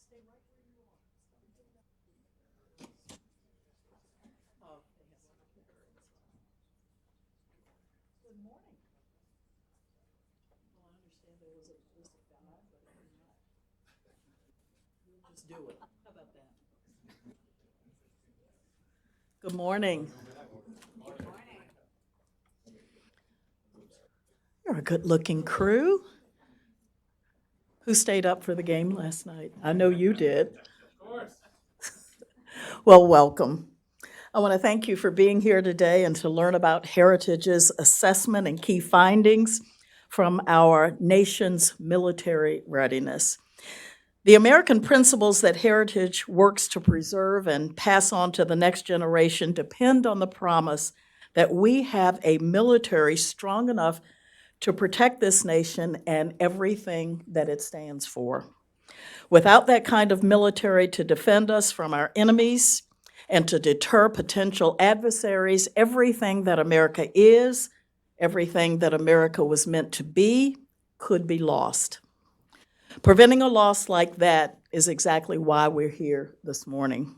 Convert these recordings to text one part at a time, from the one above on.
Stay right where you are. Oh, they have secretaries. Good morning. Well, I understand there was a guy, but if you're not, we'll just do it. How about that? Good morning. You're a good-looking crew. Who stayed up for the game last night? I know you did. Of course. Well, welcome. I want to thank you for being here today and to learn about Heritage's assessment and key findings from our nation's military readiness. The American principles that Heritage works to preserve and pass on to the next generation depend on the promise that we have a military strong enough to protect this nation and everything that it stands for. Without that kind of military to defend us from our enemies and to deter potential adversaries, everything that America is, everything that America was meant to be, could be lost. Preventing a loss like that is exactly why we're here this morning.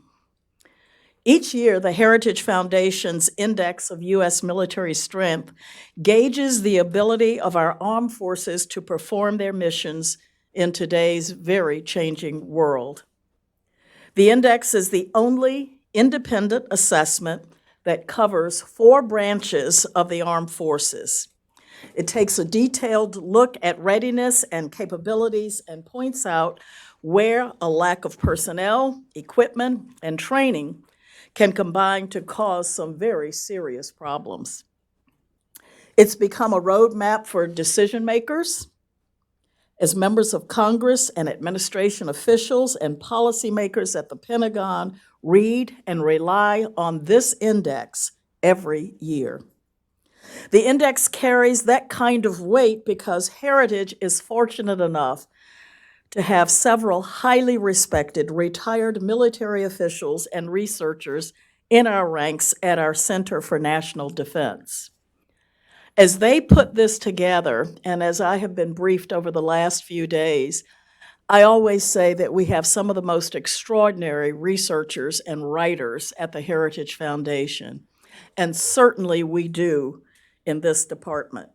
Each year, the Heritage Foundation's Index of U.S. military strength gauges the ability of our armed forces to perform their missions in today's very changing world. The index is the only independent assessment that covers 4 branches of the armed forces. It takes a detailed look at readiness and capabilities and points out where a lack of personnel, equipment, and training can combine to cause some very serious problems. It's become a roadmap for decision makers. As members of Congress and administration officials and policymakers at the Pentagon read and rely on this index every year. The index carries that kind of weight because Heritage is fortunate enough to have several highly respected retired military officials and researchers in our ranks at our Center for National Defense. As they put this together, and as I have been briefed over the last few days, I always say that we have some of the most extraordinary researchers and writers at the Heritage Foundation, and certainly we do in this department.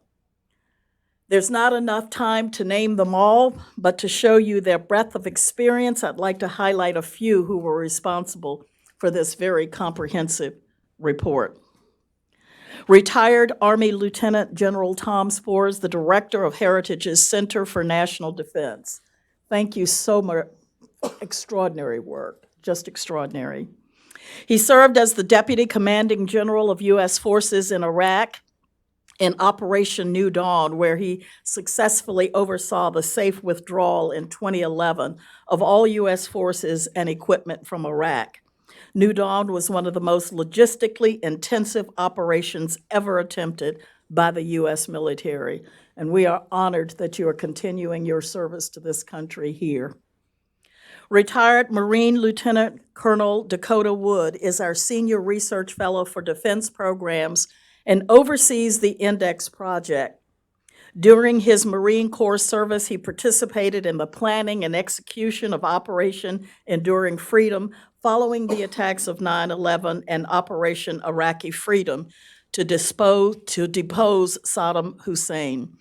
There's not enough time to name them all, but to show you their breadth of experience, I'd like to highlight a few who were responsible for this very comprehensive report. Retired Army Lieutenant General Tom Spores, the director of Heritage's Center for National Defense. Thank you so much. Extraordinary work, just extraordinary. He served as the Deputy Commanding General of U.S. forces in Iraq in Operation New Dawn, where he successfully oversaw the safe withdrawal in 2011 of all U.S. forces and equipment from Iraq. New Dawn was one of the most logistically intensive operations ever attempted by the U.S. military, and we are honored that you are continuing your service to this country here. Retired Marine Lieutenant Colonel Dakota Wood is our Senior Research Fellow for Defense Programs and oversees the Index project. During his Marine Corps service, he participated in the planning and execution of Operation Enduring Freedom following the attacks of 9/11 and Operation Iraqi Freedom to depose Saddam Hussein.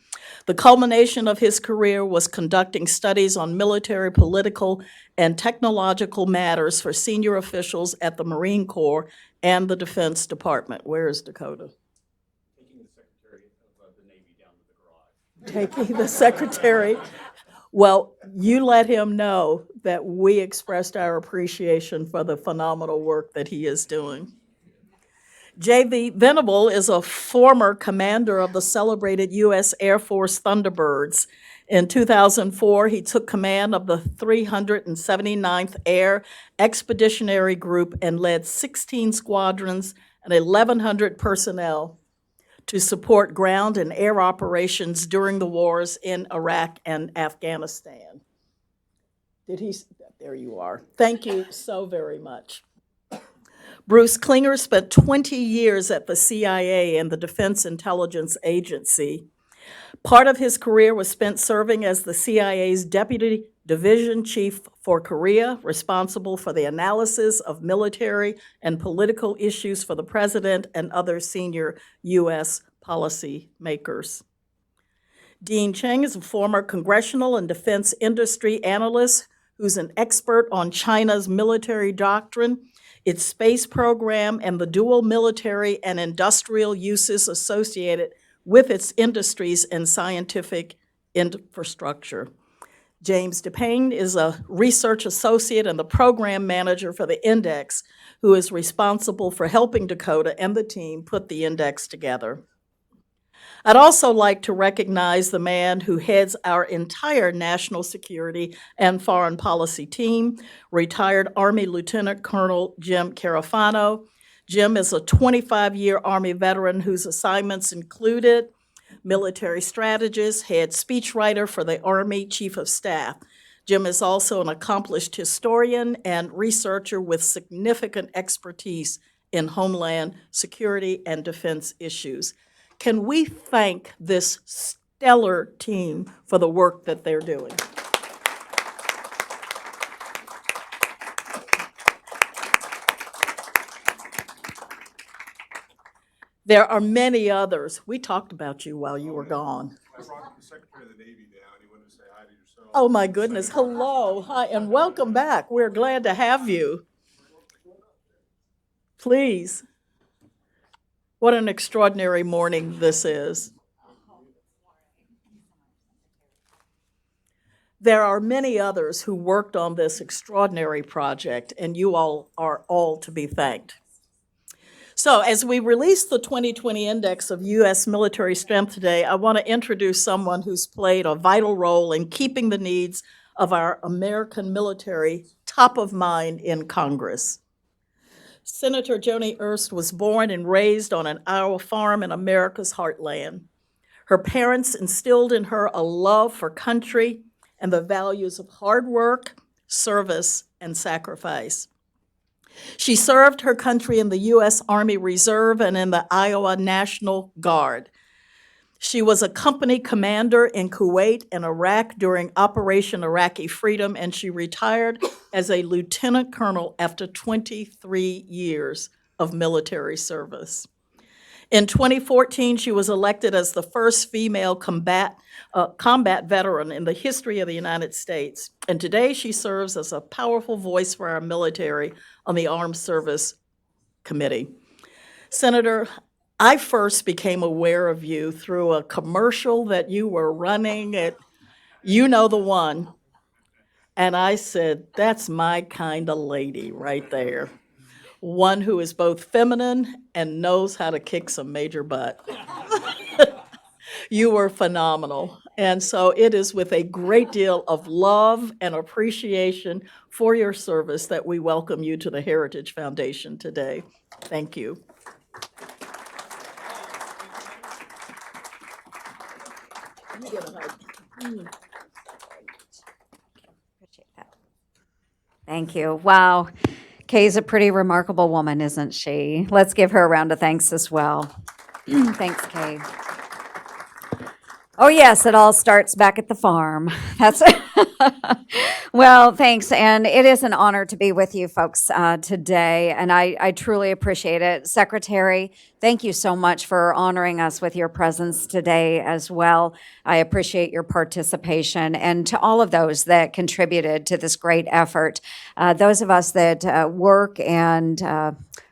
The culmination of his career was conducting studies on military, political, and technological matters for senior officials at the Marine Corps and the Defense Department. Where is Dakota? Taking the Secretary of the Navy down to the garage. Taking the Secretary. Well, you let him know that we expressed our appreciation for the phenomenal work that he is doing. J.V. Venable is a former commander of the celebrated U.S. Air Force Thunderbirds. In 2004, he took command of the 379th Air Expeditionary Group and led 16 squadrons and 1,100 personnel to support ground and air operations during the wars in Iraq and Afghanistan. There you are. Thank you so very much. Bruce Klinger spent 20 years at the CIA and the Defense Intelligence Agency. Part of his career was spent serving as the CIA's Deputy Division Chief for Korea, responsible for the analysis of military and political issues for the President and other senior U.S. policy makers. Dean Cheng is a former congressional and defense industry analyst who's an expert on China's military doctrine, its space program, and the dual military and industrial uses associated with its industries and scientific infrastructure. James DePayne is a research associate and the program manager for the Index, who is responsible for helping Dakota and the team put the index together. I'd also like to recognize the man who heads our entire national security and foreign policy team, retired Army Lieutenant Colonel Jim Carafano. Jim is a 25-year Army veteran whose assignments included military strategist, head speechwriter for the Army Chief of Staff. Jim is also an accomplished historian and researcher with significant expertise in homeland security and defense issues. Can we thank this stellar team for the work that they're doing? There are many others. We talked about you while you were gone. I brought the Secretary of the Navy down. He wanted to say hi to yourself. Oh, my goodness. Hello. Hi, and welcome back. We're glad to have you. Please. What an extraordinary morning this is. There are many others who worked on this extraordinary project, and you all are all to be thanked. So as we release the 2020 Index of U.S. military strength today, I want to introduce someone who's played a vital role in keeping the needs of our American military top of mind in Congress. Senator Joni Ernst was born and raised on an Iowa farm in America's heartland. Her parents instilled in her a love for country and the values of hard work, service, and sacrifice. She served her country in the U.S. Army Reserve and in the Iowa National Guard. She was a company commander in Kuwait and Iraq during Operation Iraqi Freedom, and she retired as a lieutenant colonel after 23 years of military service. In 2014, she was elected as the first female combat veteran in the history of the United States. And today she serves as a powerful voice for our military on the Armed Service Committee. Senator, I first became aware of you through a commercial that you were running at, you know the one. And I said, that's my kind of lady right there. One who is both feminine and knows how to kick some major butt. You were phenomenal. And so it is with a great deal of love and appreciation for your service that we welcome you to the Heritage Foundation today. Thank you. Appreciate that. Thank you. Wow. Kay's a pretty remarkable woman, isn't she? Let's give her a round of thanks as well. Thanks, Kay. Oh, yes, it all starts back at the farm. That's well, thanks. And it is an honor to be with you folks today. And I truly appreciate it. Secretary, thank you so much for honoring us with your presence today as well. I appreciate your participation. And to all of those that contributed to this great effort, those of us that work and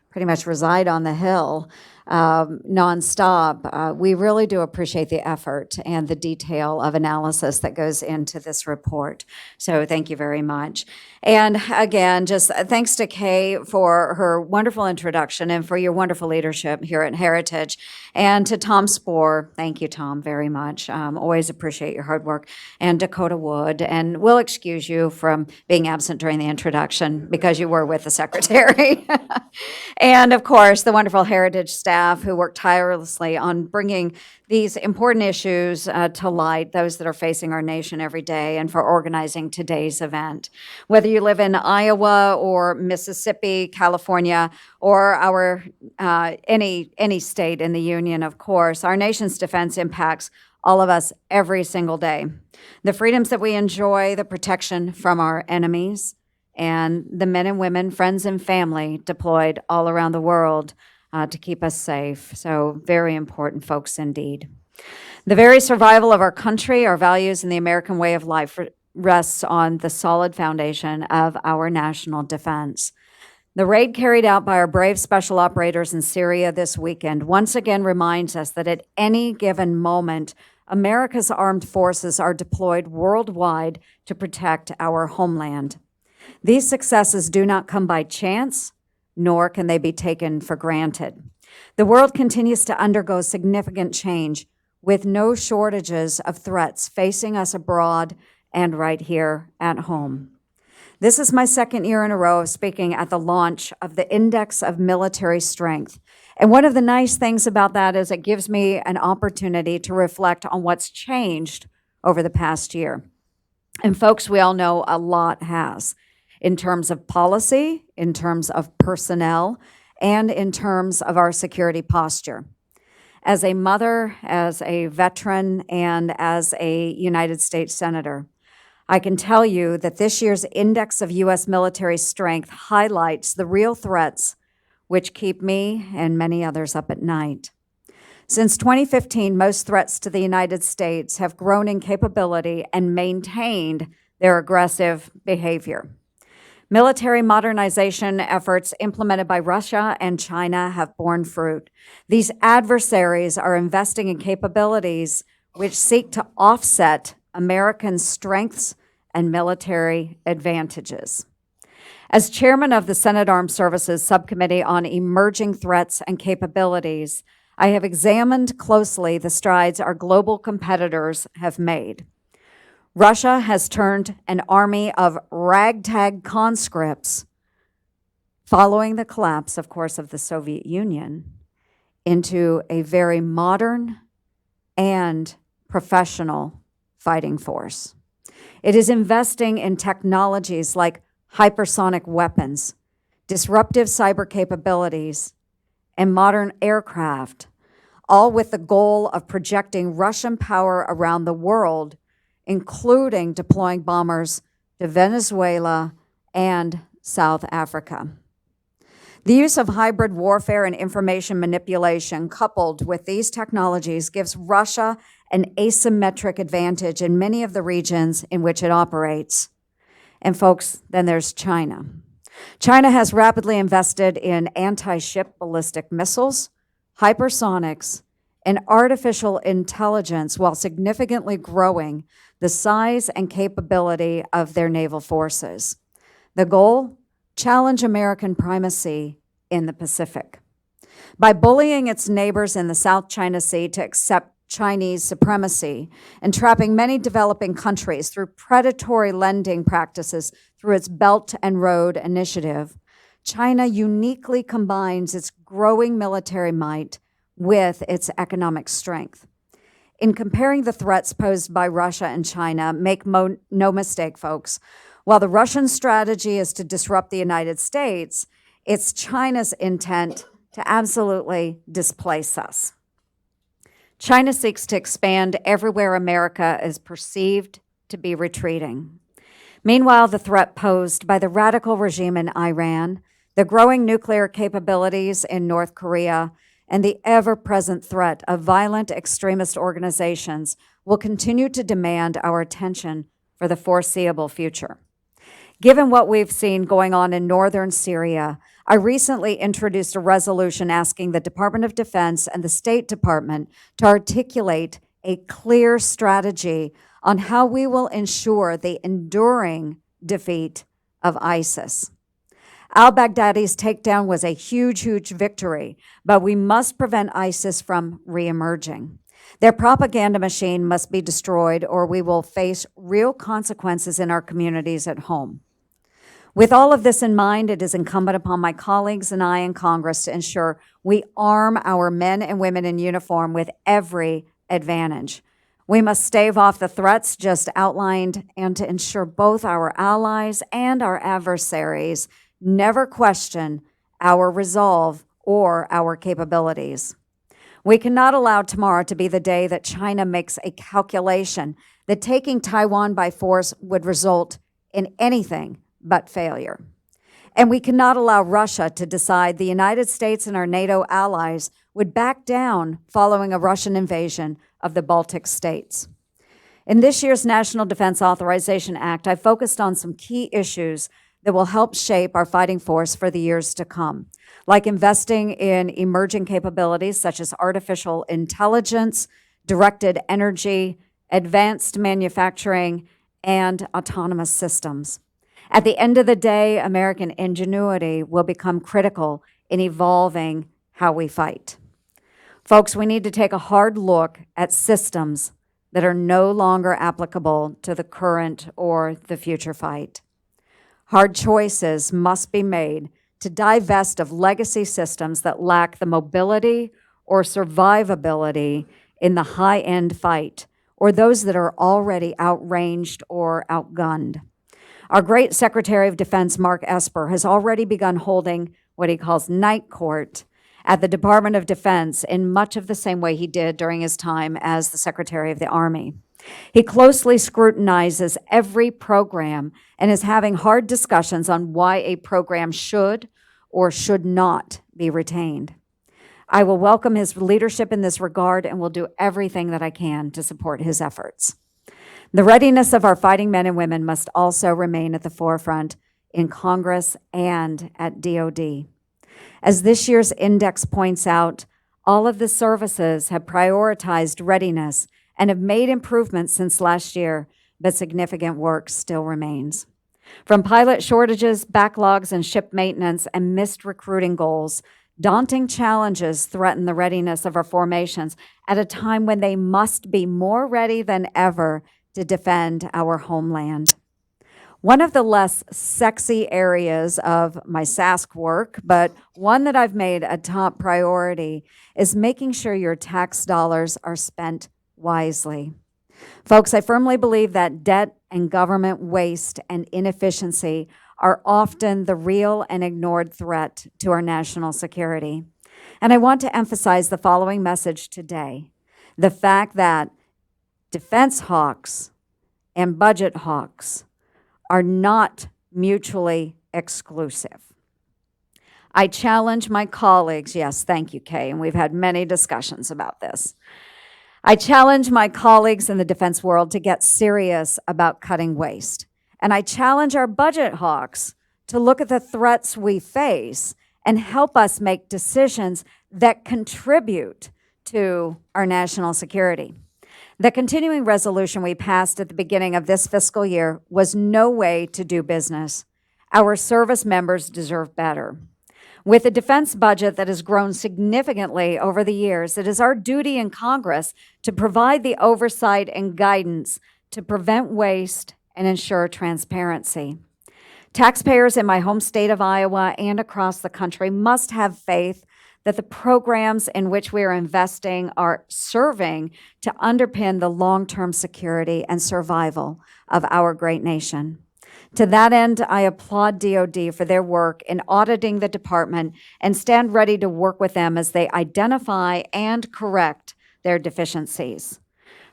pretty much reside on the Hill, nonstop. We really do appreciate the effort and the detail of analysis that goes into this report. So thank you very much. And again, just thanks to Kay for her wonderful introduction and for your wonderful leadership here at Heritage. And to Tom Spohr, thank you, Tom, very much. Always appreciate your hard work. And Dakota Wood. And we'll excuse you from being absent during the introduction because you were with the secretary. And of course, the wonderful Heritage staff who work tirelessly on bringing these important issues to light, those that are facing our nation every day, and for organizing today's event. Whether you live in Iowa or Mississippi, California, or our any state in the union, of course, our nation's defense impacts all of us, every single day. The freedoms that we enjoy, the protection from our enemies, and the men and women, friends and family deployed all around the world to keep us safe. So very important folks indeed. The very survival of our country, our values, and the American way of life rests on the solid foundation of our national defense. The raid carried out by our brave special operators in Syria this weekend once again reminds us that at any given moment, America's armed forces are deployed worldwide to protect our homeland. These successes do not come by chance, nor can they be taken for granted. The world continues to undergo significant change with no shortages of threats facing us abroad and right here at home. This is my second year in a row of speaking at the launch of the Index of Military Strength. And one of the nice things about that is it gives me an opportunity to reflect on what's changed over the past year. And folks, we all know a lot has, in terms of policy, in terms of personnel, and in terms of our security posture. As a mother, as a veteran, and as a United States Senator, I can tell you that this year's Index of U.S. military strength highlights the real threats which keep me and many others up at night. Since 2015, most threats to the United States have grown in capability and maintained their aggressive behavior. Military modernization efforts implemented by Russia and China have borne fruit. These adversaries are investing in capabilities which seek to offset American strengths and military advantages. As chairman of the Senate Armed Services Subcommittee on Emerging Threats and Capabilities, I have examined closely the strides our global competitors have made. Russia has turned an army of ragtag conscripts, following the collapse, of course, of the Soviet Union, into a very modern and professional fighting force. It is investing in technologies like hypersonic weapons, disruptive cyber capabilities, and modern aircraft, all with the goal of projecting Russian power around the world, including deploying bombers to Venezuela and South Africa. The use of hybrid warfare and information manipulation coupled with these technologies gives Russia an asymmetric advantage in many of the regions in which it operates. And folks, then there's China. China has rapidly invested in anti-ship ballistic missiles, hypersonics, and artificial intelligence while significantly growing the size and capability of their naval forces. The goal? Challenge American primacy in the Pacific. By bullying its neighbors in the South China Sea to accept Chinese supremacy and trapping many developing countries through predatory lending practices through its Belt and Road Initiative, China uniquely combines its growing military might with its economic strength. In comparing the threats posed by Russia and China, make no mistake, folks, while the Russian strategy is to disrupt the United States, it's China's intent to absolutely displace us. China seeks to expand everywhere America is perceived to be retreating. Meanwhile, the threat posed by the radical regime in Iran, the growing nuclear capabilities in North Korea, and the ever-present threat of violent extremist organizations will continue to demand our attention for the foreseeable future. Given what we've seen going on in northern Syria, I recently introduced a resolution asking the Department of Defense and the State Department to articulate a clear strategy on how we will ensure the enduring defeat of ISIS. Al-Baghdadi's takedown was a huge, huge victory, but we must prevent ISIS from reemerging. Their propaganda machine must be destroyed, or we will face real consequences in our communities at home. With all of this in mind, it is incumbent upon my colleagues and I in Congress to ensure we arm our men and women in uniform with every advantage. We must stave off the threats just outlined and to ensure both our allies and our adversaries never question our resolve or our capabilities. We cannot allow tomorrow to be the day that China makes a calculation that taking Taiwan by force would result in anything but failure. And we cannot allow Russia to decide the United States and our NATO allies would back down following a Russian invasion of the Baltic states. In this year's National Defense Authorization Act, I focused on some key issues that will help shape our fighting force for the years to come, like investing in emerging capabilities such as artificial intelligence, directed energy, advanced manufacturing, and autonomous systems. At the end of the day, American ingenuity will become critical in evolving how we fight. Folks, we need to take a hard look at systems that are no longer applicable to the current or the future fight. Hard choices must be made to divest of legacy systems that lack the mobility or survivability in the high-end fight, or those that are already outranged or outgunned. Our great Secretary of Defense, Mark Esper, has already begun holding what he calls night court at the Department of Defense in much of the same way he did during his time as the Secretary of the Army. He closely scrutinizes every program and is having hard discussions on why a program should or should not be retained. I will welcome his leadership in this regard and will do everything that I can to support his efforts. The readiness of our fighting men and women must also remain at the forefront in Congress and at DoD. As this year's index points out, all of the services have prioritized readiness and have made improvements since last year, but significant work still remains. From pilot shortages, backlogs, and ship maintenance, and missed recruiting goals, daunting challenges threaten the readiness of our formations at a time when they must be more ready than ever to defend our homeland. One of the less sexy areas of my SASC work, but one that I've made a top priority, is making sure your tax dollars are spent wisely. Folks, I firmly believe that debt and government waste and inefficiency are often the real and ignored threat to our national security. And I want to emphasize the following message today: the fact that defense hawks and budget hawks are not mutually exclusive. I challenge my colleagues, yes, thank you, Kay, and we've had many discussions about this. I challenge my colleagues in the defense world to get serious about cutting waste. And I challenge our budget hawks to look at the threats we face and help us make decisions that contribute to our national security. The continuing resolution we passed at the beginning of this fiscal year was no way to do business. Our service members deserve better. With a defense budget that has grown significantly over the years, it is our duty in Congress to provide the oversight and guidance to prevent waste and ensure transparency. Taxpayers in my home state of Iowa and across the country must have faith that the programs in which we are investing are serving to underpin the long-term security and survival of our great nation. To that end, I applaud DoD for their work in auditing the department and stand ready to work with them as they identify and correct their deficiencies.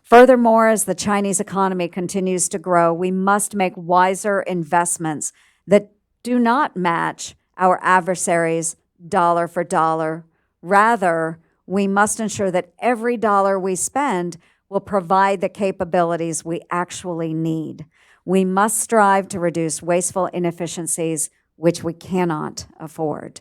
Furthermore, as the Chinese economy continues to grow, we must make wiser investments that do not match our adversaries' dollar for dollar. Rather, we must ensure that every dollar we spend will provide the capabilities we actually need. We must strive to reduce wasteful inefficiencies, which we cannot afford.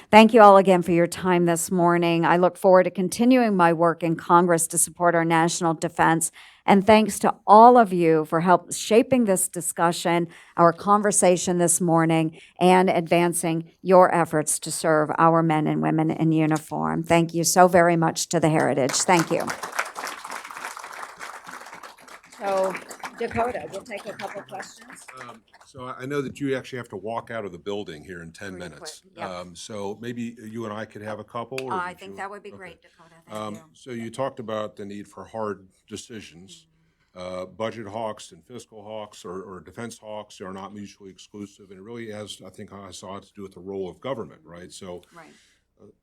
Thank you all again for your time this morning. I look forward to continuing my work in Congress to support our national defense. And thanks to all of you for help shaping this discussion, our conversation this morning, and advancing your efforts to serve our men and women in uniform. Thank you so very much to the Heritage. Thank you. So, Dakota, we'll take a couple questions. So I know that you actually have to walk out of the building here in 10 Pretty minutes. quick, yeah. So maybe you and I could have a couple? or I did think you- that would be okay. great, Dakota. Thank you. So you talked about the need for hard decisions. Budget hawks and fiscal hawks or defense hawks are not mutually exclusive, and it really has, I think I saw it, to do with the role of government, right? So Right.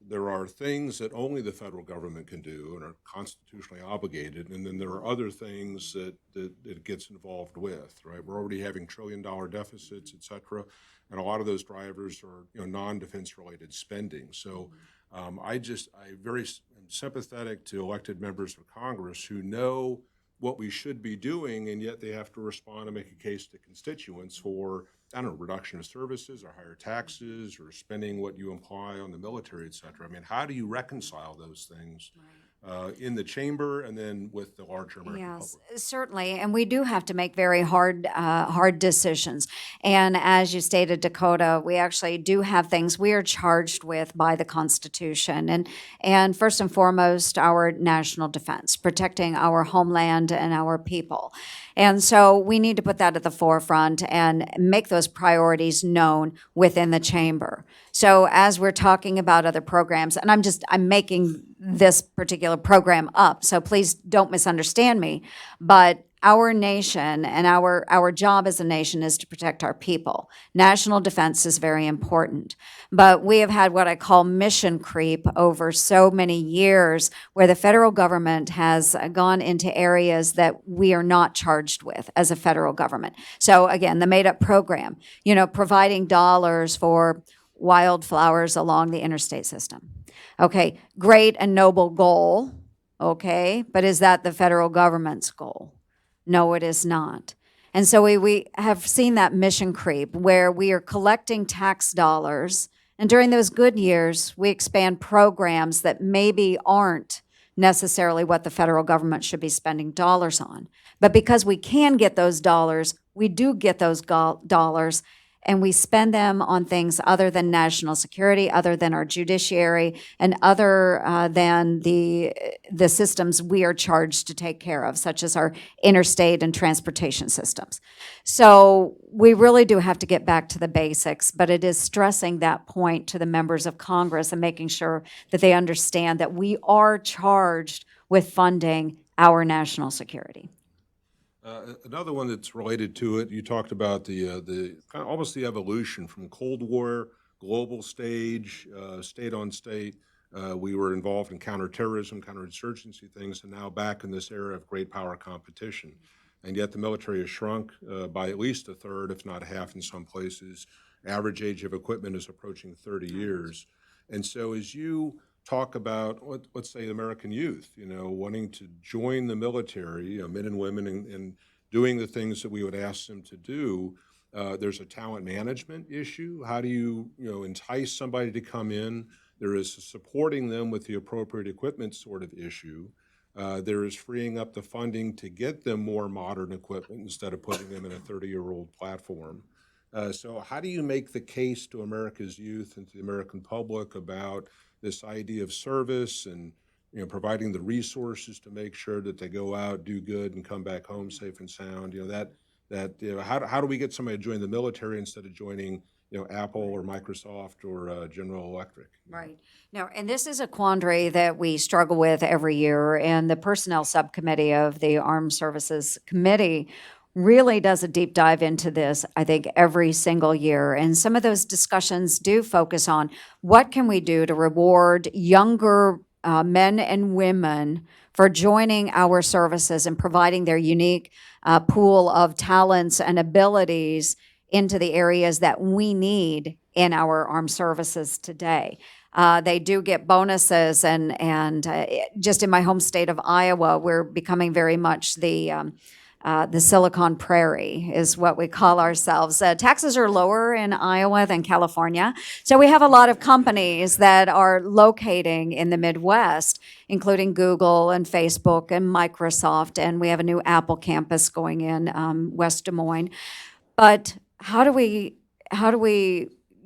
there are things that only the federal government can do and are constitutionally obligated, and then there are other things that it gets involved with, right? We're already having trillion-dollar deficits, et cetera, and a lot of those drivers are, non-defense related spending. So am sympathetic to elected members of Congress who know what we should be doing, and yet they have to respond and make a case to constituents for, I don't know, reduction of services or higher taxes or spending what you imply on the military, et cetera. I mean, how do you reconcile those things in the chamber and then with the larger American Yes, public? certainly, and we do have to make very hard decisions. And as you stated, Dakota, we actually do have things we are charged with by the Constitution, and first and foremost, our national defense, protecting our homeland and our people. And so we need to put that at the forefront and make those priorities known within the chamber. So as we're talking about other programs, and I'm making this particular program up, so please don't misunderstand me, but our nation and our job as a nation is to protect our people. National defense is very important. But we have had what I call mission creep over so many years where the federal government has gone into areas that we are not charged with as a federal government. So again, the made-up program, providing dollars for wildflowers along the interstate system. Okay, great and noble goal, okay, but is that the federal government's goal? No, it is not. And so we have seen that mission creep where we are collecting tax dollars, and during those good years, we expand programs that maybe aren't necessarily what the federal government should be spending dollars on. But because we can get those dollars, we do get those dollars, and we spend them on things other than national security, other than our judiciary, and other than the systems we are charged to take care of, such as our interstate and transportation systems. So we really do have to get back to the basics, but it is stressing that point to the members of Congress and making sure that they understand that we are charged with funding our national security. Another one that's related to it, you talked about the kind of almost the evolution from Cold War, global stage, state on state. We were involved in counterterrorism, counterinsurgency things, and now back in this era of great power competition. And yet the military has shrunk by at least a third, if not half in some places. Average age of equipment is approaching 30 years. And so as you talk about, let's say, American youth, wanting to join the military, men and women, and doing the things that we would ask them to do, there's a talent management issue. How do you, entice somebody to come in? There is supporting them with the appropriate equipment sort of issue. There is freeing up the funding to get them more modern equipment instead of putting them in a 30-year-old platform. So how do you make the case to America's youth and to the American public about this idea of service and providing the resources to make sure that they go out, do good, and come back home safe and sound? How do we get somebody to join the military instead of joining Apple or Microsoft or General Electric? Right. No, and this is a quandary that we struggle with every year, and the Personnel Subcommittee of the Armed Services Committee really does a deep dive into this, I think, every single year. And some of those discussions do focus on what can we do to reward younger men and women for joining our services and providing their unique pool of talents and abilities into the areas that we need in our armed services today. They do get bonuses, and just in my home state of Iowa, we're becoming very much the Silicon Prairie is what we call ourselves. Taxes are lower in Iowa than California. So we have a lot of companies that are locating in the Midwest, including Google and Facebook and Microsoft, and we have a new Apple campus going in West Des Moines. But how do we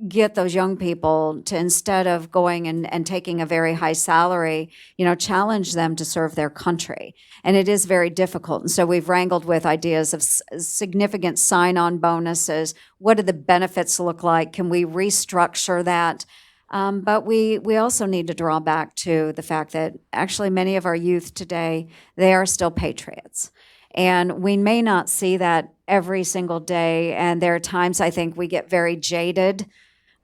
get those young people to, instead of going and taking a very high salary, challenge them to serve their country? And it is very difficult. And so we've wrangled with ideas of significant sign-on bonuses. What do the benefits look like? Can we restructure that? But we also need to draw back to the fact that actually many of our youth today, they are still patriots. And we may not see that every single day. And there are times I think we get very jaded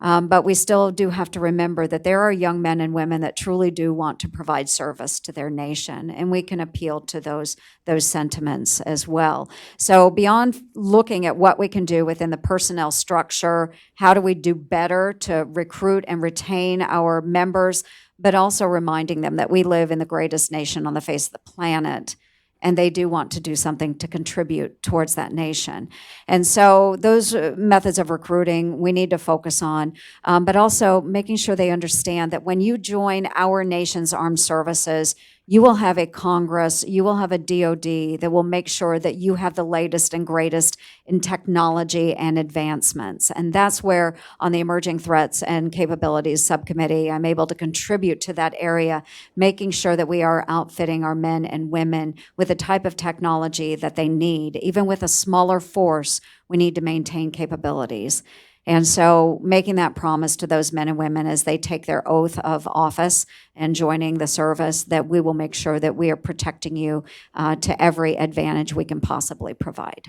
But we still do have to remember that there are young men and women that truly do want to provide service to their nation, and we can appeal to those sentiments as well. So beyond looking at what we can do within the personnel structure, how do we do better to recruit and retain our members, but also reminding them that we live in the greatest nation on the face of the planet, and they do want to do something to contribute towards that nation. And so those methods of recruiting we need to focus on, but also making sure they understand that when you join our nation's armed services, you will have a Congress, you will have a DOD that will make sure that you have the latest and greatest in technology and advancements. And that's where, on the Emerging Threats and Capabilities Subcommittee, I'm able to contribute to that area, making sure that we are outfitting our men and women with the type of technology that they need. Even with a smaller force, we need to maintain capabilities. And so making that promise to those men and women as they take their oath of office and joining the service, that we will make sure that we are protecting you to every advantage we can possibly provide.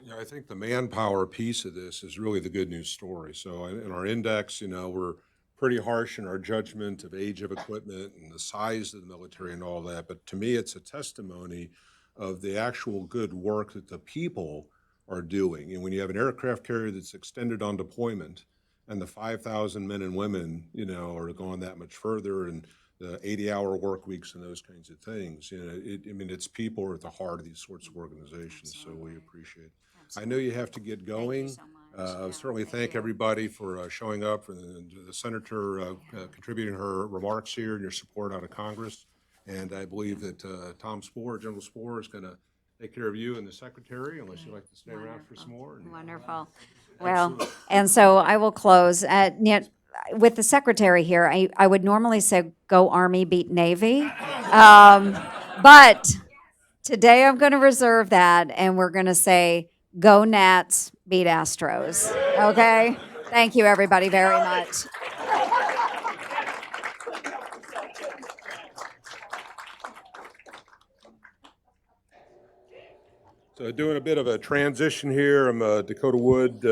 Yeah, I think the manpower piece of this is really the good news story. So in our index, we're pretty harsh in our judgment of age of equipment and the size of the military and all that. But to me, it's a testimony of the actual good work that the people are doing. And when you have an aircraft carrier that's extended on deployment, and the 5,000 men and women, are going that much further, and the 80-hour work weeks and those kinds of things, it's people are at the heart of these sorts of organizations. So we appreciate it. I know you have to get going. so much. Certainly thank everybody for showing up, for the senator contributing her remarks here and your support out of Congress. And I believe that Tom Spohr, General Spohr, is going to take care of you and the secretary, unless you'd like to stay around for some more. Wonderful. Well, and so I will close. With the secretary here, I would normally say, go Army, beat Navy. But today I'm going to reserve that, and we're going to say, go Nats, beat Astros. Okay? Thank you, everybody, very much. So doing a bit of a transition here. I'm Dakota Wood,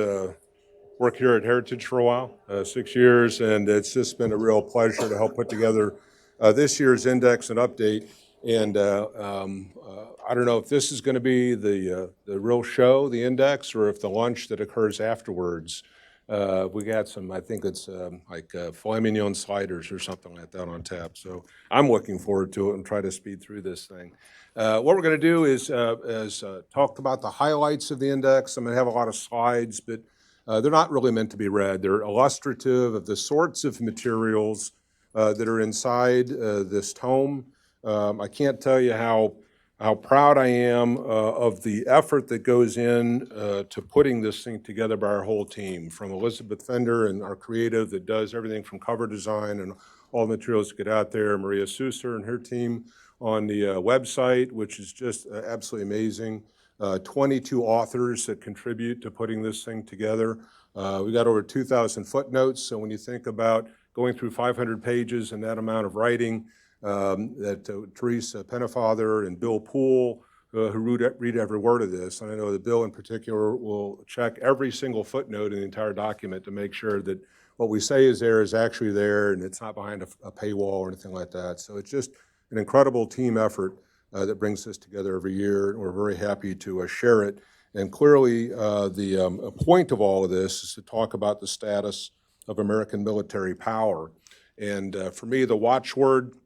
worked here at Heritage for a while, 6 years, and it's just been a real pleasure to help put together this year's index and update. And I don't know if this is going to be the real show, the index, or if the lunch that occurs afterwards. We got some, I think it's like filet mignon sliders or something like that on tap. So I'm looking forward to it and try to speed through this thing. What we're going to do is talk about the highlights of the index. I'm going to have a lot of slides, but they're not really meant to be read. They're illustrative of the sorts of materials that are inside this tome. I can't tell you how proud I am of the effort that goes in to putting this thing together by our whole team, from Elizabeth Fender and our creative that does everything from cover design and all the materials to get out there, Maria Susser and her team on the website, which is just absolutely amazing. 22 authors that contribute to putting this thing together. We got over 2,000 footnotes, so when you think about going through 500 pages and that amount of writing, that Teresa Pennefather and Bill Poole, who read every word of this, and I know that Bill in particular will check every single footnote in the entire document to make sure that what we say is there is actually there and it's not behind a paywall or anything like that. So it's just an incredible team effort that brings this together every year, and we're very happy to share it. And clearly, the point of all of this is to talk about the status of American military power. And for me, the watchword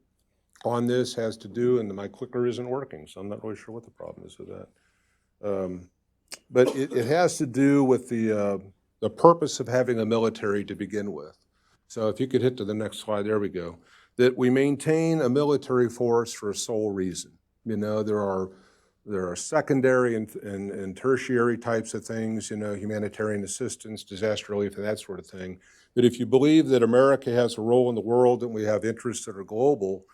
on this has to do, and my clicker isn't working, so I'm not really sure what the problem is with that. But it has to do with the purpose of having a military to begin with. So if you could hit to the next slide, there we go. That we maintain a military force for a sole reason. There are secondary and tertiary types of things, humanitarian assistance, disaster relief, and that sort of thing. But if you believe that America has a role in the world and we have interests that are global,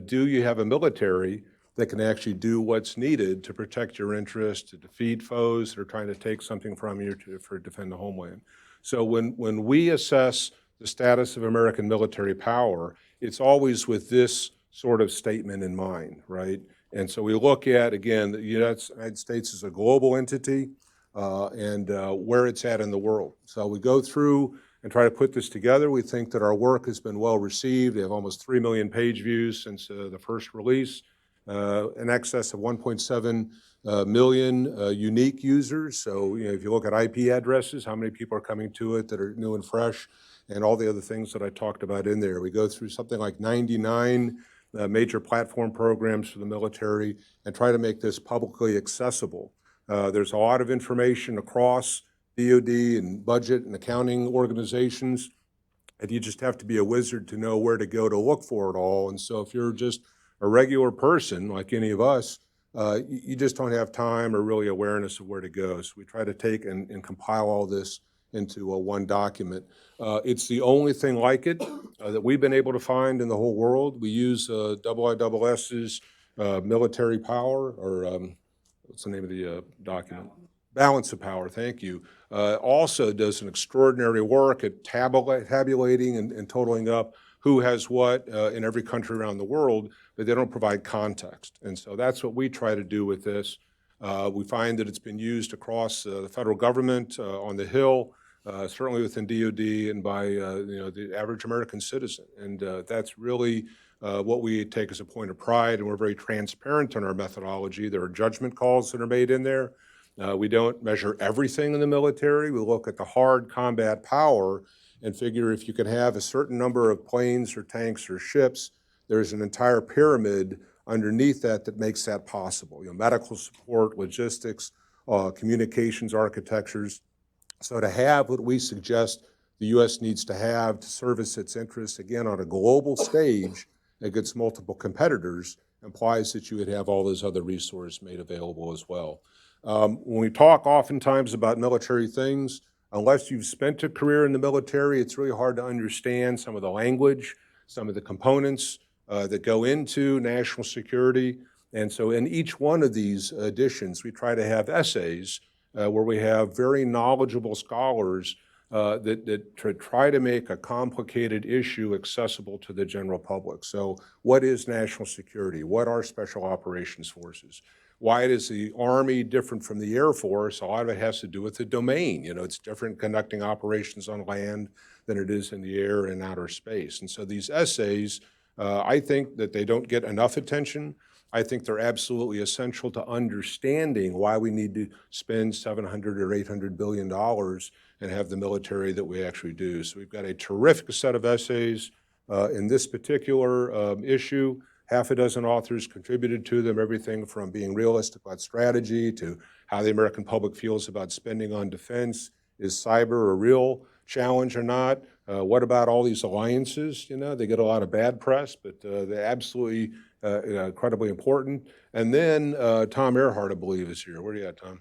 do you have a military that can actually do what's needed to protect your interests, to defeat foes that are trying to take something from you to defend the homeland? So when we assess the status of American military power, it's always with this sort of statement in mind, right? And so we look at, again, the United States is a global entity. and where it's at in the world. So we go through and try to put this together. We think that our work has been well received. We have almost 3 million page views since the first release, in excess of 1.7 million unique users. So if you look at IP addresses, how many people are coming to it that are new and fresh, and all the other things that I talked about in there. We go through something like 99 major platform programs for the military and try to make this publicly accessible. There's a lot of information across DoD and budget and accounting organizations, and you just have to be a wizard to know where to go to look for it all. And so if you're just a regular person, like any of us, you just don't have time or really awareness of where to go. So we try to take and compile all this into one document. It's the only thing like it that we've been able to find in the whole world. We use IISS's military power, or what's the name of the document? Balance of Power, thank you. Also does an extraordinary work at tabulating and totaling up who has what in every country around the world, but they don't provide context. And so that's what we try to do with this. We find that it's been used across the federal government, on the Hill, certainly within DoD, and by the average American citizen. And that's really what we take as a point of pride, and we're very transparent in our methodology. There are judgment calls that are made in there. We don't measure everything in the military. We look at the hard combat power and figure if you can have a certain number of planes or tanks or ships, there's an entire pyramid underneath that makes that possible. Medical support, logistics, communications architectures. So to have what we suggest the U.S. needs to have to service its interests, again, on a global stage against multiple competitors, implies that you would have all those other resources made available as well. When we talk oftentimes about military things, unless you've spent a career in the military, it's really hard to understand some of the language, some of the components that go into national security. And so in each one of these editions, we try to have essays where we have very knowledgeable scholars that try to make a complicated issue accessible to the general public. So what is national security? What are special operations forces? Why is the Army different from the Air Force? A lot of it has to do with the domain. It's different conducting operations on land than it is in the air and outer space. And so these essays, I think that they don't get enough attention. I think they're absolutely essential to understanding why we need to spend $700 or $800 billion and have the military that we actually do. So we've got a terrific set of essays in this particular issue. Half a dozen authors contributed to them, everything from being realistic about strategy to how the American public feels about spending on defense. Is cyber a real challenge or not? What about all these alliances? They get a lot of bad press, but they're absolutely incredibly important. And then Tom Earhart, I believe, is here. Where are you at, Tom?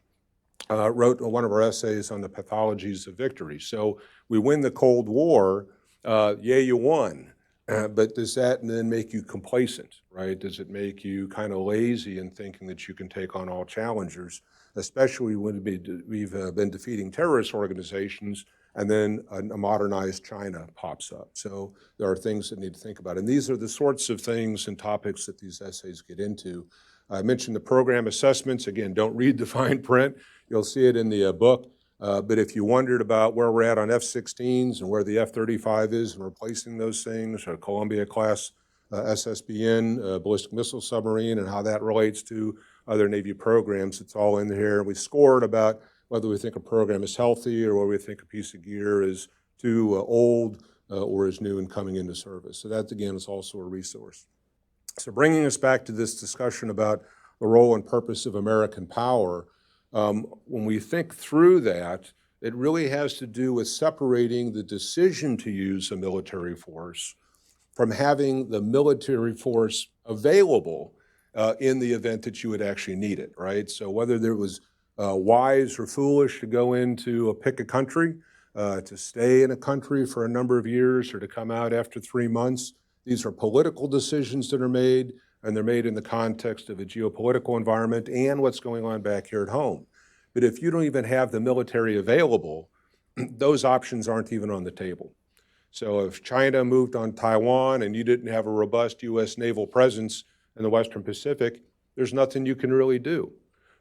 Wrote one of our essays on the pathologies of victory. So we win the Cold War, yeah, you won. But does that then make you complacent, right? Does it make you kind of lazy in thinking that you can take on all challengers, especially when we've been defeating terrorist organizations and then a modernized China pops up? So there are things that need to think about. And these are the sorts of things and topics that these essays get into. I mentioned the program assessments. Again, don't read the fine print. You'll see it in the book. But if you wondered about where we're at on F-16s and where the F-35 is and replacing those things, or Columbia-class SSBN, ballistic missile submarine, and how that relates to other Navy programs, it's all in here. We scored about whether we think a program is healthy or whether we think a piece of gear is too old or is new and coming into service. So that, again, is also a resource. So bringing us back to this discussion about the role and purpose of American power, when we think through that, it really has to do with separating the decision to use a military force from having the military force available in the event that you would actually need it, right? So whether there was wise or foolish to go into pick a country, to stay in a country for a number of years or to come out after 3 months, these are political decisions that are made, and they're made in the context of a geopolitical environment and what's going on back here at home. But if you don't even have the military available, those options aren't even on the table. So if China moved on Taiwan and you didn't have a robust U.S. naval presence in the Western Pacific, there's nothing you can really do.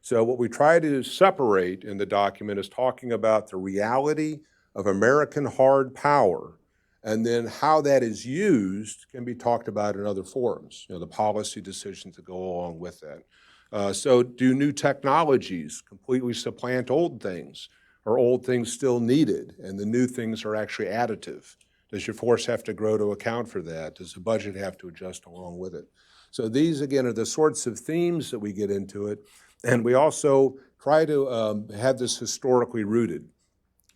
So what we try to separate in the document is talking about the reality of American hard power, and then how that is used can be talked about in other forums, the policy decisions that go along with that. So do new technologies completely supplant old things? Are old things still needed and the new things are actually additive? Does your force have to grow to account for that? Does the budget have to adjust along with it? So these, again, are the sorts of themes that we get into it. And we also try to have this historically rooted.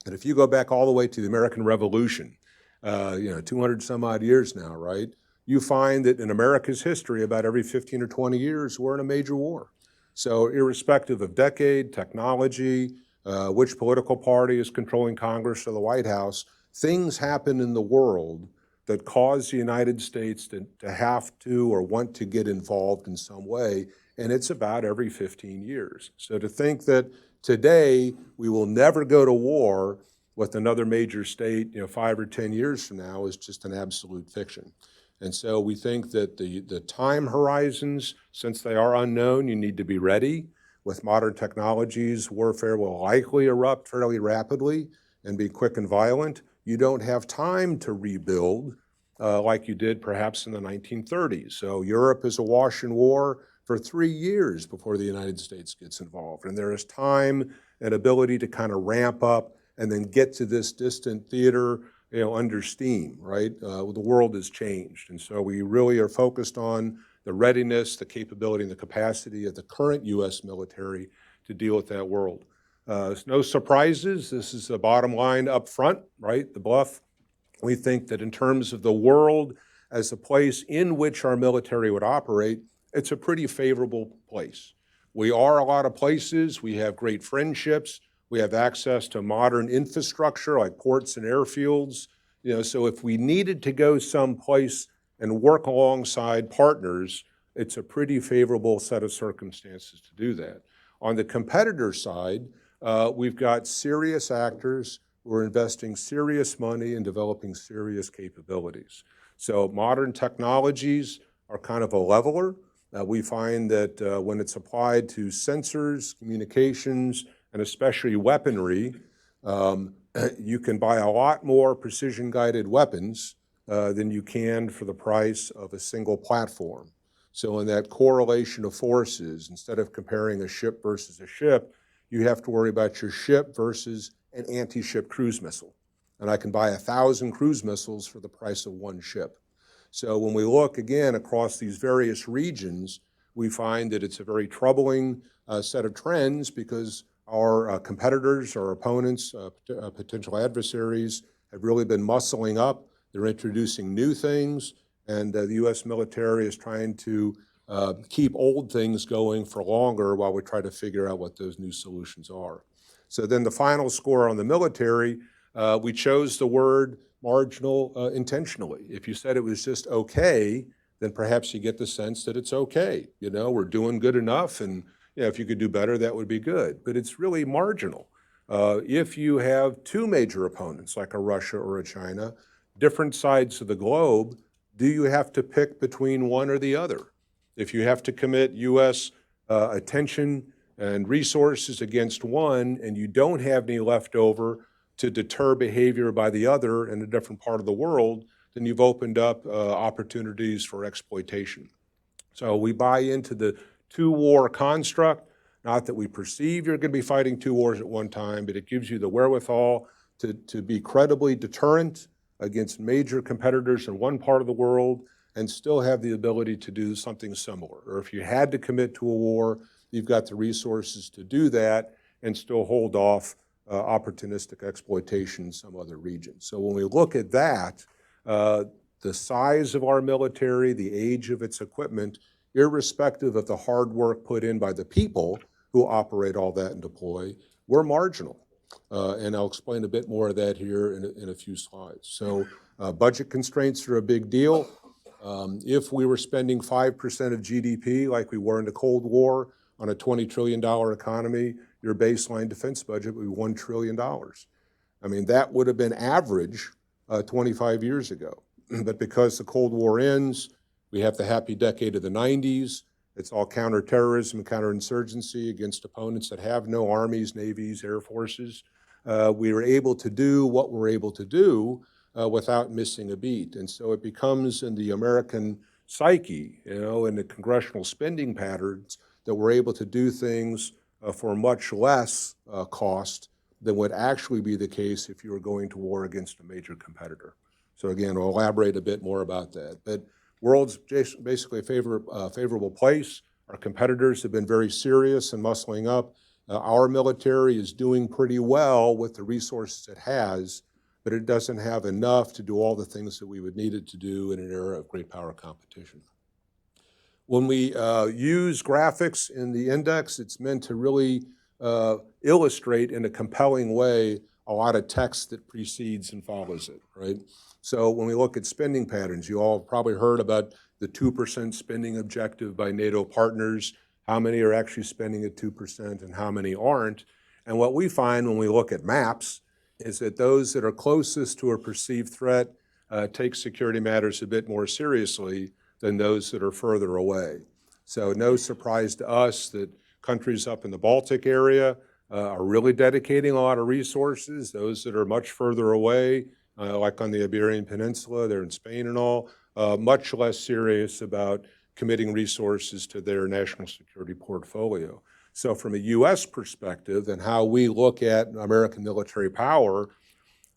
And if you go back all the way to the American Revolution, 200 some odd years now, right? You find that in America's history, about every 15 or 20 years, we're in a major war. So irrespective of decade, technology, which political party is controlling Congress or the White House, things happen in the world that cause the United States to have to or want to get involved in some way, and it's about every 15 years. So to think that today we will never go to war with another major state, 5 or 10 years from now is just an absolute fiction. And so we think that the time horizons, since they are unknown, you need to be ready. With modern technologies, warfare will likely erupt fairly rapidly and be quick and violent. You don't have time to rebuild like you did perhaps in the 1930s. So Europe is awash in war for 3 years before the United States gets involved. And there is time and ability to kind of ramp up and then get to this distant theater, under steam, right? The world has changed. And so we really are focused on the readiness, the capability, and the capacity of the current U.S. military to deal with that world. No surprises. This is the bottom line up front, right? The bluff. We think that in terms of the world as a place in which our military would operate, it's a pretty favorable place. We are a lot of places. We have great friendships. We have access to modern infrastructure like ports and airfields. So if we needed to go someplace and work alongside partners, it's a pretty favorable set of circumstances to do that. On the competitor side, we've got serious actors who are investing serious money in developing serious capabilities. So modern technologies are kind of a leveler. We find that when it's applied to sensors, communications, and especially weaponry, you can buy a lot more precision-guided weapons than you can for the price of a single platform. So in that correlation of forces, instead of comparing a ship versus a ship, you have to worry about your ship versus an anti-ship cruise missile. And I can buy 1,000 cruise missiles for the price of one ship. So when we look again across these various regions, we find that it's a very troubling set of trends because our competitors, our opponents, potential adversaries have really been muscling up. They're introducing new things, and the U.S. military is trying to keep old things going for longer while we try to figure out what those new solutions are. So then the final score on the military, we chose the word marginal intentionally. If you said it was just okay, then perhaps you get the sense that it's okay. We're doing good enough, and if you could do better, that would be good. But it's really marginal. If you have two major opponents, like a Russia or a China, different sides of the globe, do you have to pick between one or the other? If you have to commit U.S. attention and resources against one, and you don't have any left over to deter behavior by the other in a different part of the world, then you've opened up opportunities for exploitation. So we buy into the two-war construct, not that we perceive you're going to be fighting two wars at one time, but it gives you the wherewithal to be credibly deterrent against major competitors in one part of the world and still have the ability to do something similar. Or if you had to commit to a war, you've got the resources to do that and still hold off opportunistic exploitation in some other region. So when we look at that, the size of our military, the age of its equipment, irrespective of the hard work put in by the people who operate all that and deploy, we're marginal. And I'll explain a bit more of that here in a few slides. So budget constraints are a big deal. If we were spending 5% of GDP like we were in the Cold War on a $20 trillion economy, your baseline defense budget would be $1 trillion. I mean, that would have been average 25 years ago. But because the Cold War ends, we have the happy decade of the 90s, It's all counterterrorism and counterinsurgency against opponents that have no armies, navies, air forces. We were able to do what we're able to do without missing a beat. And so it becomes in the American psyche, in the congressional spending patterns, that we're able to do things for much less cost than would actually be the case if you were going to war against a major competitor. So again, I'll elaborate a bit more about that. But world's basically a favorable place. Our competitors have been very serious and muscling up. Our military is doing pretty well with the resources it has, but it doesn't have enough to do all the things that we would need it to do in an era of great power competition. When we use graphics in the index, it's meant to really illustrate in a compelling way a lot of text that precedes and follows it, right? So when we look at spending patterns, you all have probably heard about the 2% spending objective by NATO partners, how many are actually spending at 2% and how many aren't. And what we find when we look at maps is that those that are closest to a perceived threat take security matters a bit more seriously than those that are further away. So no surprise to us that countries up in the Baltic area are really dedicating a lot of resources. Those that are much further away, like on the Iberian Peninsula, they're in Spain and all, much less serious about committing resources to their national security portfolio. So from a U.S. perspective and how we look at American military power,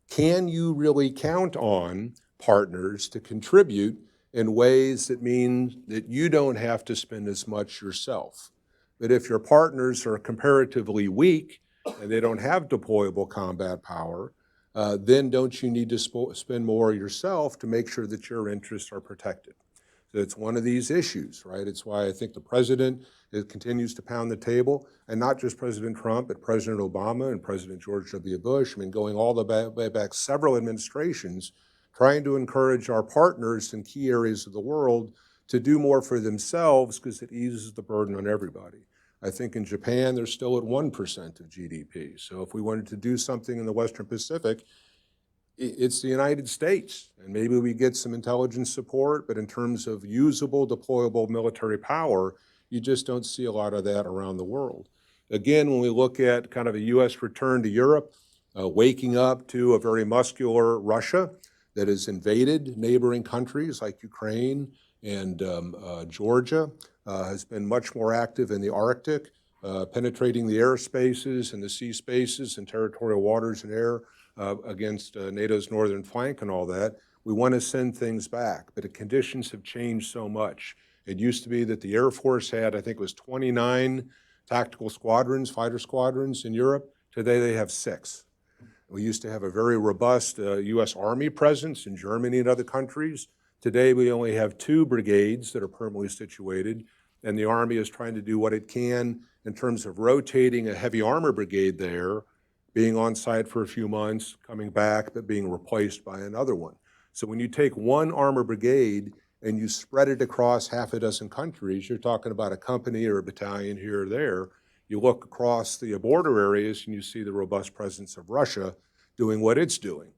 can you really count on partners to contribute in ways that mean that you don't have to spend as much yourself? But if your partners are comparatively weak and they don't have deployable combat power, then don't you need to spend more yourself to make sure that your interests are protected? So it's one of these issues, right? It's why I think the president continues to pound the table, and not just President Trump, but President Obama and President George W. Bush. I mean, going all the way back several administrations, trying to encourage our partners in key areas of the world to do more for themselves because it eases the burden on everybody. I think in Japan, they're still at 1% of GDP. So if we wanted to do something in the Western Pacific, it's the United States. And maybe we get some intelligence support, but in terms of usable, deployable military power, you just don't see a lot of that around the world. Again, when we look at kind of a U.S. return to Europe, waking up to a very muscular Russia that has invaded neighboring countries like Ukraine and Georgia, has been much more active in the Arctic, penetrating the airspaces and the sea spaces and territorial waters and air against NATO's northern flank and all that. We want to send things back, but the conditions have changed so much. It used to be that the Air Force had, I think it was 29 tactical squadrons, fighter squadrons in Europe. Today they have 6. We used to have a very robust U.S. Army presence in Germany and other countries. Today we only have 2 brigades that are permanently situated, and the Army is trying to do what it can in terms of rotating a heavy armor brigade there, being on site for a few months, coming back, but being replaced by another one. So when you take one armor brigade and you spread it across half a dozen countries, you're talking about a company or a battalion here or there. You look across the border areas and you see the robust presence of Russia doing what it's doing.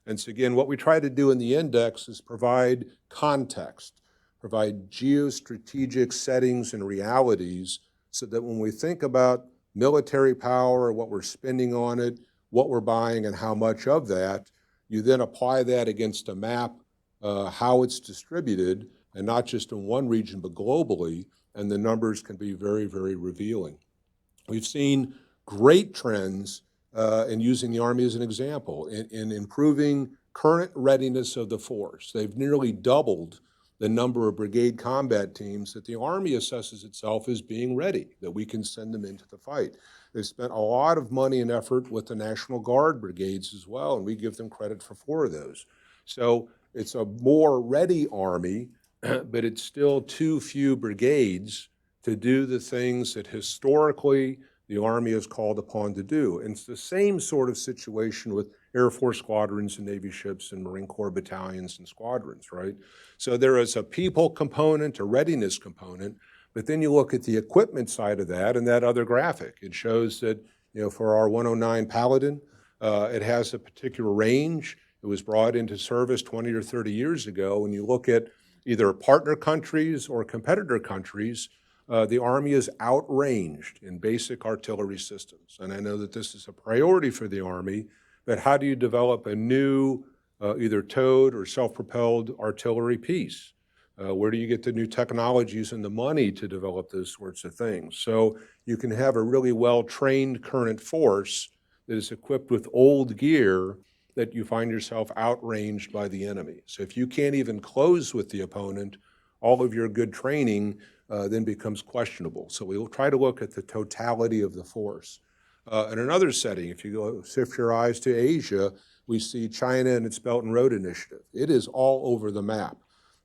And so again, what we try to do in the index is provide context, provide geostrategic settings and realities so that when we think about military power, what we're spending on it, what we're buying and how much of that, you then apply that against a map, how it's distributed, and not just in one region, but globally, and the numbers can be very, very revealing. We've seen great trends in using the Army as an example, in improving current readiness of the force. They've nearly doubled the number of brigade combat teams that the Army assesses itself as being ready, that we can send them into the fight. They've spent a lot of money and effort with the National Guard brigades as well, and we give them credit for 4 of those. So it's a more ready Army, but it's still too few brigades to do the things that historically the Army is called upon to do. And it's the same sort of situation with Air Force squadrons and Navy ships and Marine Corps battalions and squadrons, right? So there is a people component, a readiness component, but then you look at the equipment side of that and that other graphic. It shows that, for our 109 Paladin, it has a particular range. It was brought into service 20 or 30 years ago. When you look at either partner countries or competitor countries, the Army is outranged in basic artillery systems. And I know that this is a priority for the Army, but how do you develop a new either towed or self-propelled artillery piece? Where do you get the new technologies and the money to develop those sorts of things? So you can have a really well-trained current force that is equipped with old gear that you find yourself outranged by the enemy. So if you can't even close with the opponent, all of your good training then becomes questionable. So we will try to look at the totality of the force. In another setting, if you go shift your eyes to Asia, we see China and its Belt and Road Initiative. It is all over the map.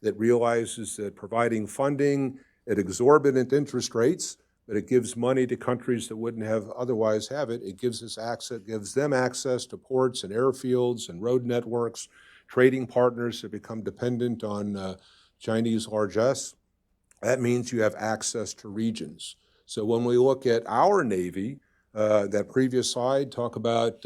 It realizes that providing funding at exorbitant interest rates, but it gives money to countries that wouldn't have otherwise have it. It gives us access, gives them access to ports and airfields and road networks, trading partners that become dependent on Chinese largesse. That means you have access to regions. So when we look at our Navy, that previous slide, talk about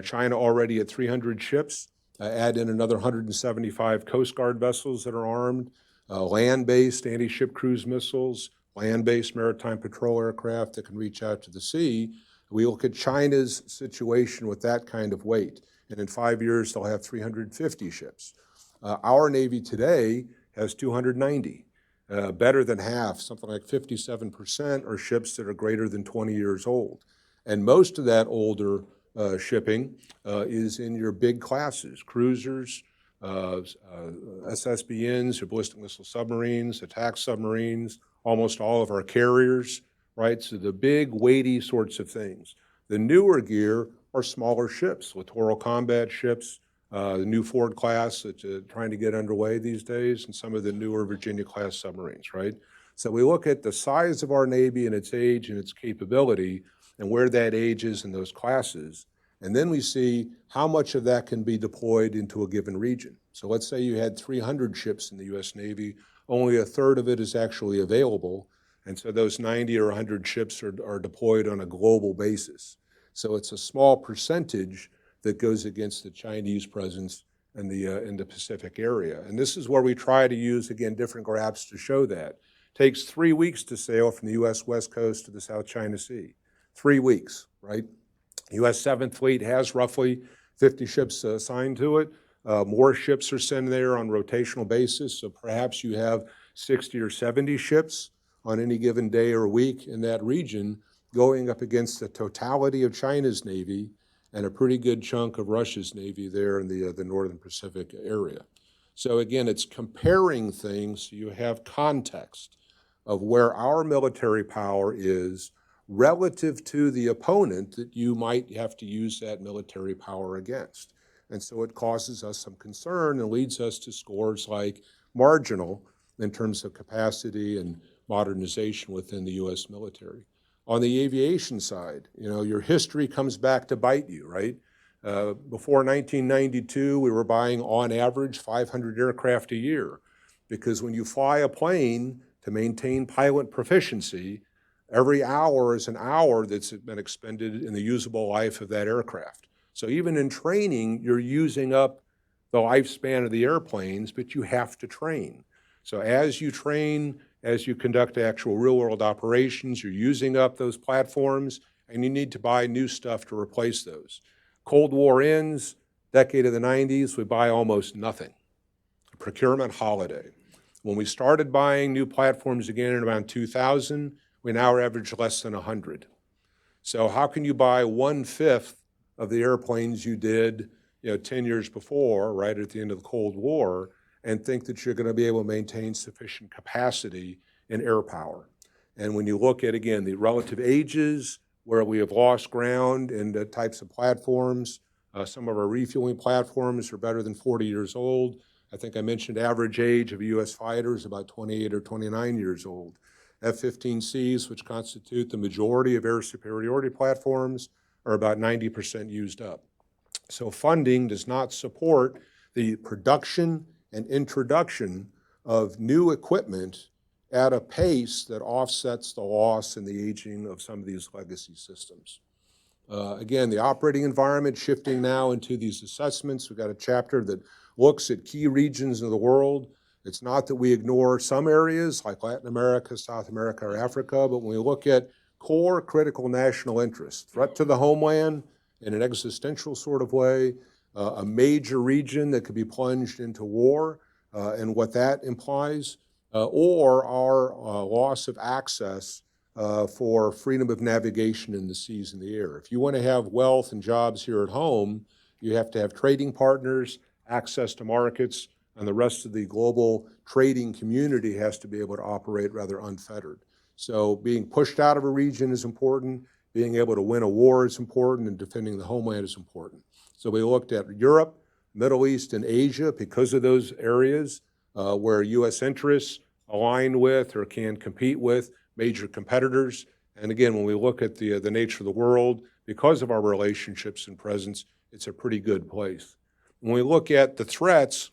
China already at 300 ships, add in another 175 Coast Guard vessels that are armed, land-based anti-ship cruise missiles, land-based maritime patrol aircraft that can reach out to the sea. We look at China's situation with that kind of weight, and in 5 years they'll have 350 ships. Our Navy today has 290. Better than half, something like 57%, are ships that are greater than 20 years old. And most of that older shipping is in your big classes, cruisers, SSBNs, or ballistic missile submarines, attack submarines, almost all of our carriers, right? So the big, weighty sorts of things. The newer gear are smaller ships, littoral combat ships, the new Ford class that's trying to get underway these days, and some of the newer Virginia-class submarines, right? So we look at the size of our Navy and its age and its capability and where that age is in those classes, and then we see how much of that can be deployed into a given region. So let's say you had 300 ships in the U.S. Navy, only a third of it is actually available, and so those 90 or 100 ships are deployed on a global basis. So it's a small percentage that goes against the Chinese presence in the Pacific area. And this is where we try to use, again, different graphs to show that. It takes 3 weeks to sail from the U.S. West Coast to the South China Sea. 3 weeks, right? U.S. 7th Fleet has roughly 50 ships assigned to it. More ships are sent there on rotational basis, so perhaps you have 60 or 70 ships on any given day or week in that region going up against the totality of China's Navy and a pretty good chunk of Russia's Navy there in the Northern Pacific area. So again, it's comparing things so you have context of where our military power is relative to the opponent that you might have to use that military power against. And so it causes us some concern and leads us to scores like marginal in terms of capacity and modernization within the U.S. military. On the aviation side, you know, your history comes back to bite you, right? Before 1992, we were buying on average 500 aircraft a year because when you fly a plane to maintain pilot proficiency, every hour is an hour that's been expended in the usable life of that aircraft. So even in training, you're using up the lifespan of the airplanes, but you have to train. So as you train, as you conduct actual real-world operations, you're using up those platforms, and you need to buy new stuff to replace those. Cold War ends, decade of the 90s, we buy almost nothing. A procurement holiday. When we started buying new platforms again in around 2000, we now average less than 100. So how can you buy 1/5 of the airplanes you did 10 years before, right at the end of the Cold War, and think that you're going to be able to maintain sufficient capacity in air power? And when you look at, again, the relative ages, where we have lost ground in the types of platforms, some of our refueling platforms are better than 40 years old. I think I mentioned average age of a U.S. fighter is about 28 or 29 years old. F-15Cs, which constitute the majority of air superiority platforms, are about 90% used up. So funding does not support the production and introduction of new equipment at a pace that offsets the loss and the aging of some of these legacy systems. Again, the operating environment shifting now into these assessments. We've got a chapter that looks at key regions of the world. It's not that we ignore some areas like Latin America, South America, or Africa, but when we look at core critical national interests, threat to the homeland in an existential sort of way, a major region that could be plunged into war and what that implies, or our loss of access for freedom of navigation in the seas and the air. If you want to have wealth and jobs here at home, you have to have trading partners, access to markets, and the rest of the global trading community has to be able to operate rather unfettered. So being pushed out of a region is important, being able to win a war is important, and defending the homeland is important. So we looked at Europe, Middle East, and Asia because of those areas where U.S. interests align with or can compete with major competitors. And again, when we look at the nature of the world, because of our relationships and presence, it's a pretty good place. When we look at the threats,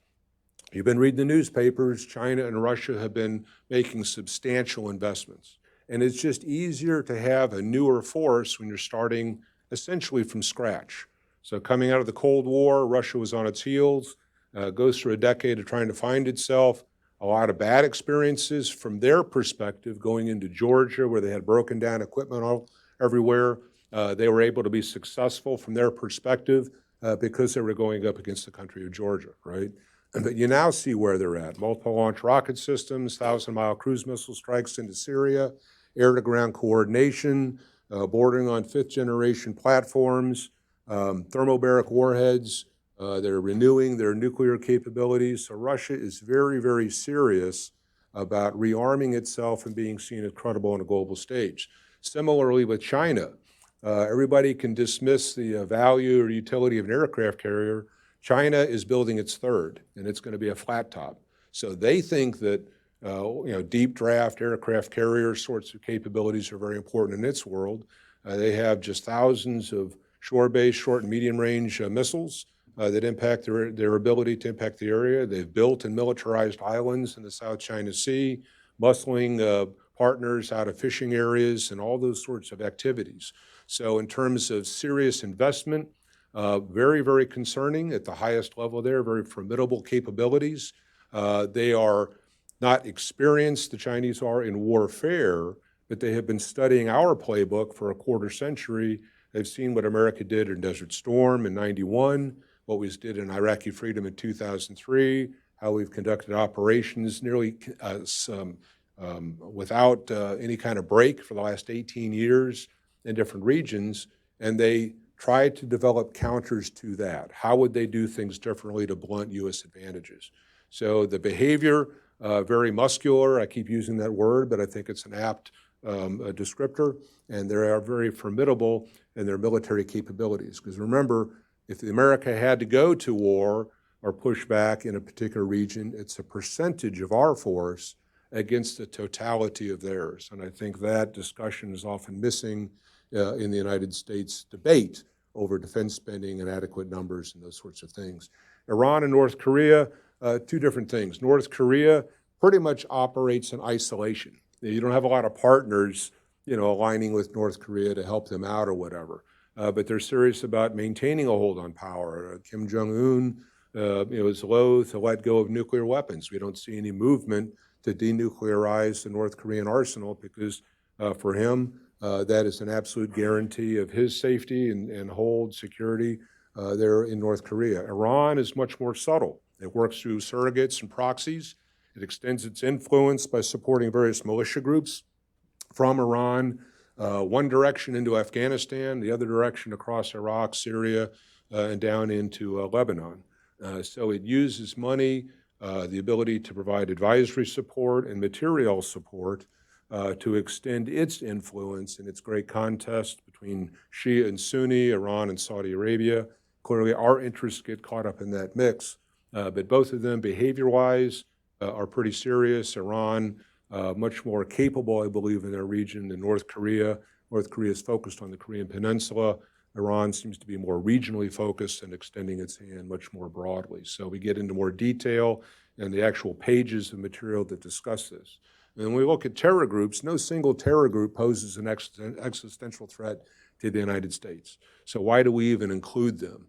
you've been reading the newspapers, China and Russia have been making substantial investments. And it's just easier to have a newer force when you're starting essentially from scratch. So coming out of the Cold War, Russia was on its heels, goes through a decade of trying to find itself, a lot of bad experiences from their perspective going into Georgia where they had broken down equipment all everywhere. They were able to be successful from their perspective because they were going up against the country of Georgia, right? But you now see where they're at. Multiple launch rocket systems, 1,000-mile cruise missile strikes into Syria, air-to-ground coordination, bordering on fifth-generation platforms, thermobaric warheads. They're renewing their nuclear capabilities. So Russia is very, very serious about rearming itself and being seen as credible on a global stage. Similarly with China, everybody can dismiss the value or utility of an aircraft carrier. China is building its third, and it's going to be a flat top. So they think that deep draft aircraft carrier sorts of capabilities are very important in its world. They have just thousands of shore-based, short and medium-range missiles that impact their ability to impact the area. They've built and militarized islands in the South China Sea, muscling partners out of fishing areas and all those sorts of activities. So in terms of serious investment, very, very concerning at the highest level there, very formidable capabilities. They are not experienced, the Chinese are, in warfare, but they have been studying our playbook for a quarter century. They've seen what America did in Desert Storm in '91, what we did in Iraqi Freedom in 2003, how we've conducted operations nearly without any kind of break for the last 18 years in different regions, and they tried to develop counters to that. How would they do things differently to blunt U.S. advantages? So the behavior, very muscular, I keep using that word, but I think it's an apt descriptor, and they are very formidable in their military capabilities. Because remember, if America had to go to war or push back in a particular region, it's a percentage of our force against the totality of theirs. And I think that discussion is often missing in the United States debate over defense spending and adequate numbers and those sorts of things. Iran and North Korea, two different things. North Korea pretty much operates in isolation. You don't have a lot of partners, aligning with North Korea to help them out or whatever. But they're serious about maintaining a hold on power. Kim Jong-un is loath to let go of nuclear weapons. We don't see any movement to denuclearize the North Korean arsenal because for him, that is an absolute guarantee of his safety and hold security there in North Korea. Iran is much more subtle. It works through surrogates and proxies. It extends its influence by supporting various militia groups from Iran, one direction into Afghanistan, the other direction across Iraq, Syria, and down into Lebanon. So it uses money, the ability to provide advisory support and material support to extend its influence in its great contest between Shia and Sunni, Iran and Saudi Arabia. Clearly, our interests get caught up in that mix. But both of them, behavior-wise, are pretty serious. Iran, much more capable, I believe, in their region than North Korea. North Korea is focused on the Korean Peninsula. Iran seems to be more regionally focused and extending its hand much more broadly. So we get into more detail in the actual pages of material that discuss this. And when we look at terror groups, no single terror group poses an existential threat to the United States. So why do we even include them?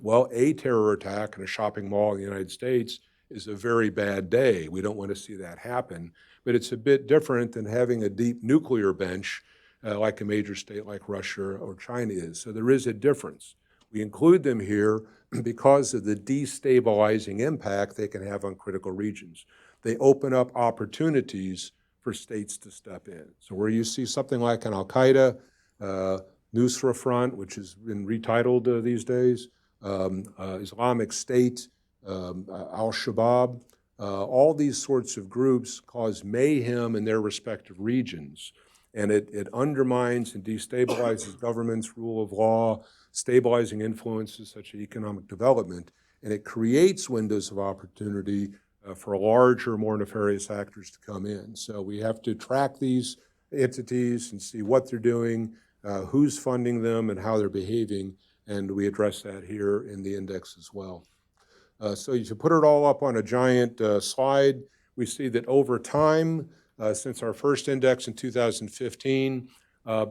Well, a terror attack in a shopping mall in the United States is a very bad day. We don't want to see that happen. But it's a bit different than having a deep nuclear bench like a major state like Russia or China is. So there is a difference. We include them here because of the destabilizing impact they can have on critical regions. They open up opportunities for states to step in. So where you see something like an Al-Qaeda, Nusra Front, which has been retitled these days, Islamic State, Al-Shabaab, all these sorts of groups cause mayhem in their respective regions. And it undermines and destabilizes governments, rule of law, stabilizing influences such as economic development, and it creates windows of opportunity for larger, more nefarious actors to come in. So we have to track these entities and see what they're doing, who's funding them, and how they're behaving, and we address that here in the index as well. So you put it all up on a giant slide. We see that over time, since our first index in 2015,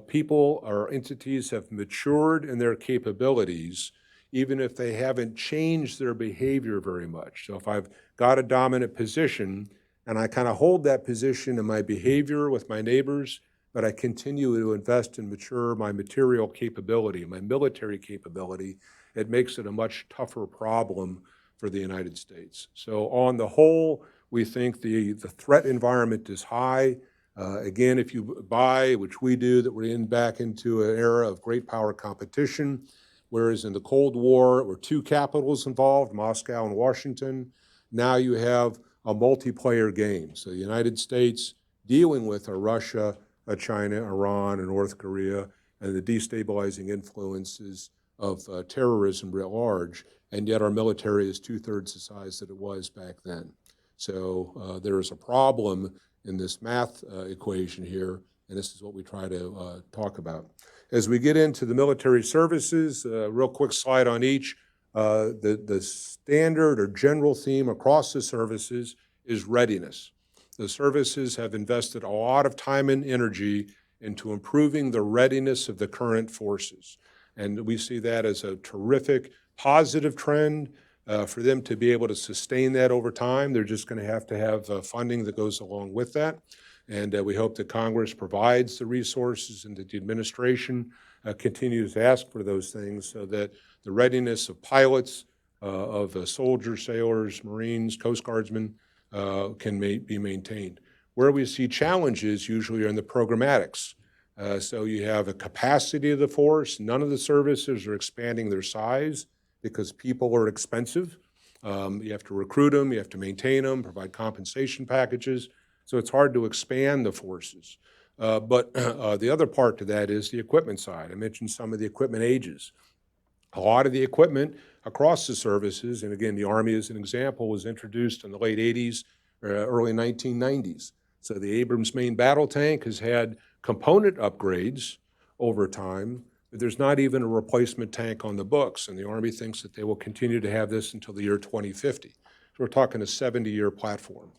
people or entities have matured in their capabilities, even if they haven't changed their behavior very much. So if I've got a dominant position and I kind of hold that position in my behavior with my neighbors, but I continue to invest and mature my material capability, my military capability, it makes it a much tougher problem for the United States. So on the whole, we think the threat environment is high. Again, if you buy, which we do, that we're back into an era of great power competition, whereas in the Cold War, there were two capitals involved, Moscow and Washington. Now you have a multiplayer game. So the United States dealing with Russia, China, Iran, and North Korea, and the destabilizing influences of terrorism writ large, and yet our military is 2/3 the size that it was back then. So there is a problem in this math equation here, and this is what we try to talk about. As we get into the military services, real quick slide on each, the standard or general theme across the services is readiness. The services have invested a lot of time and energy into improving the readiness of the current forces. And we see that as a terrific positive trend. For them to be able to sustain that over time, they're just going to have funding that goes along with that. And we hope that Congress provides the resources and that the administration continues to ask for those things so that the readiness of pilots, of soldiers, sailors, Marines, Coast Guardsmen can be maintained. Where we see challenges usually are in the programmatics. So you have a capacity of the force. None of the services are expanding their size because people are expensive. You have to recruit them, you have to maintain them, provide compensation packages. So it's hard to expand the forces. But the other part to that is the equipment side. I mentioned some of the equipment ages. A lot of the equipment across the services, and again, the Army as an example, was introduced in the late 80s, early 1990s. So the Abrams main battle tank has had component upgrades over time, but there's not even a replacement tank on the books, and the Army thinks that they will continue to have this until the year 2050. So we're talking a 70-year platform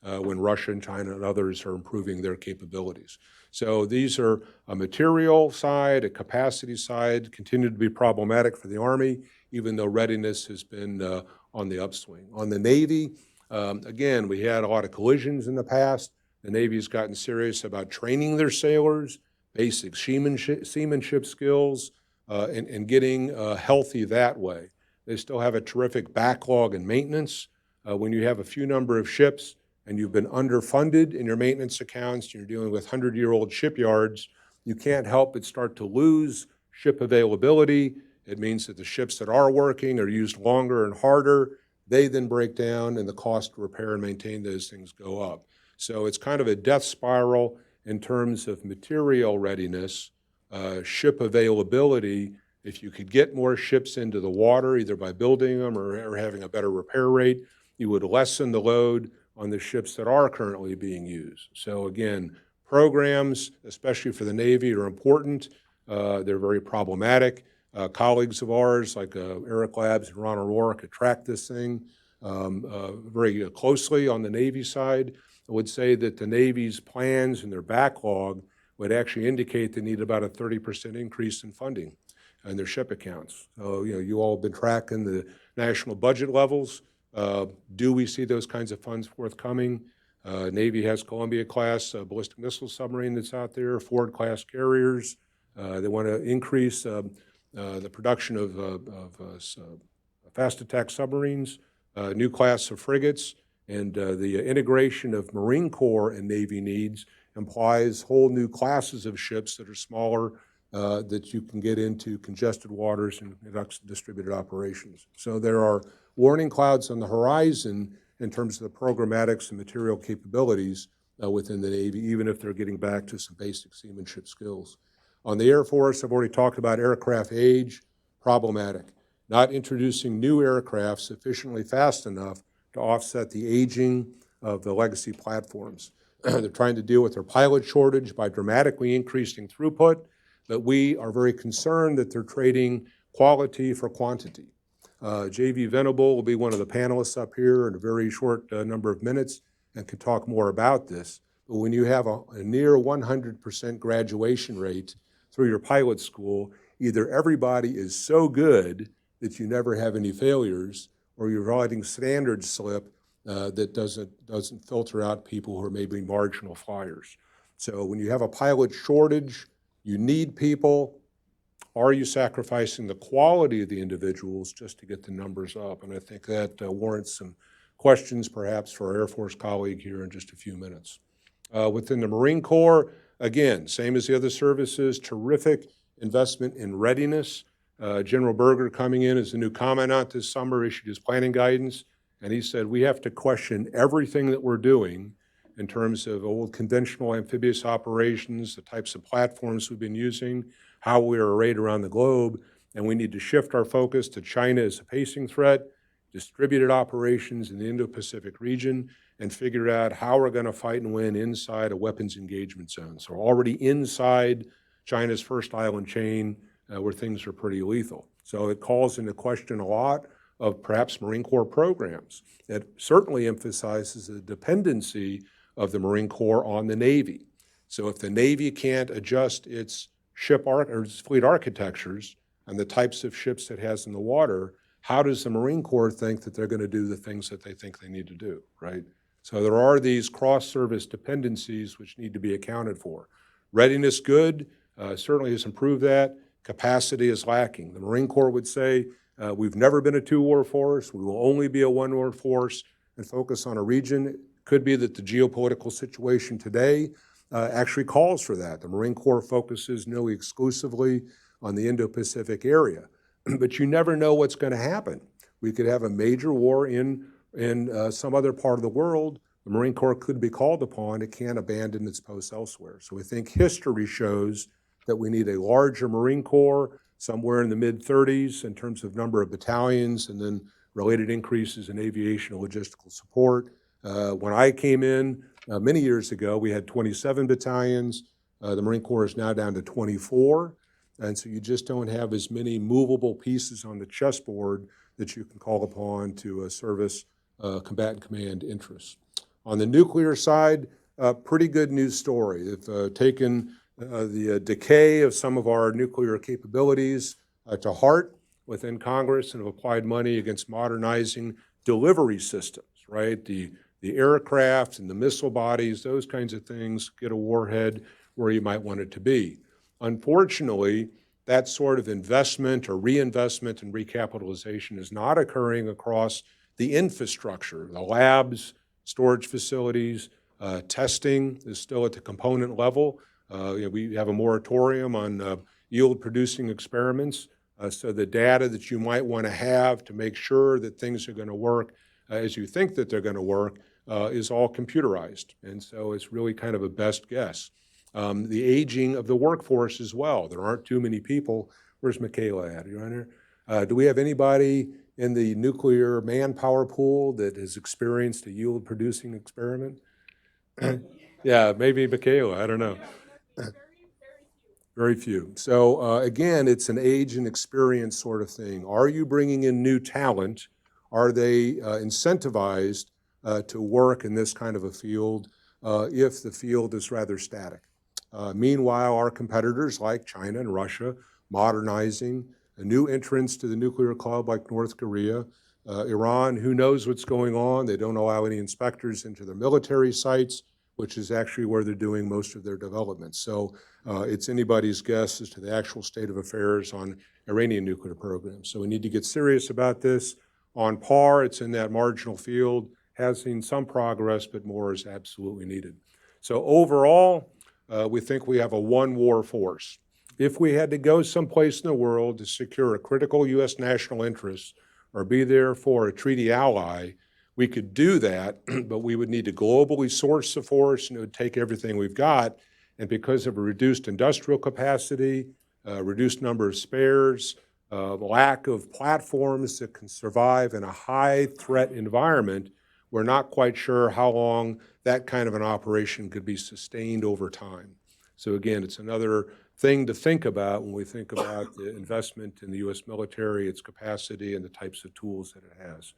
when Russia and China and others are improving their capabilities. So these are a material side, a capacity side, continue to be problematic for the Army, even though readiness has been on the upswing. On the Navy, again, we had a lot of collisions in the past. The Navy has gotten serious about training their sailors, basic seamanship skills, and getting healthy that way. They still have a terrific backlog in maintenance. When you have a few number of ships and you've been underfunded in your maintenance accounts, and you're dealing with 100-year-old shipyards, you can't help but start to lose ship availability. It means that the ships that are working are used longer and harder. They then break down, and the cost to repair and maintain those things go up. So it's kind of a death spiral in terms of material readiness, ship availability. If you could get more ships into the water, either by building them or having a better repair rate, you would lessen the load on the ships that are currently being used. So again, programs, especially for the Navy, are important. They're very problematic. Colleagues of ours, like Eric Labs and Ron O'Rourke, track this thing very closely on the Navy side. I would say that the Navy's plans and their backlog would actually indicate they need about a 30% increase in funding in their ship accounts. So, you all have been tracking the national budget levels. Do we see those kinds of funds forthcoming? Navy has Columbia-class ballistic missile submarine that's out there, Ford-class carriers. They want to increase the production of fast attack submarines, new class of frigates, and the integration of Marine Corps and Navy needs implies whole new classes of ships that are smaller that you can get into congested waters and distributed operations. So there are warning clouds on the horizon in terms of the programmatics and material capabilities within the Navy, even if they're getting back to some basic seamanship skills. On the Air Force, I've already talked about aircraft age, problematic. Not introducing new aircraft sufficiently fast enough to offset the aging of the legacy platforms. They're trying to deal with their pilot shortage by dramatically increasing throughput, but we are very concerned that they're trading quality for quantity. J.V. Venable will be one of the panelists up here in a very short number of minutes and can talk more about this. But when you have a near 100% graduation rate through your pilot school, either everybody is so good that you never have any failures, or you're writing standards slip that doesn't filter out people who are maybe marginal flyers. So when you have a pilot shortage, you need people. Are you sacrificing the quality of the individuals just to get the numbers up? And I think that warrants some questions perhaps for our Air Force colleague here in just a few minutes. Within the Marine Corps, again, same as the other services, terrific investment in readiness. General Berger, coming in as the new commandant this summer, issued his planning guidance, and he said we have to question everything that we're doing in terms of old conventional amphibious operations, the types of platforms we've been using, how we are arrayed around the globe, and we need to shift our focus to China as a pacing threat, distributed operations in the Indo-Pacific region, and figure out how we're going to fight and win inside a weapons engagement zone. So we're already inside China's first island chain where things are pretty lethal. So it calls into question a lot of perhaps Marine Corps programs. That certainly emphasizes the dependency of the Marine Corps on the Navy. So if the Navy can't adjust its its fleet architectures and the types of ships it has in the water, how does the Marine Corps think that they're going to do the things that they think they need to do, right? So there are these cross-service dependencies which need to be accounted for. Readiness, good, certainly has improved that. Capacity is lacking. The Marine Corps would say, we've never been a two-war force, we will only be a one-war force and focus on a region. It could be that the geopolitical situation today actually calls for that. The Marine Corps focuses nearly exclusively on the Indo-Pacific area. But you never know what's going to happen. We could have a major war in some other part of the world. The Marine Corps could be called upon. It can't abandon its posts elsewhere. So we think history shows that we need a larger Marine Corps, somewhere in the mid-30s in terms of number of battalions, and then related increases in aviation and logistical support. When I came in many years ago, we had 27 battalions. The Marine Corps is now down to 24. And so you just don't have as many movable pieces on the chessboard that you can call upon to service combatant command interests. On the nuclear side, pretty good news story. They've taken the decay of some of our nuclear capabilities to heart within Congress and have applied money against modernizing delivery systems, right? The aircraft and the missile bodies, those kinds of things, get a warhead where you might want it to be. Unfortunately, that sort of investment or reinvestment and recapitalization is not occurring across the infrastructure. The labs, storage facilities, testing is still at the component level. We have a moratorium on yield-producing experiments, so the data that you might want to have to make sure that things are going to work as you think that they're going to work is all computerized, and so it's really kind of a best guess. The aging of the workforce as well. There aren't too many people. Where's Michaela at? Are you on here? Do we have anybody in the nuclear manpower pool that has experienced a yield-producing experiment? Yeah, maybe Michaela, I don't know. Very few. So again, it's an age and experience sort of thing. Are you bringing in new talent? Are they incentivized to work in this kind of a field if the field is rather static? Meanwhile, our competitors like China and Russia, modernizing, new entrants to the nuclear club like North Korea, Iran, who knows what's going on? They don't allow any inspectors into their military sites, which is actually where they're doing most of their development. So it's anybody's guess as to the actual state of affairs on Iranian nuclear programs. So we need to get serious about this. On par, it's in that marginal field, has seen some progress, but more is absolutely needed. So overall, we think we have a one-war force. If we had to go someplace in the world to secure a critical U.S. national interest or be there for a treaty ally, we could do that, but we would need to globally source the force, and it would take everything we've got. And because of a reduced industrial capacity, reduced number of spares, lack of platforms that can survive in a high-threat environment, we're not quite sure how long that kind of an operation could be sustained over time. So again, it's another thing to think about when we think about the investment in the U.S. military, its capacity, and the types of tools that it has.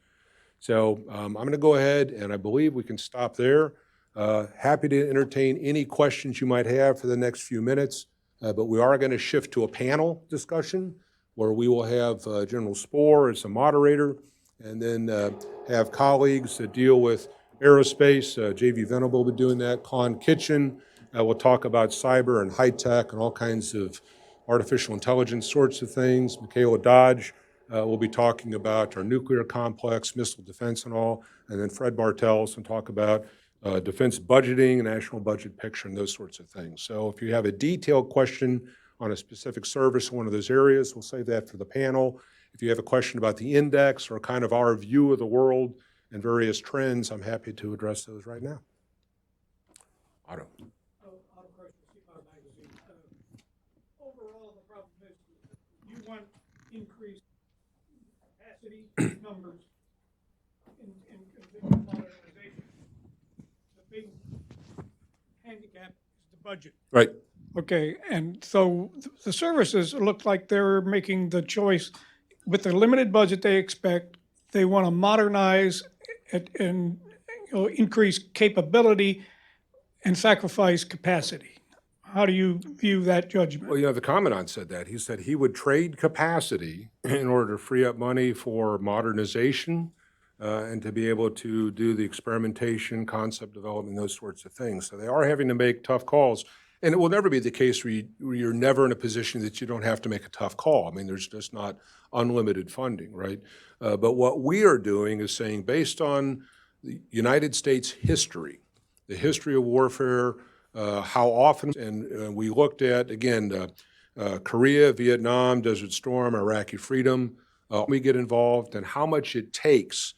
So I'm going to go ahead, and I believe we can stop there. Happy to entertain any questions you might have for the next few minutes, but we are going to shift to a panel discussion where we will have General Spohr as the moderator, and then have colleagues that deal with aerospace. J.V. Venable will be doing that. Con Kitchen will talk about cyber and high tech and all kinds of artificial intelligence sorts of things. Michaela Dodge will be talking about our nuclear complex, missile defense and all. And then Fred Bartels will talk about defense budgeting, national budget picture, and those sorts of things. So if you have a detailed question on a specific service in one of those areas, we'll save that for the panel. If you have a question about the index or kind of our view of the world and various trends, I'm happy to address those right now. Otto. Otto Crush, CPOW magazine. Overall, the problem is you want increased capacity numbers in modernization. The big handicap is the budget. Right. Okay, and so the services look like they're making the choice with the limited budget they expect. They want to modernize and increase capability and sacrifice capacity. How do you view that judgment? Well, the Commandant said that. He said he would trade capacity in order to free up money for modernization and to be able to do the experimentation, concept development, those sorts of things. So they are having to make tough calls. And it will never be the case where you're never in a position that you don't have to make a tough call. I mean, there's just not unlimited funding, right? But what we are doing is saying, based on the United States history, the history of warfare, how often, and we looked at, again, Korea, Vietnam, Desert Storm, Iraqi freedom, we get involved, and how much it takes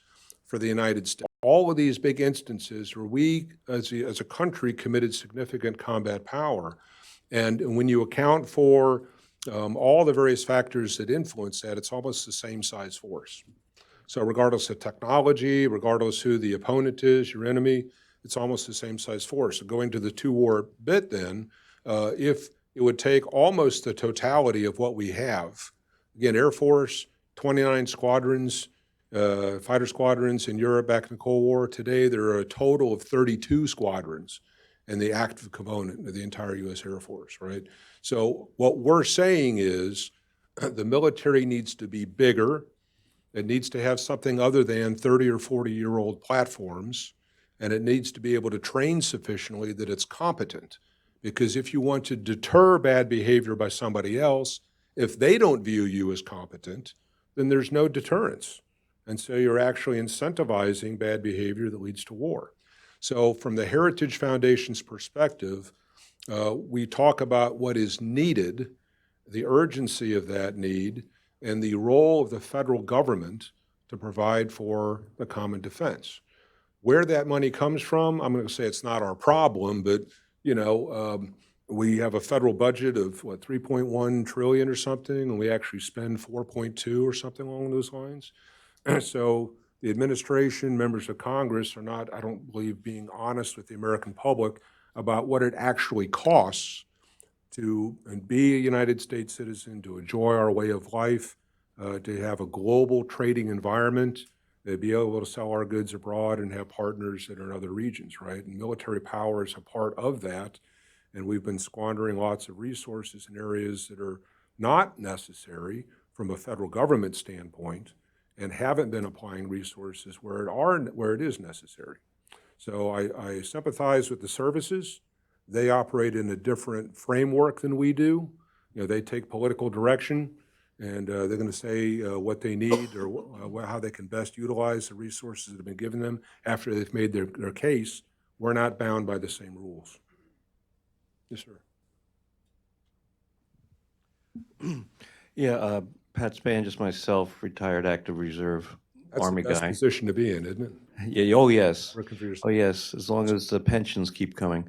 for the United States. All of these big instances where we, as a country, committed significant combat power. And when you account for all the various factors that influence that, it's almost the same size force. So regardless of technology, regardless who the opponent is, your enemy, it's almost the same size force. So going to the two-war bit then, if it would take almost the totality of what we have, again, Air Force, 29 squadrons, fighter squadrons in Europe back in the Cold War. Today, there are a total of 32 squadrons in the active component of the entire U.S. Air Force, right? So what we're saying is the military needs to be bigger. It needs to have something other than 30 or 40-year-old platforms, and it needs to be able to train sufficiently that it's competent. Because if you want to deter bad behavior by somebody else, if they don't view you as competent, then there's no deterrence. And so you're actually incentivizing bad behavior that leads to war. So from the Heritage Foundation's perspective, we talk about what is needed, the urgency of that need, and the role of the federal government to provide for the common defense. Where that money comes from, I'm going to say it's not our problem, but we have a federal budget of, 3.1 trillion or something, and we actually spend 4.2 or something along those lines. So the administration, members of Congress are not, I don't believe, being honest with the American public about what it actually costs to be a United States citizen, to enjoy our way of life, to have a global trading environment, to be able to sell our goods abroad and have partners that are in other regions, right? And military power is a part of that. And we've been squandering lots of resources in areas that are not necessary from a federal government standpoint. and haven't been applying resources where it is necessary. So I sympathize with the services. They operate in a different framework than we do. You know, they take political direction, and they're going to say what they need or how they can best utilize the resources that have been given them after they've made their case. We're not bound by the same rules. Yes, sir. Yeah, Pat Span, just myself, retired active reserve Army That's the best guy. position to be in, isn't it? Yeah, oh, yes. Working for yourself. Oh, yes, as long as the pensions keep coming.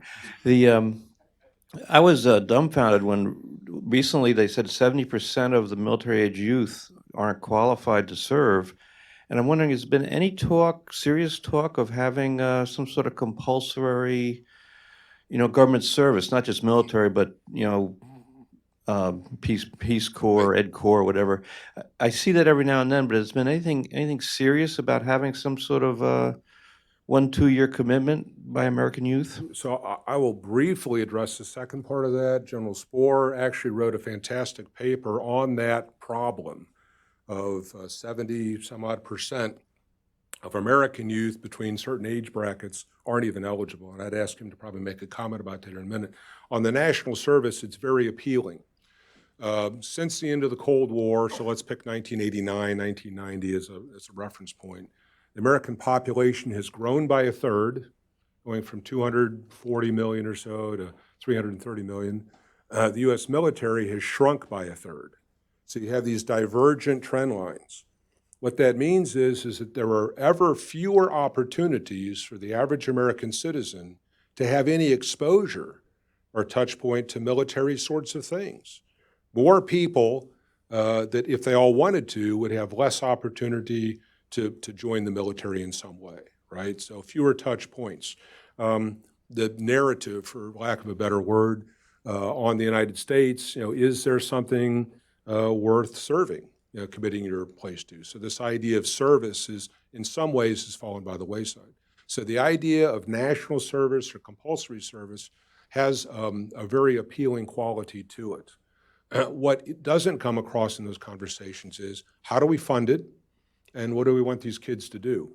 I was dumbfounded when recently they said 70% of the military-age youth aren't qualified to serve. And I'm wondering, has been any talk, serious talk of having some sort of compulsory, government service, not just military, but, Peace Corps, Ed Corps, whatever. I see that every now and then, but has been anything serious about having some sort of 1-2 year commitment by American youth? So I will briefly address the second part of that. General Spohr actually wrote a fantastic paper on that problem of 70 some odd percent of American youth between certain age brackets aren't even eligible. And I'd ask him to probably make a comment about that in a minute. On the national service, it's very appealing. Since the end of the Cold War, so let's pick 1989, 1990 as a reference point, the American population has grown by a third, going from 240 million or so to 330 million. The U.S. military has shrunk by a third. So you have these divergent trend lines. What that means is that there are ever fewer opportunities for the average American citizen to have any exposure or touch point to military sorts of things. More people that, if they all wanted to, would have less opportunity to join the military in some way, right? So fewer touch points. The narrative, for lack of a better word, on the United States, is there something worth serving, committing your place to? So this idea of service is, in some ways, has fallen by the wayside. So the idea of national service or compulsory service has a very appealing quality to it. What it doesn't come across in those conversations is, how do we fund it, and what do we want these kids to do?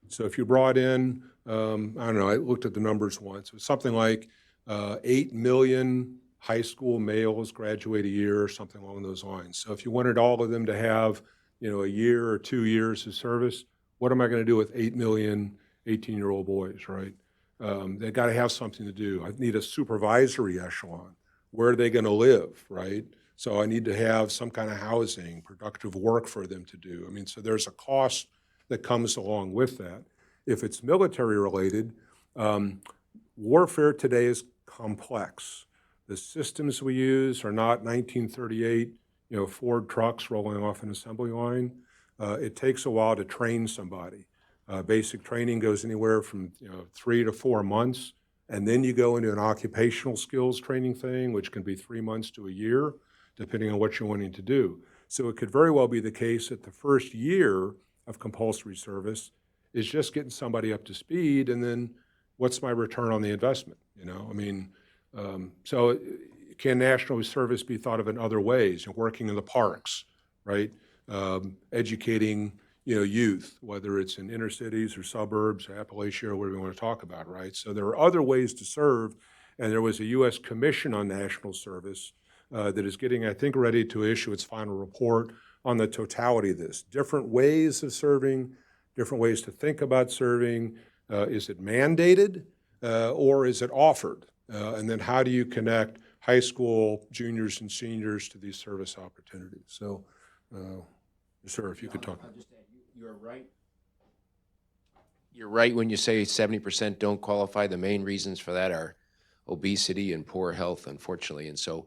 So if you brought in, I don't know, I looked at the numbers once, it was something like 8 million high school males graduate a year or something along those lines. So if you wanted all of them to have, a year or 2 years of service, what am I going to do with 8 million 18-year-old boys, right? They've got to have something to do. I need a supervisory echelon. Where are they going to live, right? So I need to have some kind of housing, productive work for them to do. I mean, so there's a cost that comes along with that. If it's military related, warfare today is complex. The systems we use are not 1938, Ford trucks rolling off an assembly line. It takes a while to train somebody. Basic training goes anywhere from 3 to 4 months. And then you go into an occupational skills training thing, which can be 3 months to a year, depending on what you're wanting to do. So it could very well be the case that the first year of compulsory service is just getting somebody up to speed, and then what's my return on the investment? So can national service be thought of in other ways? Working in the parks, right? Educating youth, whether it's in inner cities or suburbs or Appalachia or whatever we want to talk about, right? So there are other ways to serve, and there was a U.S. Commission on National Service that is getting, I think, ready to issue its final report on the totality of this. Different ways of serving, different ways to think about serving. Is it mandated or is it offered? And then how do you connect high school juniors and seniors to these service opportunities? So, sir, if you could talk. You're right. You're right when you say 70% don't qualify. The main reasons for that are obesity and poor health, unfortunately. And so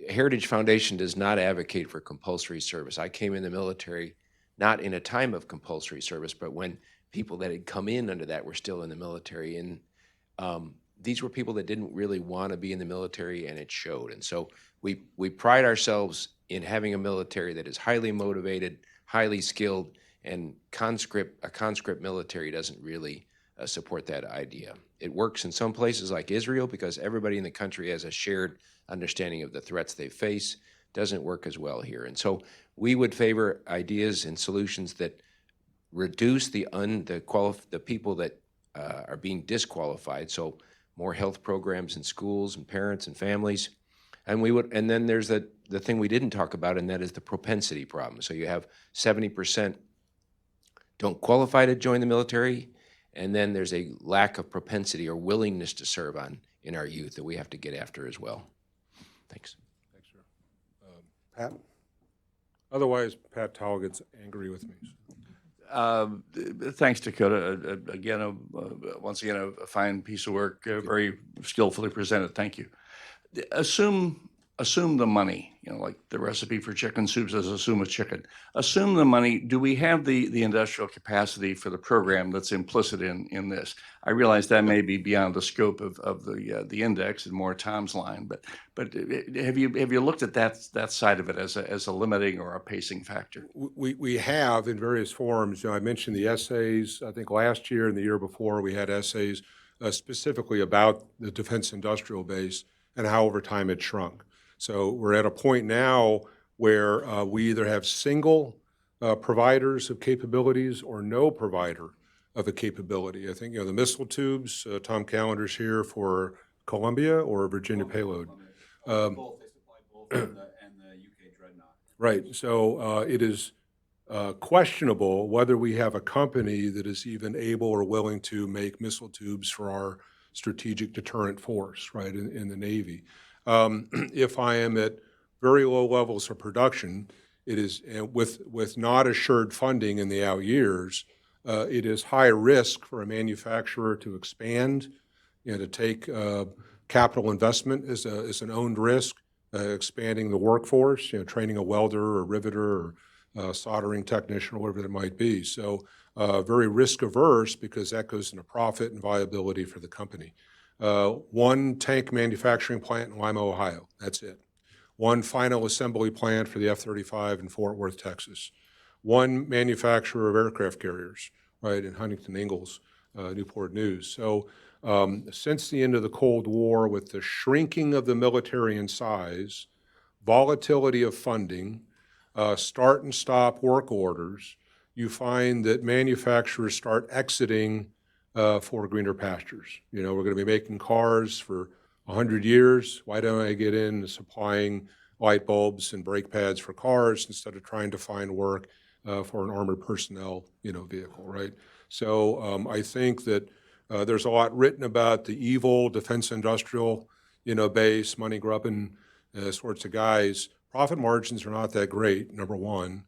Heritage Foundation does not advocate for compulsory service. I came in the military not in a time of compulsory service, but when people that had come in under that were still in the military. And these were people that didn't really want to be in the military, and it showed. And so we pride ourselves in having a military that is highly motivated, highly skilled, and a conscript military doesn't really support that idea. It works in some places like Israel because everybody in the country has a shared understanding of the threats they face. doesn't work as well here. And so we would favor ideas and solutions that reduce the people that are being disqualified. So more health programs in schools and parents and families. And then there's the thing we didn't talk about, and that is the propensity problem. So you have 70% don't qualify to join the military, and then there's a lack of propensity or willingness to serve in our youth that we have to get after as well. Thanks. Thanks, sir. Pat? Otherwise, Pat Towle gets angry with me. Thanks, Dakota. Once again, a fine piece of work, very skillfully presented. Thank you. Assume the money, like the recipe for chicken soup says, assume a chicken. Assume the money. Do we have the industrial capacity for the program that's implicit in this? I realize that may be beyond the scope of the index and more Tom's line, but have you looked at that side of it as a limiting or a pacing factor? We have in various forms. I mentioned the essays. I think last year and the year before we had essays specifically about the defense industrial base and how over time it shrunk. So we're at a point now where we either have single providers of capabilities or no provider of a capability. I think, the missile tubes, Tom Callender's here for Columbia or Virginia payload. Both, they supply both and the UK Dreadnought. Right, so it is questionable whether we have a company that is even able or willing to make missile tubes for our strategic deterrent force, right, in the Navy. If I am at very low levels of production, it is with not assured funding in the out years, it is high risk for a manufacturer to expand, to take capital investment as an owned risk, expanding the workforce, training a welder or riveter or soldering technician or whatever it might be. So very risk averse because that goes into profit and viability for the company. One tank manufacturing plant in Lima, Ohio, that's it. One final assembly plant for the F-35 in Fort Worth, Texas. One manufacturer of aircraft carriers, right, in Huntington Ingalls, Newport News. So since the end of the Cold War, with the shrinking of the military in size, volatility of funding, start and stop work orders, you find that manufacturers start exiting for greener pastures. We're going to be making cars for 100 years. Why don't I get in supplying light bulbs and brake pads for cars instead of trying to find work for an armored personnel, vehicle, right? So I think that there's a lot written about the evil defense industrial, base, money grubbing sorts of guys. Profit margins are not that great, number one.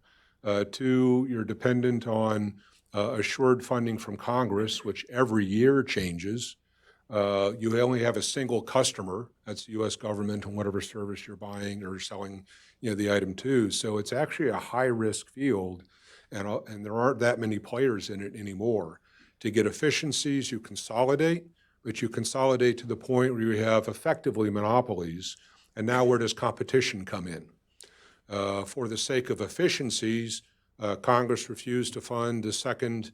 Two, you're dependent on assured funding from Congress, which every year changes. You only have a single customer, that's the U.S. government and whatever service you're buying or selling, the item to. So it's actually a high-risk field, and there aren't that many players in it anymore. To get efficiencies, you consolidate, but you consolidate to the point where you have effectively monopolies. And now where does competition come in? For the sake of efficiencies, Congress refused to fund the second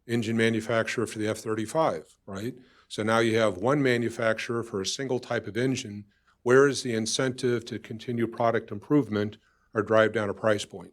engine manufacturer for the F-35, right? So now you have one manufacturer for a single type of engine. Where is the incentive to continue product improvement or drive down a price point?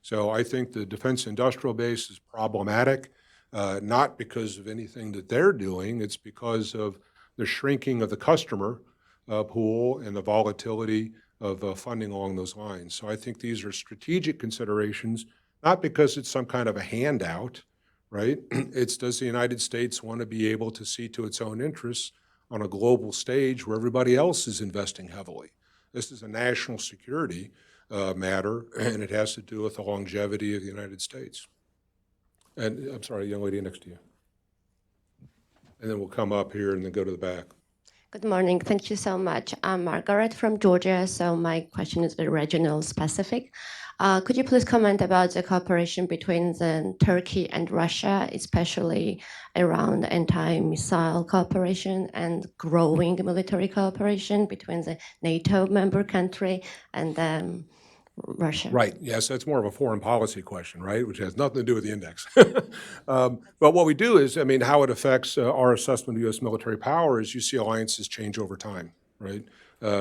So I think the defense industrial base is problematic, not because of anything that they're doing. It's because of the shrinking of the customer pool and the volatility of funding along those lines. So I think these are strategic considerations, not because it's some kind of a handout, right? It's, does the United States want to be able to see to its own interests on a global stage where everybody else is investing heavily? This is a national security matter, and it has to do with the longevity of the United States. And I'm sorry, young lady next to you. And then we'll come up here and then go to the back. Good morning. Thank you so much. I'm Margaret from Georgia, so my question is regional specific. Could you please comment about the cooperation between Turkey and Russia, especially around anti-missile cooperation and growing military cooperation between the NATO member country and Russia? Right, yes, that's more of a foreign policy question, right, which has nothing to do with the index. But what we do is, how it affects our assessment of U.S. military power is you see alliances change over time, right?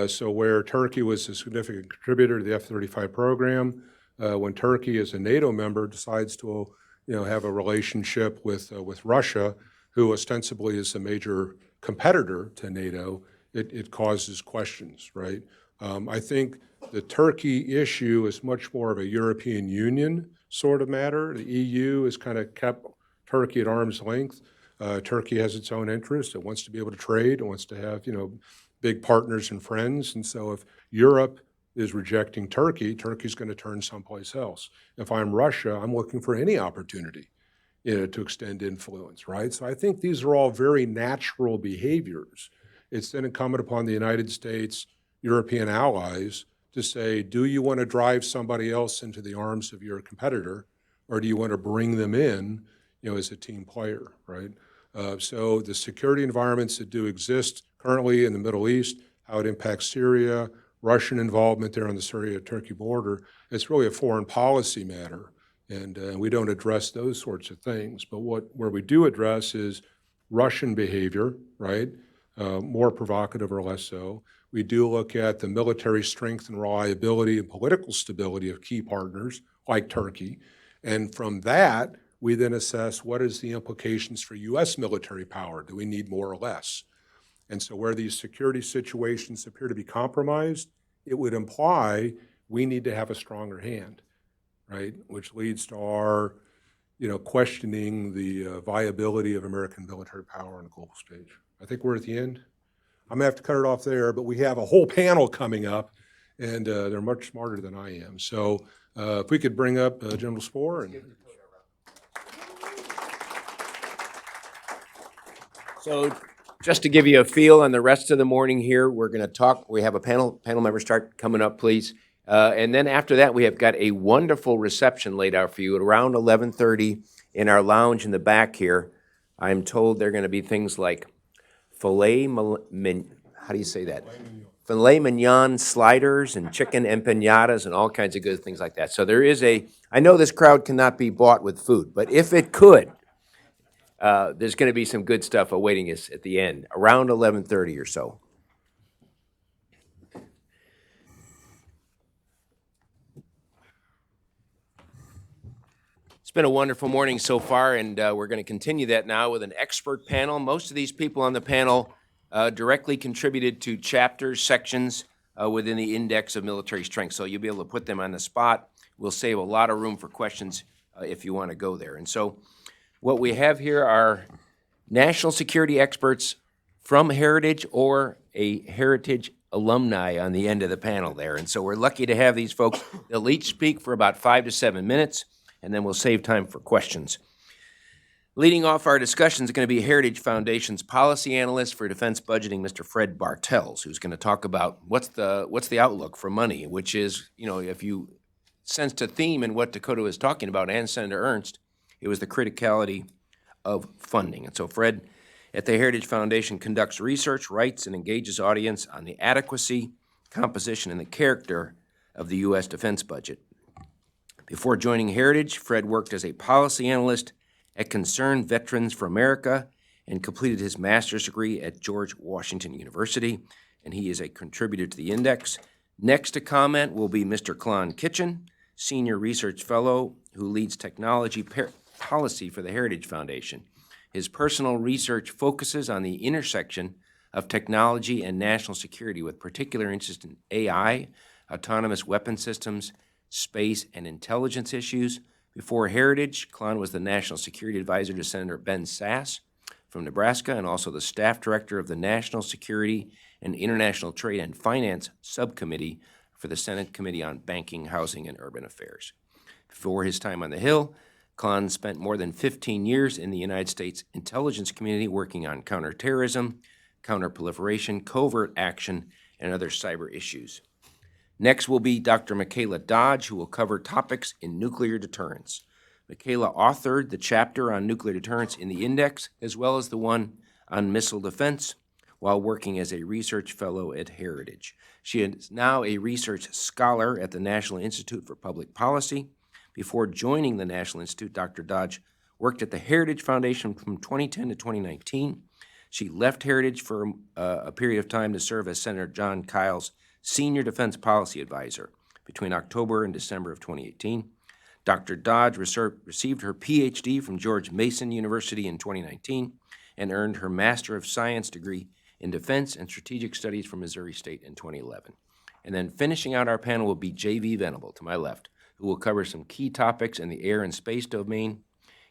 So where Turkey was a significant contributor to the F-35 program, when Turkey, as a NATO member, decides to, have a relationship with Russia, who ostensibly is a major competitor to NATO, it causes questions, right? I think the Turkey issue is much more of a European Union sort of matter. The EU has kind of kept Turkey at arm's length. Turkey has its own interests. It wants to be able to trade. It wants to have, big partners and friends. And so if Europe is rejecting Turkey, Turkey's going to turn someplace else. If I'm Russia, I'm looking for any opportunity, to extend influence, right? So I think these are all very natural behaviors. It's then incumbent upon the United States, European allies to say, do you want to drive somebody else into the arms of your competitor, or do you want to bring them in, as a team player, right? So the security environments that do exist currently in the Middle East, how it impacts Syria, Russian involvement there on the Syria-Turkey border, it's really a foreign policy matter, and we don't address those sorts of things. But where we do address is Russian behavior, right? More provocative or less so. We do look at the military strength and reliability and political stability of key partners like Turkey. And from that, we then assess what is the implications for U.S. military power. Do we need more or less? And so where these security situations appear to be compromised, it would imply we need to have a stronger hand, right? Which leads to our, questioning the viability of American military power on the global stage. I think we're at the end. I'm gonna have to cut it off there, but we have a whole panel coming up, and they're much smarter than I am. So if we could bring up General Spohr. So just to give you a feel on the rest of the morning here, we're going to talk. We have a panel member start coming up, please. And then after that, we have got a wonderful reception laid out for you at around 11:30 in our lounge in the back here. I'm told there are going to be things like filet mignon sliders and chicken empanadas and all kinds of good things like that. So there is I know this crowd cannot be bought with food, but if it could, there's going to be some good stuff awaiting us at the end, around 11:30 or so. It's been a wonderful morning so far, and we're going to continue that now with an expert panel. Most of these people on the panel directly contributed to chapters, sections within the Index of Military Strength, so you'll be able to put them on the spot. We'll save a lot of room for questions if you want to go there. And so what we have here are national security experts from Heritage or a Heritage alumni on the end of the panel there. And so we're lucky to have these folks. They'll each speak for about 5 to 7 minutes, and then we'll save time for questions. Leading off our discussion is going to be Heritage Foundation's policy analyst for defense budgeting, Mr. Fred Bartels, who's going to talk about what's the outlook for money, which is, if you sensed a theme in what Dakota was talking about and Senator Ernst, it was the criticality of funding. And so Fred at the Heritage Foundation conducts research, writes, and engages audience on the adequacy, composition, and the character of the U.S. defense budget. Before joining Heritage, Fred worked as a policy analyst at Concerned Veterans for America and completed his master's degree at George Washington University, and he is a contributor to the Index. Next to comment will be Mr. Klon Kitchen, Senior Research Fellow who leads technology policy for the Heritage Foundation. His personal research focuses on the intersection of technology and national security, with particular interest in AI, autonomous weapon systems, space, and intelligence issues. Before Heritage, Klon was the National Security Advisor to Senator Ben Sasse from Nebraska and also the staff director of the National Security and International Trade and Finance Subcommittee for the Senate Committee on Banking, Housing, and Urban Affairs. Before his time on the Hill, Klon spent more than 15 years in the United States intelligence community working on counterterrorism, counterproliferation, covert action, and other cyber issues. Next will be Dr. Michaela Dodge, who will cover topics in nuclear deterrence. Michaela authored the chapter on nuclear deterrence in the Index, as well as the one on missile defense, while working as a research fellow at Heritage. She is now a research scholar at the National Institute for Public Policy. Before joining the National Institute, Dr. Dodge worked at the Heritage Foundation from 2010 to 2019. She left Heritage for a period of time to serve as Senator John Kyle's Senior Defense Policy Advisor between October and December of 2018. Dr. Dodge received her PhD from George Mason University in 2019 and earned her Master of Science degree in Defense and Strategic Studies from Missouri State in 2011. And then finishing out our panel will be J.V. Venable, to my left, who will cover some key topics in the air and space domain.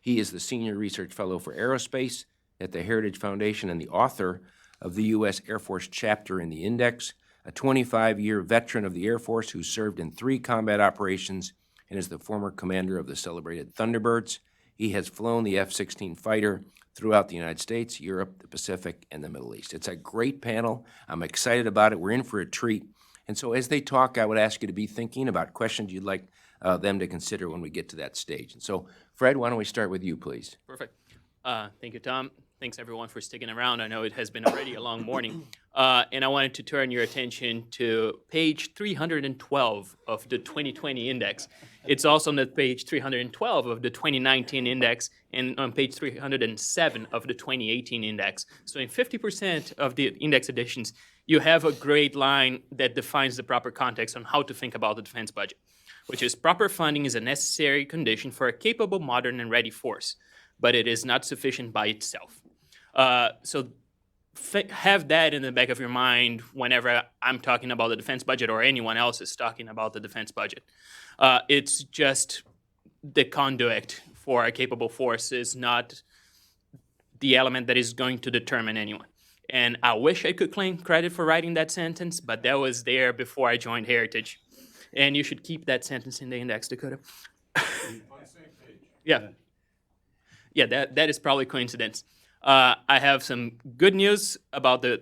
He is the Senior Research Fellow for Aerospace at the Heritage Foundation and the author of the U.S. Air Force chapter in the Index, a 25-year veteran of the Air Force who served in 3 combat operations and is the former commander of the celebrated Thunderbirds. He has flown the F-16 fighter throughout the United States, Europe, the Pacific, and the Middle East. It's a great panel. I'm excited about it. We're in for a treat. And so as they talk, I would ask you to be thinking about questions you'd like them to consider when we get to that stage. And so, Fred, why don't we start with you, please? Perfect. Thank you, Tom. Thanks, everyone, for sticking around. I know it has been already a long morning. And I wanted to turn your attention to page 312 of the 2020 index. It's also on the page 312 of the 2019 index and on page 307 of the 2018 index. So in 50% of the index editions, you have a great line that defines the proper context on how to think about the defense budget, which is proper funding is a necessary condition for a capable, modern, and ready force, but it is not sufficient by itself. So have that in the back of your mind whenever I'm talking about the defense budget or anyone else is talking about the defense budget. It's just the conduit for a capable force is not the element that is going to determine anyone. And I wish I could claim credit for writing that sentence, but that was there before I joined Heritage. And you should keep that sentence in the index, Dakota. On the same page. Yeah. Yeah, that is probably coincidence. I have some good news about the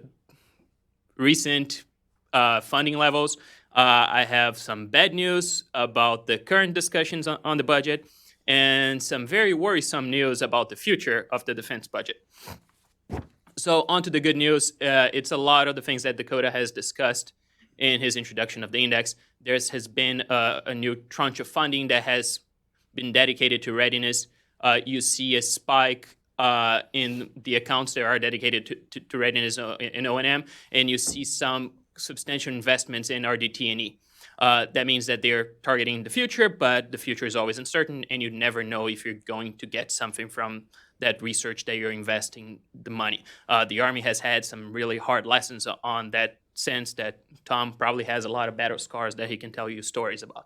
recent funding levels. I have some bad news about the current discussions on the budget, and some very worrisome news about the future of the defense budget. So on to the good news. It's a lot of the things that Dakota has discussed in his introduction of the index. There has been a new tranche of funding that has been dedicated to readiness. You see a spike in the accounts that are dedicated to readiness in O&M, and you see some substantial investments in RDT&E. That means that they're targeting the future, but the future is always uncertain, and you never know if you're going to get something from that research that you're investing the money. The Army has had some really hard lessons on that sense that Tom probably has a lot of battle scars that he can tell you stories about.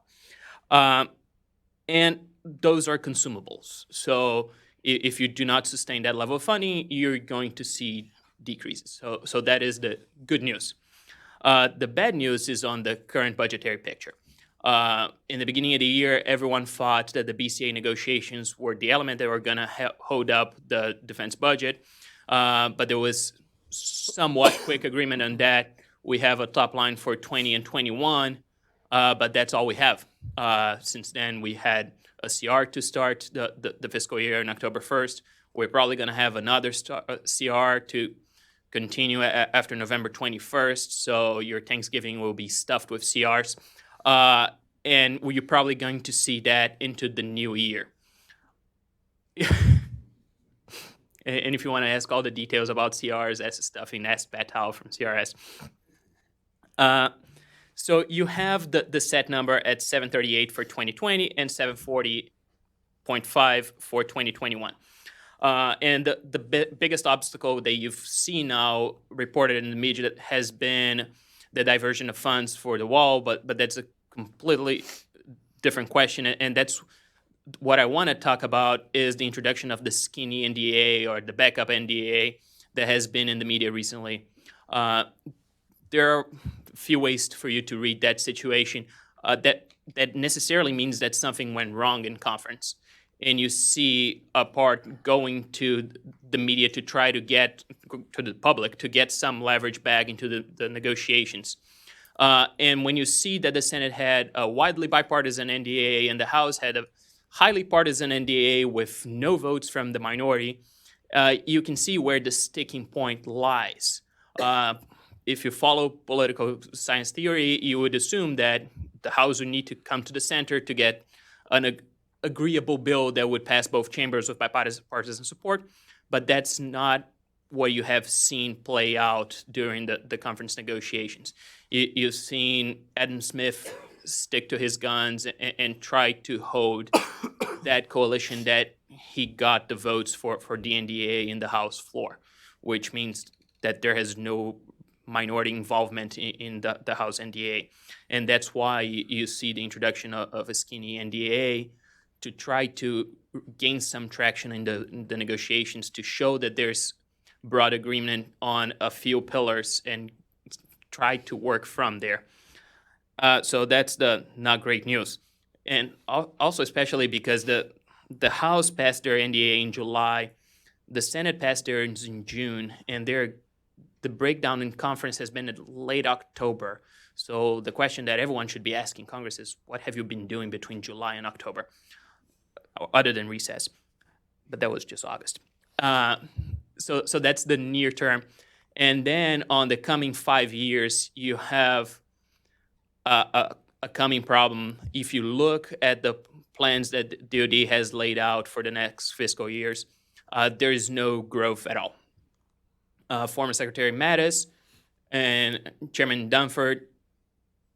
And those are consumables. So if you do not sustain that level of funding, you're going to see decreases. So that is the good news. The bad news is on the current budgetary picture. In the beginning of the year, everyone thought that the BCA negotiations were the element that were going to hold up the defense budget, but there was somewhat quick agreement on that. We have a top line for 20 and 21, but that's all we have. Since then, we had a CR to start the fiscal year on October 1st. We're probably going to have another CR to continue after November 21st, so your Thanksgiving will be stuffed with CRs. And you're probably going to see that into the new year. And if you want to ask all the details about CRs, ask stuffing, ask Patel from CRS. So you have the set number at 738 for 2020 and 740.5 for 2021. And the biggest obstacle that you've seen now reported in the media has been the diversion of funds for the wall, but that's a completely different question. And that's what I want to talk about is the introduction of the skinny NDA or the backup NDA that has been in the media recently. There are a few ways for you to read that situation. That necessarily means that something went wrong in conference. And you see a part going to the media to try to get to the public to get some leverage back into the negotiations. And when you see that the Senate had a widely bipartisan NDA and the House had a highly partisan NDA with no votes from the minority, you can see where the sticking point lies. If you follow political science theory, you would assume that the House would need to come to the center to get an agreeable bill that would pass both chambers with bipartisan support, but that's not what you have seen play out during the conference negotiations. You've seen Adam Smith stick to his guns and try to hold that coalition that he got the votes for the NDA in the House floor, which means that there has no minority involvement in the House NDA. And that's why you see the introduction of a skinny NDA to try to gain some traction in the negotiations, to show that there's broad agreement on a few pillars and try to work from there. So that's the not great news. And also especially because the House passed their NDA in July, the Senate passed theirs in June, and the breakdown in conference has been in late October. So the question that everyone should be asking Congress is, what have you been doing between July and October, other than recess? But that was just August. So that's the near term. And then on the coming 5 years, you have a coming problem. If you look at the plans that DoD has laid out for the next fiscal years, there is no growth at all. Former Secretary Mattis and Chairman Dunford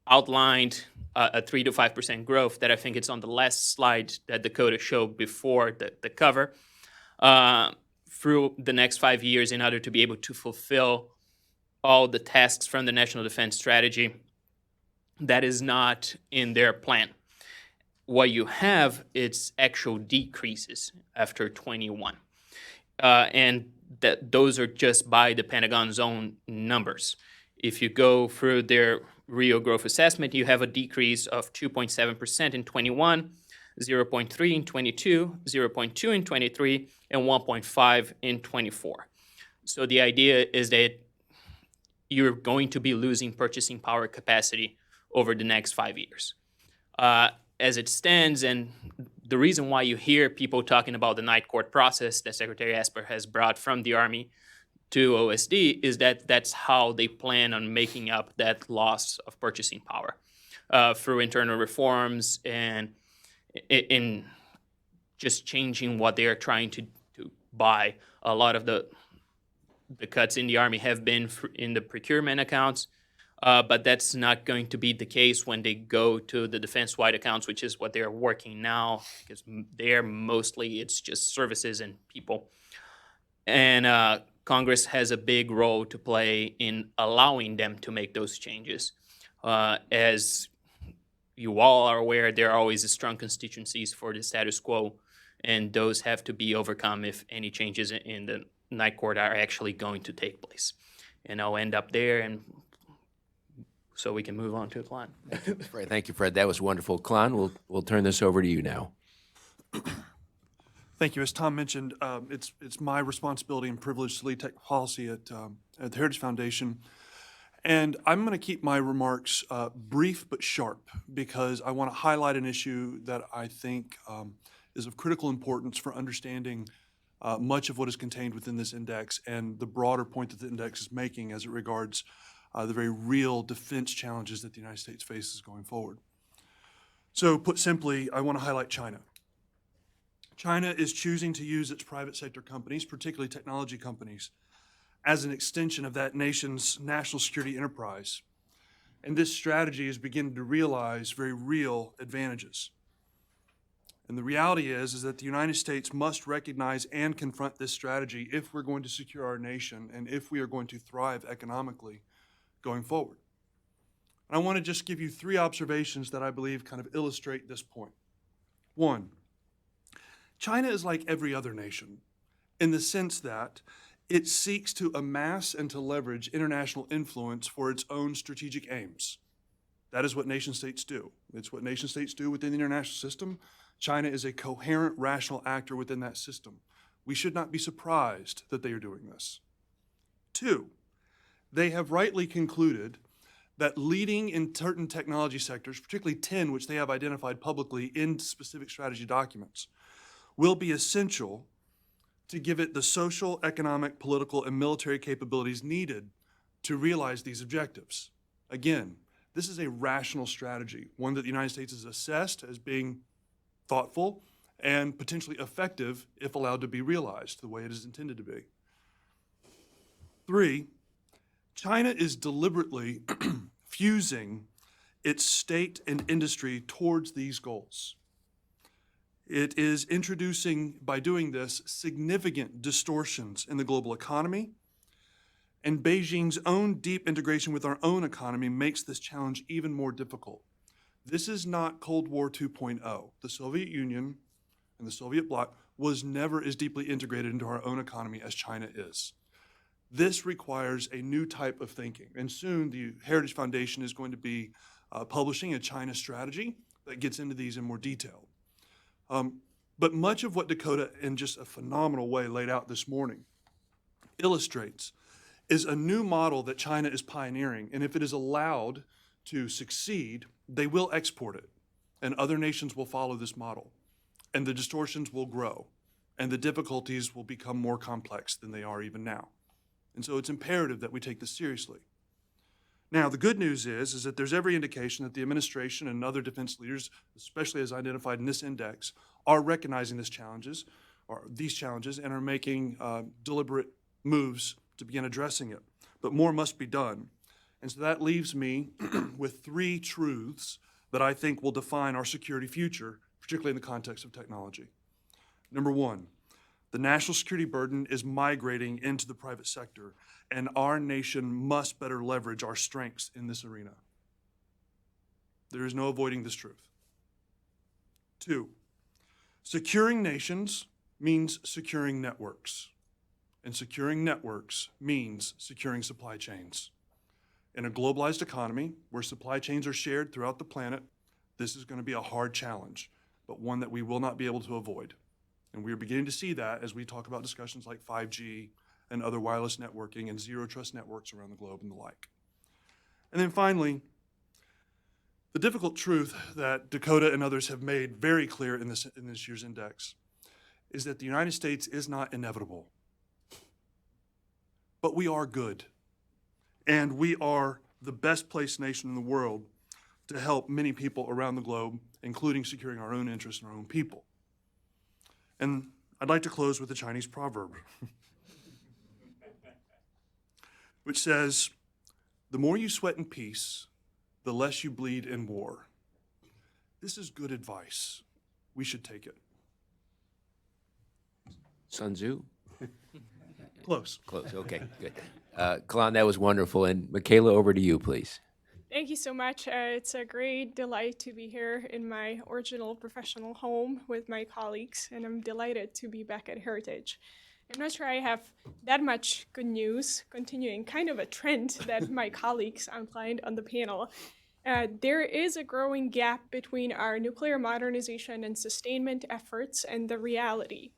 outlined a 3 to 5% growth that I think it's on the last slide that Dakota showed before the cover, through the next 5 years in order to be able to fulfill all the tasks from the National Defense Strategy. That is not in their plan. What you have is actual decreases after 21. And those are just by the Pentagon's own numbers. If you go through their real growth assessment, you have a decrease of 2.7% in 21, 0.3 in 22, 0.2 in 23, and 1.5 in 24. So the idea is that you're going to be losing purchasing power capacity over the next 5 years. As it stands, and the reason why you hear people talking about the night court process that Secretary Esper has brought from the Army to OSD is that that's how they plan on making up that loss of purchasing power, through internal reforms and in just changing what they are trying to buy. A lot of the cuts in the Army have been in the procurement accounts, but that's not going to be the case when they go to the defense-wide accounts, which is what they're working now, because there mostly it's just services and people. And Congress has a big role to play in allowing them to make those changes. As you all are aware, there are always strong constituencies for the status quo, and those have to be overcome if any changes in the night court are actually going to take place. And I'll end up there, and so we can move on to Klon. Fred, thank you, Fred. That was wonderful. Klon, we'll turn this over to you now. Thank you. As Tom mentioned, it's my responsibility and privilege to lead tech policy at the Heritage Foundation. And I'm going to keep my remarks brief but sharp, because I want to highlight an issue that I think is of critical importance for understanding much of what is contained within this index and the broader point that the index is making as it regards the very real defense challenges that the United States faces going forward. So put simply, I want to highlight China. China is choosing to use its private sector companies, particularly technology companies, as an extension of that nation's national security enterprise. And this strategy is beginning to realize very real advantages. And the reality is that the United States must recognize and confront this strategy if we're going to secure our nation and if we are going to thrive economically going forward. And I want to just give you 3 observations that I believe kind of illustrate this point. 1, China is like every other nation in the sense that it seeks to amass and to leverage international influence for its own strategic aims. That is what nation states do. It's what nation states do within the international system. China is a coherent, rational actor within that system. We should not be surprised that they are doing this. 2, they have rightly concluded that leading in certain technology sectors, particularly 10 which they have identified publicly in specific strategy documents, will be essential to give it the social, economic, political, and military capabilities needed to realize these objectives. Again, this is a rational strategy, one that the United States has assessed as being thoughtful and potentially effective if allowed to be realized the way it is intended to be. 3, China is deliberately fusing its state and industry towards these goals. It is introducing, by doing this, significant distortions in the global economy, and Beijing's own deep integration with our own economy makes this challenge even more difficult. This is not Cold War 2.0. The Soviet Union and the Soviet bloc was never as deeply integrated into our own economy as China is. This requires a new type of thinking, and soon the Heritage Foundation is going to be publishing a China strategy that gets into these in more detail. But much of what Dakota, in just a phenomenal way, laid out this morning illustrates is a new model that China is pioneering, and if it is allowed to succeed, they will export it, and other nations will follow this model, and the distortions will grow, and the difficulties will become more complex than they are even now. And so it's imperative that we take this seriously. Now, the good news is that there's every indication that the administration and other defense leaders, especially as identified in this index, are recognizing these challenges and are making deliberate moves to begin addressing it. But more must be done. And so that leaves me with 3 truths that I think will define our security future, particularly in the context of technology. Number 1, the national security burden is migrating into the private sector, and our nation must better leverage our strengths in this arena. There is no avoiding this truth. 2, securing nations means securing networks, and securing networks means securing supply chains. In a globalized economy where supply chains are shared throughout the planet, this is going to be a hard challenge, but one that we will not be able to avoid. And we are beginning to see that as we talk about discussions like 5G and other wireless networking and zero trust networks around the globe and the like. And then finally, the difficult truth that Dakota and others have made very clear in this year's index is that the United States is not inevitable. But we are good. And we are the best placed nation in the world to help many people around the globe, including securing our own interests and our own people. And I'd like to close with a Chinese proverb, which says, the more you sweat in peace, the less you bleed in war. This is good advice. We should take it. Sun Tzu? Close. Close, okay, good. Kalon, that was wonderful. And Michaela, over to you, please. Thank you so much. It's a great delight to be here in my original professional home with my colleagues, and I'm delighted to be back at Heritage. I'm not sure I have that much good news, continuing kind of a trend that my colleagues outlined on the panel. There is a growing gap between our nuclear modernization and sustainment efforts and the reality.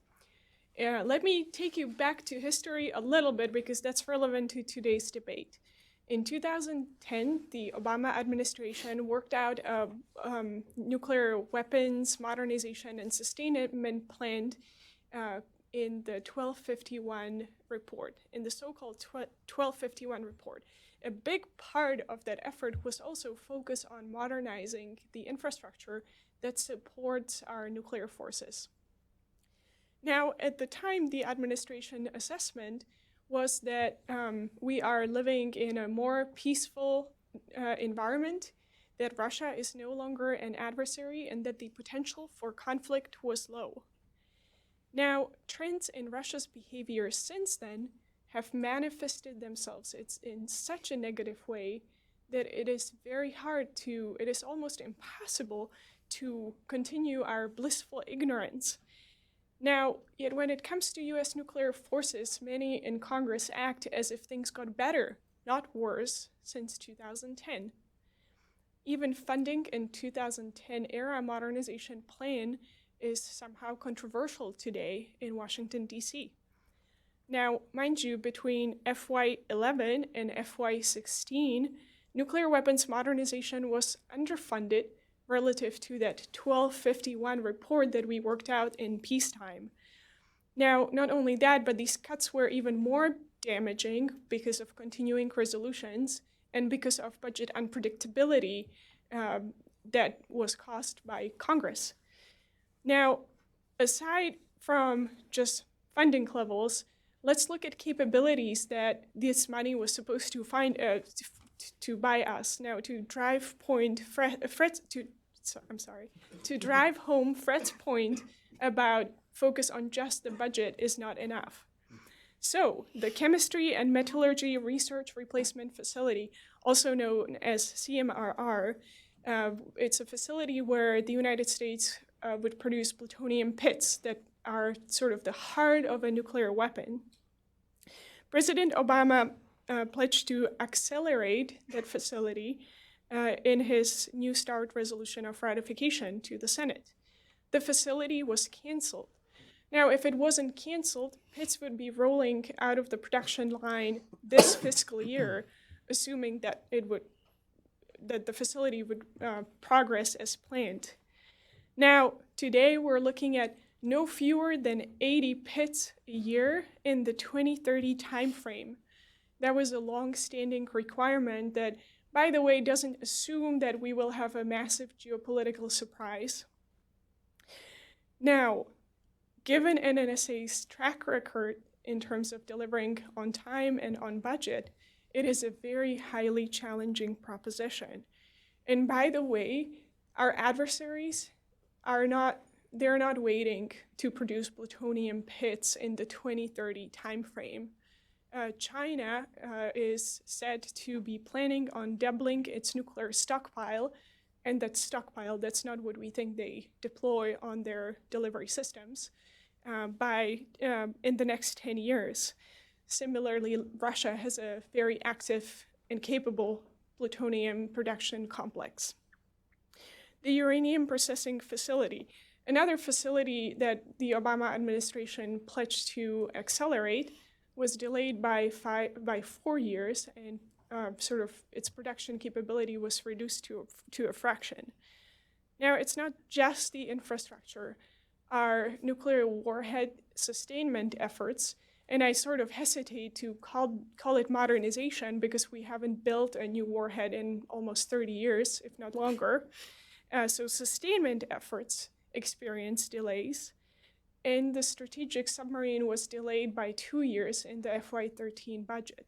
Let me take you back to history a little bit because that's relevant to today's debate. In 2010, the Obama administration worked out a nuclear weapons modernization and sustainment plan in the 1251 report, in the so-called 1251 report. A big part of that effort was also focused on modernizing the infrastructure that supports our nuclear forces. Now, at the time, the administration assessment was that we are living in a more peaceful environment, that Russia is no longer an adversary, and that the potential for conflict was low. Now, trends in Russia's behavior since then have manifested themselves. It's in such a negative way that it is almost impossible to continue our blissful ignorance. Now, yet when it comes to U.S. nuclear forces, many in Congress act as if things got better, not worse, since 2010. Even funding in 2010 era modernization plan is somehow controversial today in Washington, D.C. Now, mind you, between FY11 and FY16, nuclear weapons modernization was underfunded relative to that 1251 report that we worked out in peacetime. Now, not only that, but these cuts were even more damaging because of continuing resolutions and because of budget unpredictability that was caused by Congress. Now, aside from just funding levels, let's look at capabilities that this money was supposed to find to buy us. Now, to drive home Fred's point about focus on just the budget is not enough. So, the Chemistry and Metallurgy Research Replacement Facility, also known as CMRR, it's a facility where the United States would produce plutonium pits that are sort of the heart of a nuclear weapon. President Obama pledged to accelerate that facility in his New START resolution of ratification to the Senate. The facility was canceled. Now, if it wasn't canceled, pits would be rolling out of the production line this fiscal year, assuming that the facility would progress as planned. Now, today we're looking at no fewer than 80 pits a year in the 2030 timeframe. That was a long-standing requirement that, by the way, doesn't assume that we will have a massive geopolitical surprise. Now, given NNSA's track record in terms of delivering on time and on budget, it is a very highly challenging proposition. And by the way, our adversaries they're not waiting to produce plutonium pits in the 2030 timeframe. China is said to be planning on doubling its nuclear stockpile, and that stockpile, that's not what we think they deploy on their delivery systems, in the next 10 years. Similarly, Russia has a very active and capable plutonium production complex. The uranium processing facility, another facility that the Obama administration pledged to accelerate, was delayed by 4 years, and sort of its production capability was reduced to a fraction. Now, it's not just the infrastructure. Our nuclear warhead sustainment efforts, and I sort of hesitate to call it modernization because we haven't built a new warhead in almost 30 years, if not longer. So sustainment efforts experienced delays, and the strategic submarine was delayed by 2 years in the FY13 budget.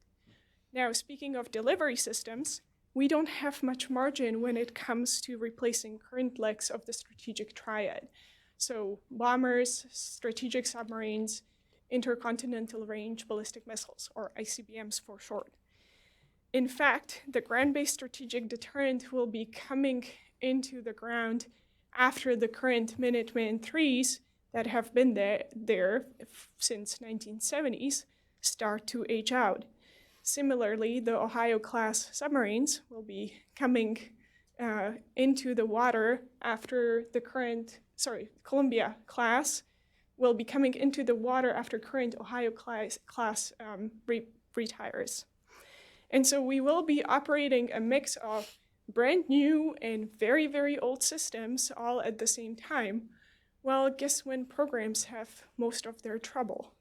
Now, speaking of delivery systems, we don't have much margin when it comes to replacing current legs of the strategic triad. So bombers, strategic submarines, intercontinental range ballistic missiles, or ICBMs for short. In fact, the ground-based strategic deterrent will be coming into the ground after the current Minuteman IIIs that have been there since 1970s start to age out. Similarly, the Ohio-class submarines will be coming into the water after the Columbia-class will be coming into the water after current Ohio-class retires. And so we will be operating a mix of brand new and very, very old systems all at the same time. Well, guess when programs have most of their trouble?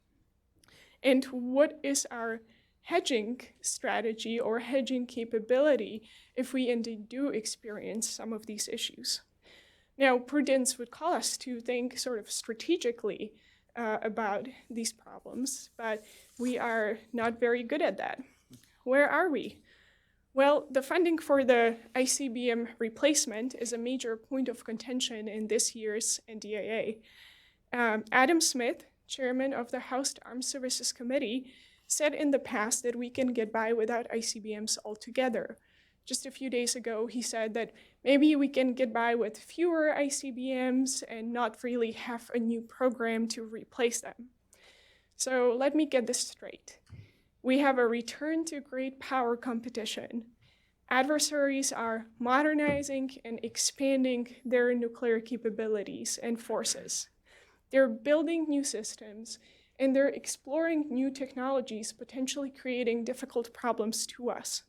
And what is our hedging strategy or hedging capability if we indeed do experience some of these issues? Now, prudence would call us to think sort of strategically about these problems, but we are not very good at that. Where are we? Well, the funding for the ICBM replacement is a major point of contention in this year's NDAA. Adam Smith, chairman of the House Armed Services Committee, said in the past that we can get by without ICBMs altogether. Just a few days ago, he said that maybe we can get by with fewer ICBMs and not really have a new program to replace them. So let me get this straight. We have a return to great power competition. Adversaries are modernizing and expanding their nuclear capabilities and forces. They're building new systems, and they're exploring new technologies, potentially creating difficult problems to us.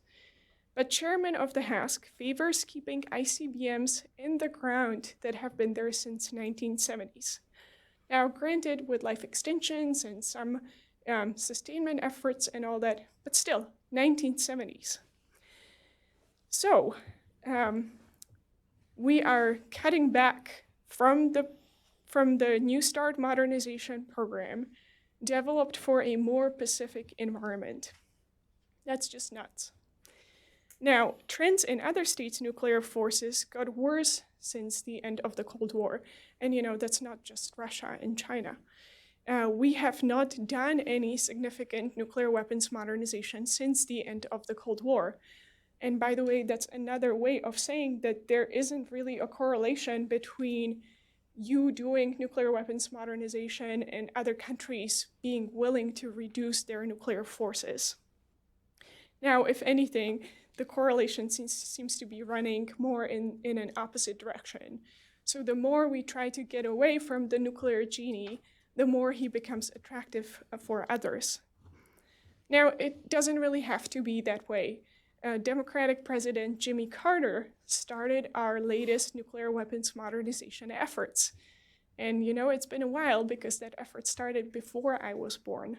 But Chairman of the HASC favors keeping ICBMs in the ground that have been there since 1970s. Now, granted, with life extensions and some sustainment efforts and all that, but still, 1970s. So, we are cutting back from the New START modernization program developed for a more pacific environment. That's just nuts. Now, trends in other states' nuclear forces got worse since the end of the Cold War. And that's not just Russia and China. We have not done any significant nuclear weapons modernization since the end of the Cold War. And by the way, that's another way of saying that there isn't really a correlation between you doing nuclear weapons modernization and other countries being willing to reduce their nuclear forces. Now, if anything, the correlation seems to be running more in an opposite direction. So the more we try to get away from the nuclear genie, the more he becomes attractive for others. Now, it doesn't really have to be that way. Democratic President Jimmy Carter started our latest nuclear weapons modernization efforts. And it's been a while because that effort started before I was born.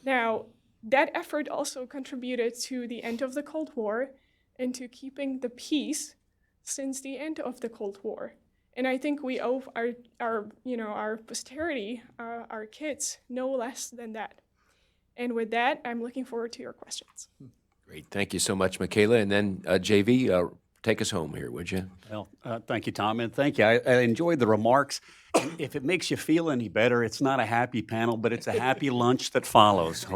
Now, that effort also contributed to the end of the Cold War and to keeping the peace since the end of the Cold War. And I think we owe our posterity, our kids, no less than that. And with that, I'm looking forward to your questions. Great. Thank you so much, Michaela. And then JV, take us home here, would you? Well, thank you, Tom, and thank you. I enjoyed the remarks. And if it makes you feel any better, it's not a happy panel, but it's a happy lunch that follows.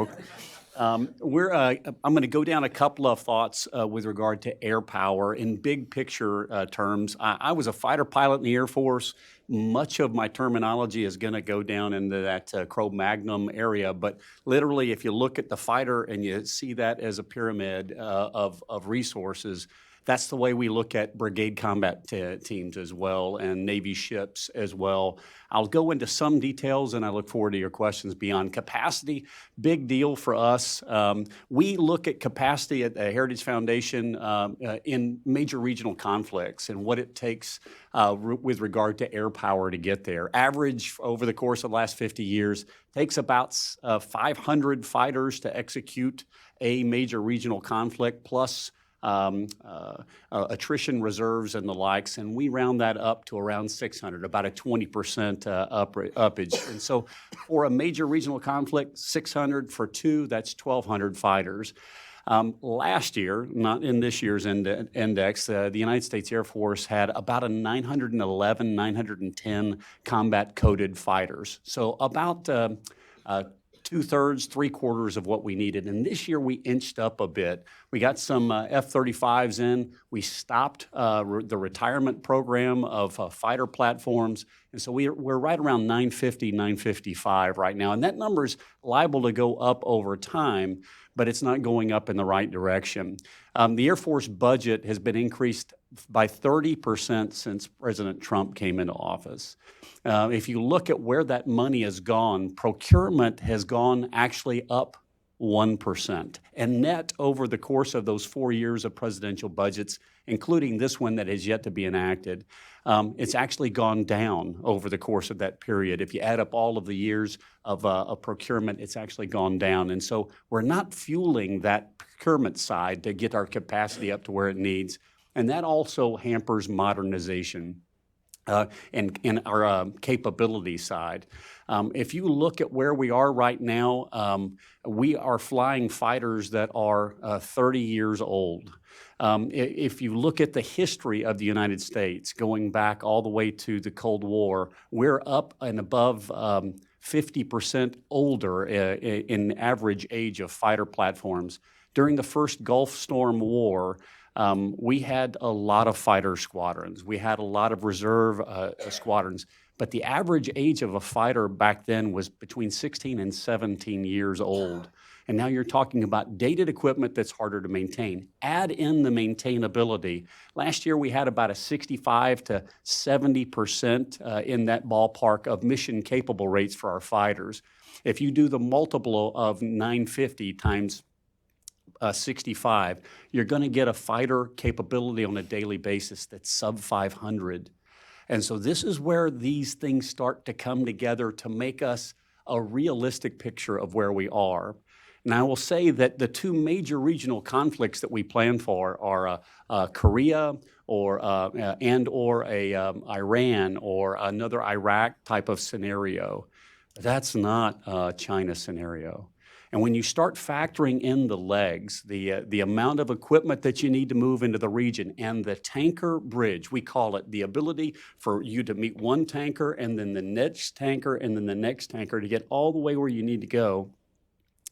I'm going to go down a couple of thoughts with regard to air power in big picture terms. I was a fighter pilot in the Air Force. Much of my terminology is going to go down into that Cro-Magnon area, but literally, if you look at the fighter and you see that as a pyramid of resources, that's the way we look at brigade combat teams as well and Navy ships as well. I'll go into some details and I look forward to your questions beyond capacity. Big deal for us. We look at capacity at the Heritage Foundation in major regional conflicts and what it takes with regard to air power to get there. Average over the course of the last 50 years takes about 500 fighters to execute a major regional conflict plus attrition reserves and the likes, and we round that up to around 600, about a 20% uppage. And so for a major regional conflict, 600 for two, that's 1,200 fighters. Last year, not in this year's index, the United States Air Force had about a 911, 910 combat-coded fighters. So about two-thirds, three-quarters of what we needed. And this year we inched up a bit. We got some F-35s in. We stopped the retirement program of fighter platforms. And so we're right around 950, 955 right now. And that number's liable to go up over time, but it's not going up in the right direction. The Air Force budget has been increased by 30% since President Trump came into office. If you look at where that money has gone, procurement has gone actually up 1%. And net over the course of those 4 years of presidential budgets, including this one that has yet to be enacted, it's actually gone down over the course of that period. If you add up all of the years of procurement, it's actually gone down. And so we're not fueling that procurement side to get our capacity up to where it needs. And that also hampers modernization and our capability side. If you look at where we are right now, we are flying fighters that are 30 years old. If you look at the history of the United States, going back all the way to the Cold War, we're up and above 50% older in average age of fighter platforms. During the first Gulf Storm War, we had a lot of fighter squadrons. We had a lot of reserve squadrons. But the average age of a fighter back then was between 16 and 17 years old. And now you're talking about dated equipment that's harder to maintain. Add in the maintainability. Last year we had about a 65 to 70% in that ballpark of mission capable rates for our fighters. If you do the multiple of 950 times 65, you're going to get a fighter capability on a daily basis that's sub 500. And so this is where these things start to come together to make us a realistic picture of where we are. And I will say that the two major regional conflicts that we plan for are Korea or Iran or another Iraq type of scenario. That's not a China scenario. And when you start factoring in the legs, the amount of equipment that you need to move into the region, and the tanker bridge, we call it, the ability for you to meet one tanker and then the next tanker and then the next tanker to get all the way where you need to go,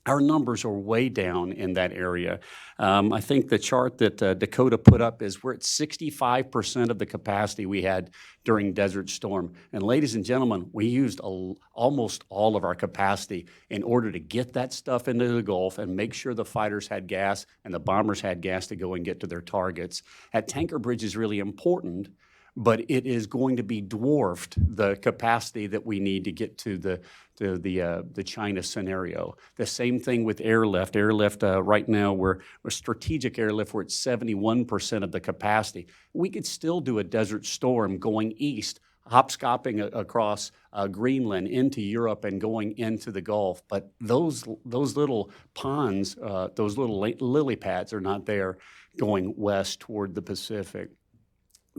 our numbers are way down in that area. I think the chart that Dakota put up is we're at 65% of the capacity we had during Desert Storm. And ladies and gentlemen, we used almost all of our capacity in order to get that stuff into the Gulf and make sure the fighters had gas and the bombers had gas to go and get to their targets. That tanker bridge is really important, but it is going to be dwarfed the capacity that we need to get to the China scenario. The same thing with airlift. Airlift right now, we're strategic airlift. We're at 71% of the capacity. We could still do a Desert Storm going east, hopscopping across Greenland into Europe and going into the Gulf. But those little ponds, those little lily pads are not there going west toward the Pacific.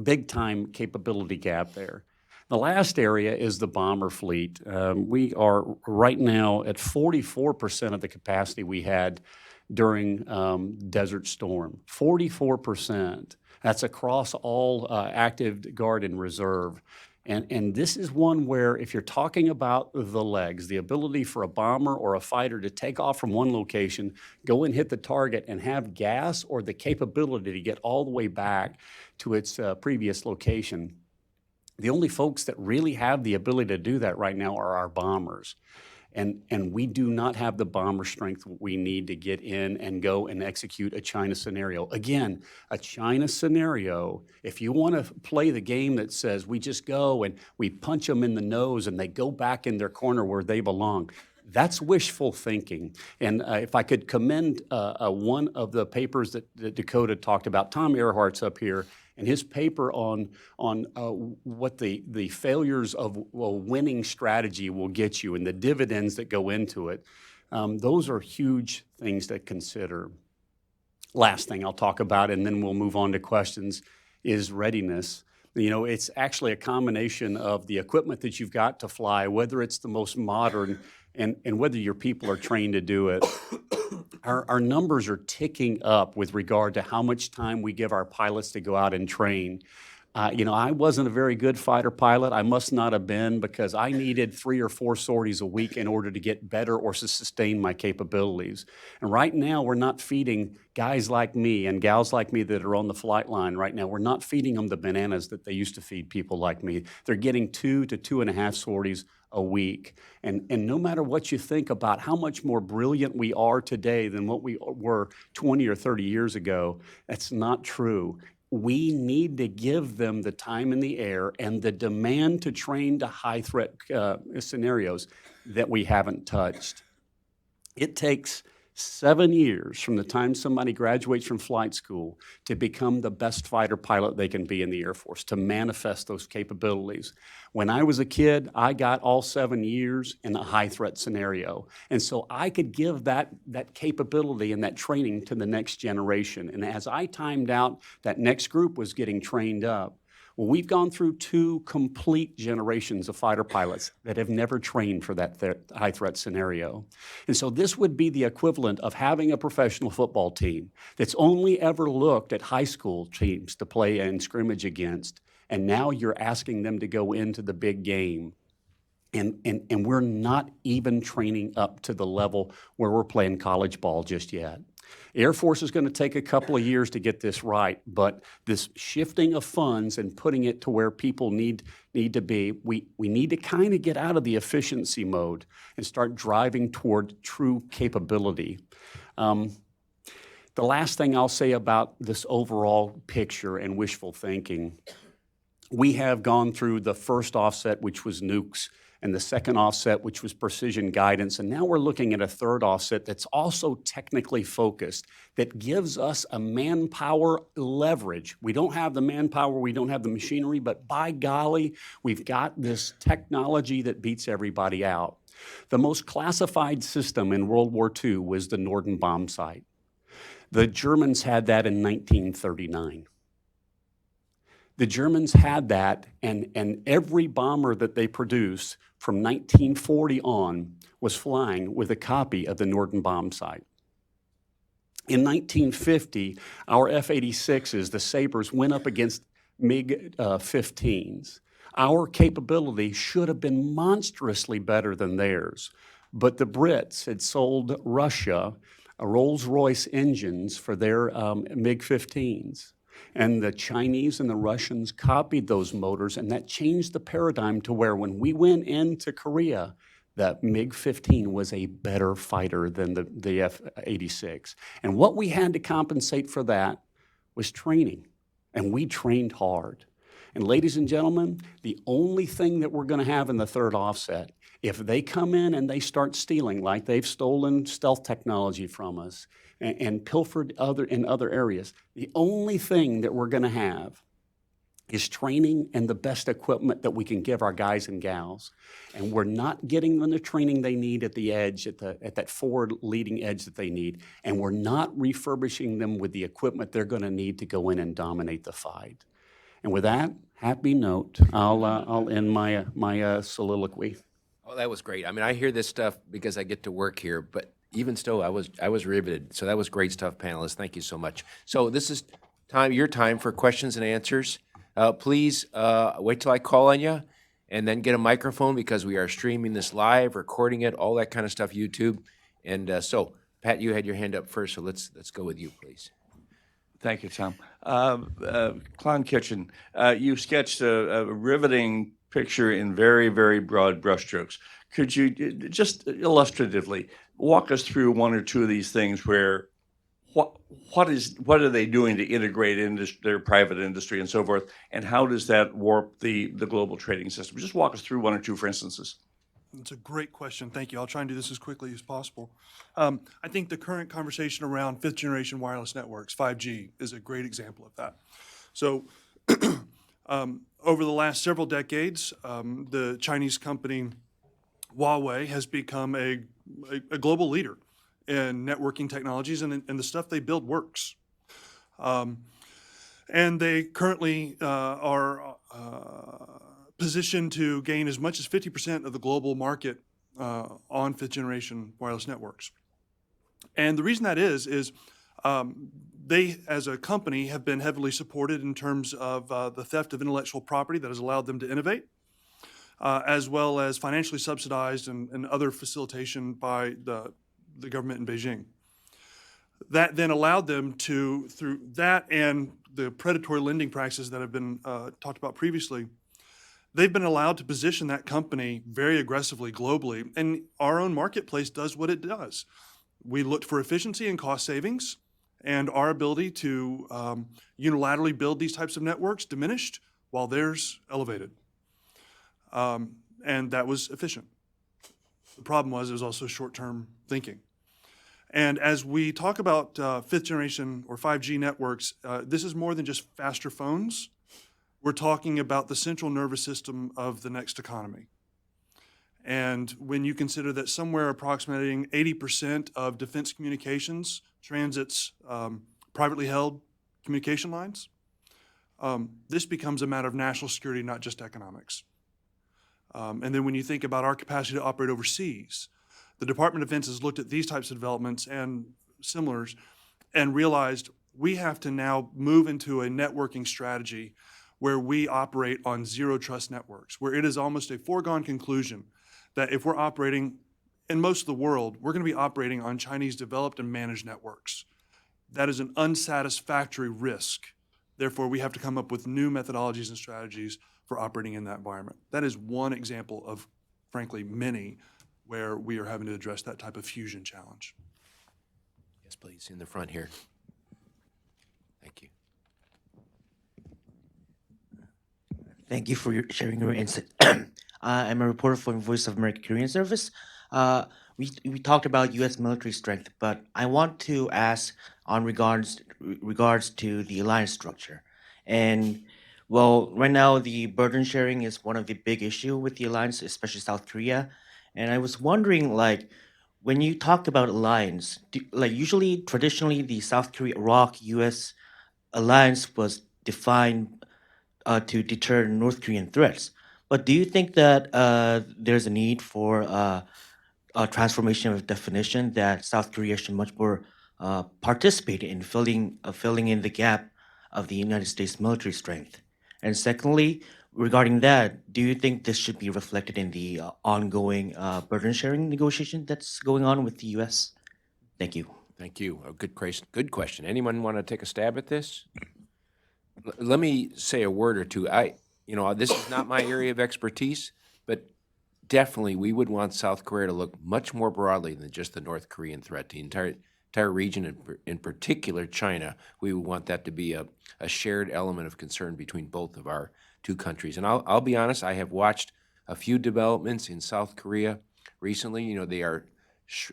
Big time capability gap there. The last area is the bomber fleet. We are right now at 44% of the capacity we had during Desert Storm. 44%. That's across all active, guard, and reserve. And this is one where if you're talking about the legs, the ability for a bomber or a fighter to take off from one location, go and hit the target and have gas or the capability to get all the way back to its previous location, the only folks that really have the ability to do that right now are our bombers. And we do not have the bomber strength we need to get in and go and execute a China scenario. Again, a China scenario, if you want to play the game that says we just go and we punch them in the nose and they go back in their corner where they belong, that's wishful thinking. And if I could commend one of the papers that Dakota talked about, Tom Earhart's up here, and his paper on what the failures of a winning strategy will get you and the dividends that go into it, those are huge things to consider. Last thing I'll talk about, and then we'll move on to questions, is readiness. You know, it's actually a combination of the equipment that you've got to fly, whether it's the most modern and whether your people are trained to do it. Our numbers are ticking up with regard to how much time we give our pilots to go out and train. I wasn't a very good fighter pilot. I must not have been, because I needed 3 or 4 sorties a week in order to get better or to sustain my capabilities. And right now, we're not feeding guys like me and gals like me that are on the flight line right now. We're not feeding them the bananas that they used to feed people like me. They're getting 2 to 2.5 sorties a week. And no matter what you think about how much more brilliant we are today than what we were 20 or 30 years ago, that's not true. We need to give them the time in the air and the demand to train to high-threat scenarios that we haven't touched. It takes 7 years from the time somebody graduates from flight school to become the best fighter pilot they can be in the Air Force, to manifest those capabilities. When I was a kid, I got all 7 years in a high-threat scenario. And so I could give that capability and that training to the next generation. And as I timed out, that next group was getting trained up. Well, we've gone through 2 complete generations of fighter pilots that have never trained for that high-threat scenario. And so this would be the equivalent of having a professional football team that's only ever looked at high school teams to play and scrimmage against, and now you're asking them to go into the big game. And we're not even training up to the level where we're playing college ball just yet. Air Force is going to take a couple of years to get this right, but this shifting of funds and putting it to where people need to be, we need to kind of get out of the efficiency mode and start driving toward true capability. The last thing I'll say about this overall picture and wishful thinking, we have gone through the first offset, which was nukes, and the second offset, which was precision guidance. And now we're looking at a third offset that's also technically focused, that gives us a manpower leverage. We don't have the manpower, we don't have the machinery, but by golly, we've got this technology that beats everybody out. The most classified system in World War II was the Norden bomb sight. The Germans had that in 1939. The Germans had that, and every bomber that they produced from 1940 on was flying with a copy of the Norden bomb sight. In 1950, our F-86s, the Sabres, went up against MiG-15s. Our capability should have been monstrously better than theirs, but the Brits had sold Russia Rolls-Royce engines for their MiG-15s. And the Chinese and the Russians copied those motors, and that changed the paradigm to where when we went into Korea, the MiG-15 was a better fighter than the F-86. And what we had to compensate for that was training, and we trained hard. And ladies and gentlemen, the only thing that we're going to have in the third offset, if they come in and they start stealing like they've stolen stealth technology from us and pilfered in other areas, the only thing that we're going to have is training and the best equipment that we can give our guys and gals. And we're not getting them the training they need at the edge, at that forward leading edge that they need. And we're not refurbishing them with the equipment they're going to need to go in and dominate the fight. And with that happy note, I'll end my soliloquy. Oh, that was great. I mean, I hear this stuff because I get to work here, but even still, I was riveted. So that was great stuff, panelists. Thank you so much. So this is your time for questions and answers. Please wait till I call on you, and then get a microphone because we are streaming this live, recording it, all that kind of stuff, YouTube. And so, Pat, you had your hand up first, so let's go with you, please. Thank you, Tom. Clown Kitchen, you sketched a riveting picture in very, very broad brushstrokes. Could you just illustratively walk us through one or two of these things where what are they doing to integrate into their private industry and so forth, and how does that warp the global trading system? Just walk us through one or two, for instances. It's a great question. Thank you. I'll try and do this as quickly as possible. I think the current conversation around fifth generation wireless networks, 5G, is a great example of that. So over the last several decades, the Chinese company Huawei has become a global leader in networking technologies, and the stuff they build works. And they currently are positioned to gain as much as 50% of the global market on fifth generation wireless networks. And the reason that is they, as a company, have been heavily supported in terms of the theft of intellectual property that has allowed them to innovate, as well as financially subsidized and other facilitation by the government in Beijing. That then allowed them to, through that and the predatory lending practices that have been talked about previously, they've been allowed to position that company very aggressively globally, and our own marketplace does what it does. We looked for efficiency and cost savings, and our ability to unilaterally build these types of networks diminished while theirs elevated. And that was efficient. The problem was it was also short-term thinking. And as we talk about fifth generation or 5G networks, this is more than just faster phones. We're talking about the central nervous system of the next economy. And when you consider that somewhere approximating 80% of defense communications transits privately held communication lines, this becomes a matter of national security, not just economics. And then when you think about our capacity to operate overseas, the Department of Defense has looked at these types of developments and similars and realized we have to now move into a networking strategy where we operate on zero trust networks, where it is almost a foregone conclusion that if we're operating in most of the world, we're going to be operating on Chinese developed and managed networks. That is an unsatisfactory risk. Therefore, we have to come up with new methodologies and strategies for operating in that environment. That is one example of, frankly, many where we are having to address that type of fusion challenge. Yes, please, in the front here. Thank you. Thank you for sharing your insight. I'm a reporter for Voice of America Korean Service. We talked about U.S. military strength, but I want to ask on regards to the alliance structure. And well, right now the burden sharing is one of the big issue with the alliance, especially South Korea. And I was wondering, like, when you talk about alliance, usually traditionally the South Korea ROC U.S. alliance was defined to deter North Korean threats. But do you think that there's a need for a transformation of definition that South Korea should much more participate in filling in the gap of the United States military strength? And secondly, regarding that, do you think this should be reflected in the ongoing burden sharing negotiation that's going on with the U.S.? Thank you. Thank you. A good question. Anyone want to take a stab at this? Let me say a word or two. This is not my area of expertise, but definitely we would want South Korea to look much more broadly than just the North Korean threat. The entire region, in particular China, we would want that to be a shared element of concern between both of our two countries. And I'll be honest, I have watched a few developments in South Korea recently. They are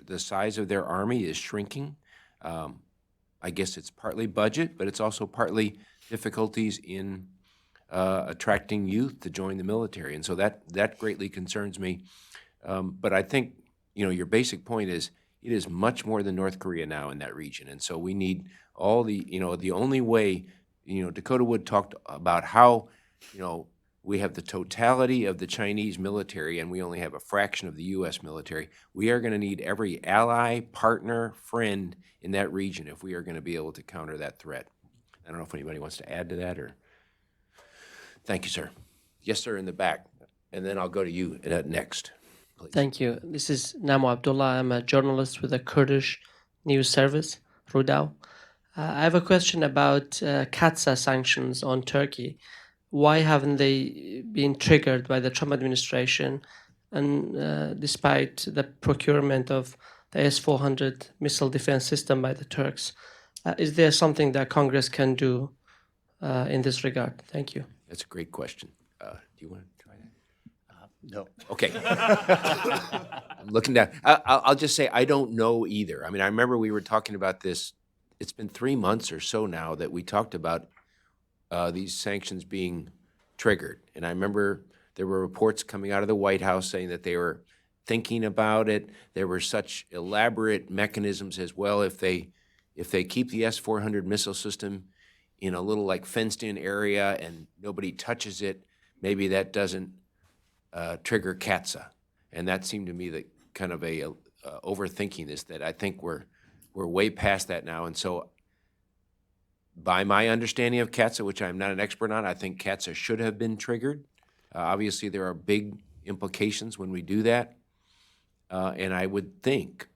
the size of their army is shrinking. I guess it's partly budget, but it's also partly difficulties in attracting youth to join the military. And so that greatly concerns me. But I think, your basic point is it is much more than North Korea now in that region. And so we need all the only way, Dakota Wood talked about how, we have the totality of the Chinese military and we only have a fraction of the U.S. military. We are going to need every ally, partner, friend in that region if we are going to be able to counter that threat. I don't know if anybody wants to add to that or. Thank you, sir. Yes, sir, in the back. And then I'll go to you next, please. Thank you. This is Namo Abdullah. I'm a journalist with the Kurdish news service, Rudal. I have a question about CAATSA sanctions on Turkey. Why haven't they been triggered by the Trump administration? And despite the procurement of the S-400 missile defense system by the Turks, is there something that Congress can do in this regard? Thank you. That's a great question. Do you want to try that? No. Okay. I'm looking down. I'll just say I don't know either. I mean, I remember we were talking about this. It's been 3 months or so now that we talked about these sanctions being triggered. And I remember there were reports coming out of the White House saying that they were thinking about it. There were such elaborate mechanisms as well. If they keep the S-400 missile system in a little fenced-in area and nobody touches it, maybe that doesn't trigger CAATSA. And that seemed to me that kind of a overthinking this, that I think we're way past that now. And so by my understanding of CAATSA, which I'm not an expert on, I think CAATSA should have been triggered. Obviously, there are big implications when we do that. And I would think,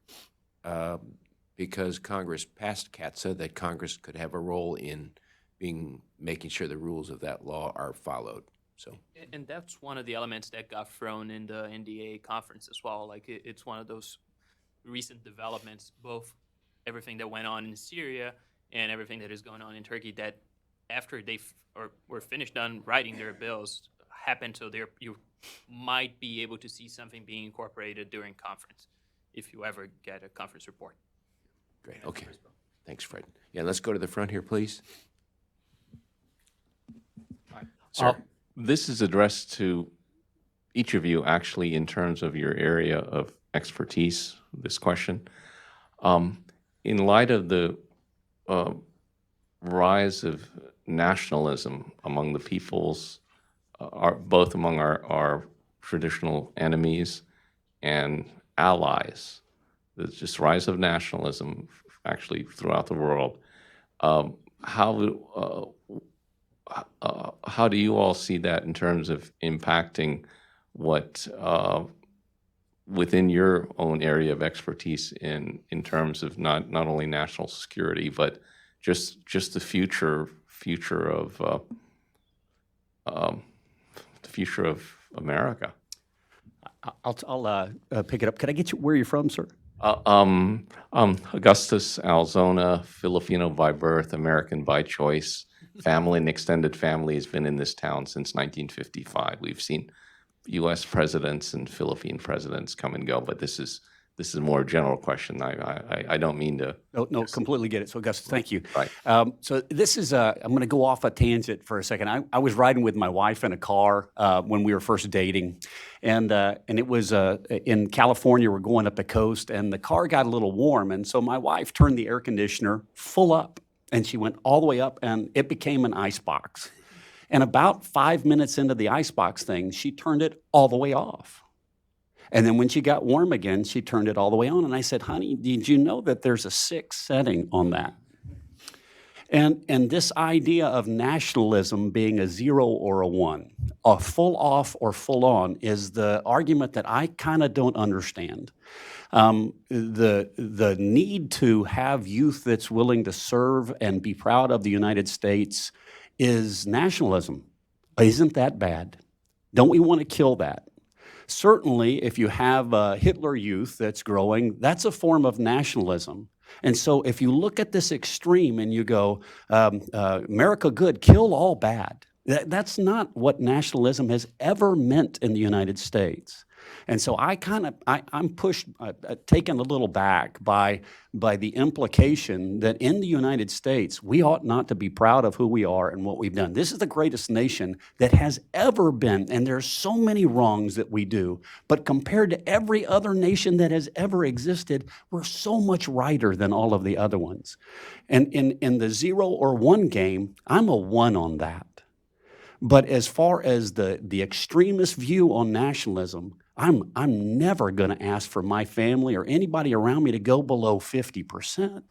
because Congress passed CAATSA, that Congress could have a role in making sure the rules of that law are followed. So, and that's one of the elements that got thrown in the NDA conference as well. It's one of those recent developments, both everything that went on in Syria and everything that is going on in Turkey, that after they were finished done writing their bills happened, so you might be able to see something being incorporated during conference, if you ever get a conference report. Great. Okay. Thanks, Fred. Yeah, let's go to the front here, please. Sir. This is addressed to each of you, actually, in terms of your area of expertise, this question. In light of the rise of nationalism among the peoples, both among our traditional enemies and allies, there's just rise of nationalism actually throughout the world. How do you all see that in terms of impacting what within your own area of expertise in terms of not only national security but just the future of America? I'll pick it up. Could I get you where you're from, sir? Augustus, Arizona, Filipino by birth, American by choice. Family and extended family has been in this town since 1955. We've seen U.S. presidents and Philippine presidents come and go, but this is a more general question. I don't mean to. No, completely get it. So, Augustus, thank you. Right. So this is I'm going to go off a tangent for a second. I was riding with my wife in a car when we were first dating, and it was in California. We're going up the coast, and the car got a little warm, and so my wife turned the air conditioner full up, and she went all the way up, and it became an ice box. And about 5 minutes into the icebox thing, she turned it all the way off. And then when she got warm again, she turned it all the way on. And I said, honey, did you know that there's a 6 setting on that? And this idea of nationalism being a 0 or a 1, a full off or full on, is the argument that I kind of don't understand. The need to have youth that's willing to serve and be proud of the United States is nationalism. Isn't that bad? Don't we want to kill that? Certainly, if you have a Hitler Youth that's growing, that's a form of nationalism. And so if you look at this extreme and you go, America good, kill all bad, that's not what nationalism has ever meant in the United States. And so I'm pushed, taken a little back by the implication that in the United States, we ought not to be proud of who we are and what we've done. This is the greatest nation that has ever been, and there's so many wrongs that we do. But compared to every other nation that has ever existed, we're so much righter than all of the other ones. And in the 0 or 1 game, I'm a 1 on that. But as far as the extremist view on nationalism, I'm never going to ask for my family or anybody around me to go below 50%.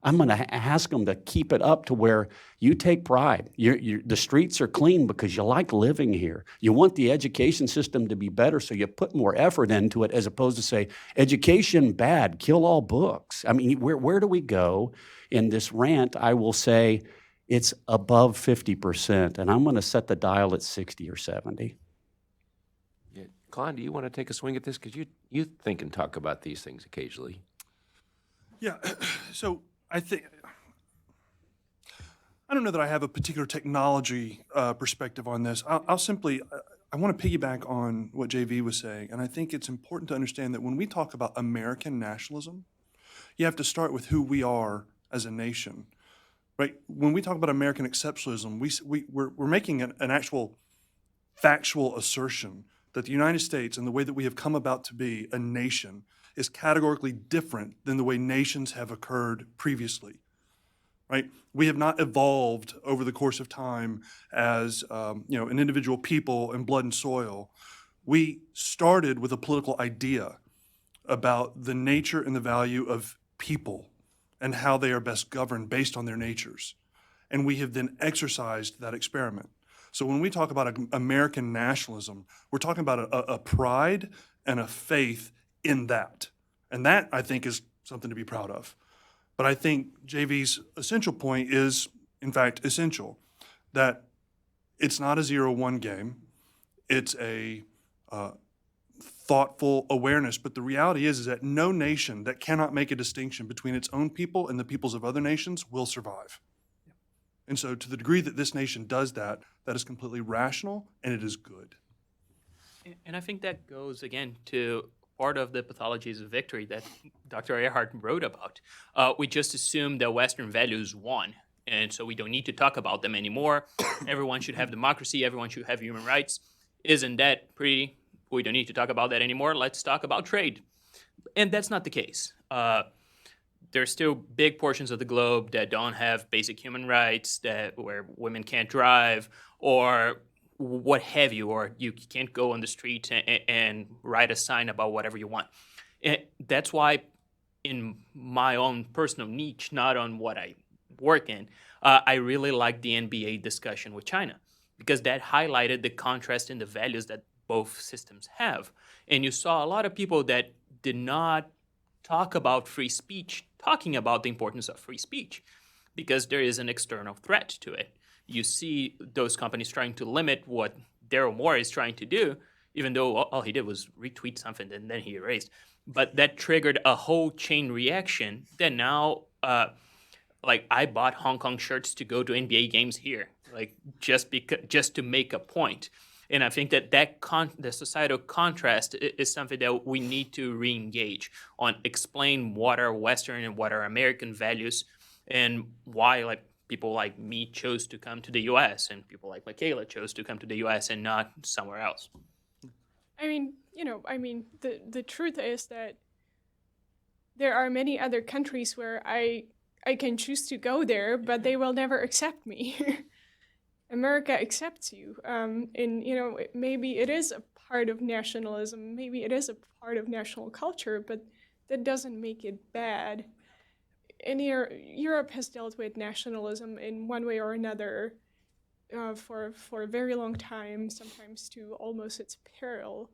I'm going to ask them to keep it up to where you take pride. The streets are clean because you like living here. You want the education system to be better, so you put more effort into it, as opposed to say, education bad, kill all books. I mean, where do we go? In this rant, I will say it's above 50%, and I'm going to set the dial at 60 or 70. Claude, do you want to take a swing at this? Because you think and talk about these things occasionally. Yeah, so I don't know that I have a particular technology perspective on this. I want to piggyback on what JV was saying, and I think it's important to understand that when we talk about American nationalism, you have to start with who we are as a nation, right? When we talk about American exceptionalism, we're making an actual factual assertion that the United States and the way that we have come about to be a nation is categorically different than the way nations have occurred previously, right? We have not evolved over the course of time as an individual people in blood and soil. We started with a political idea about the nature and the value of people and how they are best governed based on their natures. And we have then exercised that experiment. So when we talk about American nationalism, we're talking about a pride and a faith in that. And that, I think, is something to be proud of. But I think JV's essential point is, in fact, essential, that it's not a 0-1 game. It's a thoughtful awareness. But the reality is that no nation that cannot make a distinction between its own people and the peoples of other nations will survive. And so to the degree that this nation does that, that is completely rational and it is good. And I think that goes, again, to part of the pathologies of victory that Dr. Earhart wrote about. We just assume that Western values won, and so we don't need to talk about them anymore. Everyone should have democracy. Everyone should have human rights. Isn't that pretty? We don't need to talk about that anymore. Let's talk about trade. And that's not the case. There's still big portions of the globe that don't have basic human rights, where women can't drive or what have you, or you can't go on the street and write a sign about whatever you want. And that's why in my own personal niche, not on what I work in, I really like the NBA discussion with China, because that highlighted the contrast in the values that both systems have. And you saw a lot of people that did not talk about free speech, talking about the importance of free speech, because there is an external threat to it. You see those companies trying to limit what Daryl Moore is trying to do, even though all he did was retweet something and then he erased. But that triggered a whole chain reaction that now, I bought Hong Kong shirts to go to NBA games here, just to make a point. And I think that the societal contrast is something that we need to re-engage on, explain what are Western and what are American values, and why people like me chose to come to the U.S. and people like Michaela chose to come to the U.S. and not somewhere else. The truth is that there are many other countries where I can choose to go there, but they will never accept me. America accepts you. And, maybe it is a part of nationalism, maybe it is a part of national culture, but that doesn't make it bad. And Europe has dealt with nationalism in one way or another for a very long time, sometimes to almost its peril.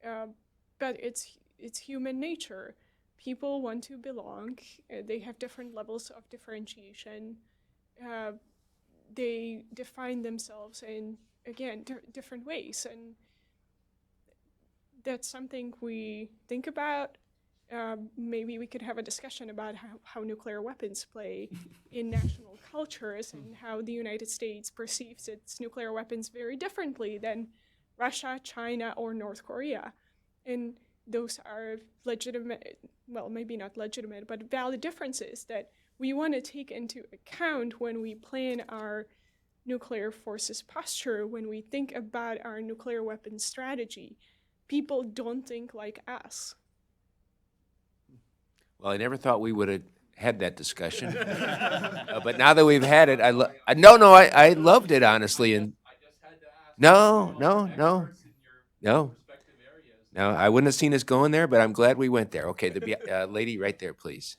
But it's human nature. People want to belong. They have different levels of differentiation. They define themselves in, again, different ways. And that's something we think about. Maybe we could have a discussion about how nuclear weapons play in national cultures and how the United States perceives its nuclear weapons very differently than Russia, China, or North Korea. And those are legitimate, well, maybe not legitimate, but valid differences that we want to take into account when we plan our nuclear forces posture, when we think about our nuclear weapons strategy. People don't think like us. Well, I never thought we would have had that discussion. But now that we've had it, I loved it, honestly. And no, I wouldn't have seen us going there, but I'm glad we went there. Okay, the lady right there, please.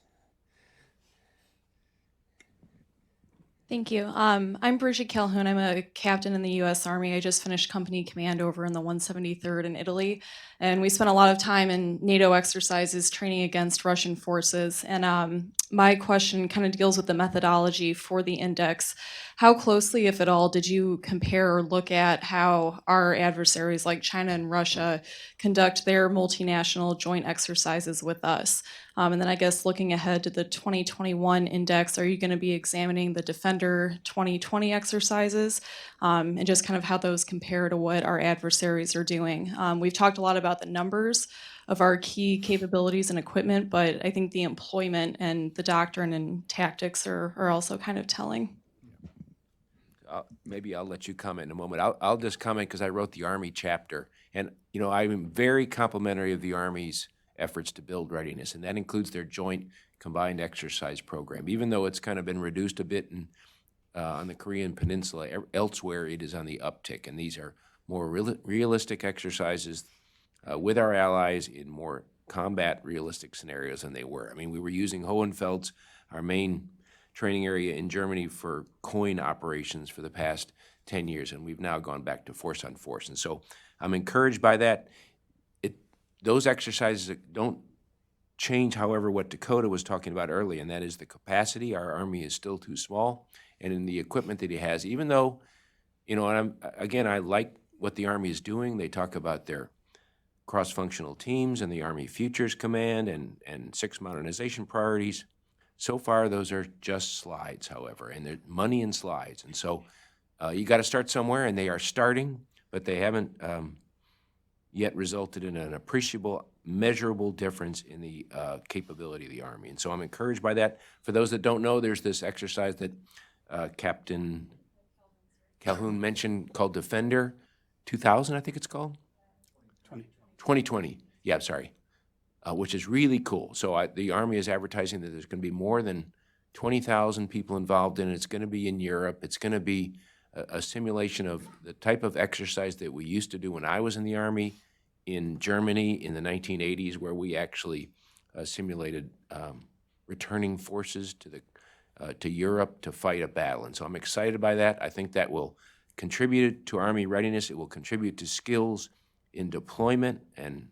Thank you. I'm Bridget Calhoun. I'm a captain in the U.S. Army. I just finished company command over in the 173rd in Italy, and we spent a lot of time in NATO exercises training against Russian forces. And my question kind of deals with the methodology for the index. How closely, if at all, did you compare or look at how our adversaries like China and Russia conduct their multinational joint exercises with us? And then I guess looking ahead to the 2021 index, are you going to be examining the Defender 2020 exercises and just kind of how those compare to what our adversaries are doing? We've talked a lot about the numbers of our key capabilities and equipment, but I think the employment and the doctrine and tactics are also kind of telling. Maybe I'll let you comment in a moment. I'll just comment because I wrote the Army chapter. And, I'm very complimentary of the Army's efforts to build readiness, and that includes their joint combined exercise program. Even though it's kind of been reduced a bit on the Korean Peninsula, elsewhere it is on the uptick, and these are more realistic exercises with our allies in more combat realistic scenarios than they were. I mean, we were using Hohenfeld's, our main training area in Germany, for coin operations for the past 10 years, and we've now gone back to force on force. And so I'm encouraged by that. Those exercises don't change, however, what Dakota was talking about earlier, and that is the capacity. Our Army is still too small, and in the equipment that he has, even though, and I like what the Army is doing. They talk about their cross-functional teams and the Army Futures Command and 6 modernization priorities. So far, those are just slides, however, and they're money in slides. And so you got to start somewhere, and they are starting, but they haven't yet resulted in an appreciable, measurable difference in the capability of the Army. And so I'm encouraged by that. For those that don't know, there's this exercise that Captain Calhoun mentioned called Defender 2000, I think it's called? 2020. Yeah, sorry. Which is really cool. So the Army is advertising that there's going to be more than 20,000 people involved in it. It's going to be in Europe. It's going to be a simulation of the type of exercise that we used to do when I was in the Army in Germany in the 1980s, where we actually simulated returning forces to Europe to fight a battle. And so I'm excited by that. I think that will contribute to Army readiness. It will contribute to skills in deployment and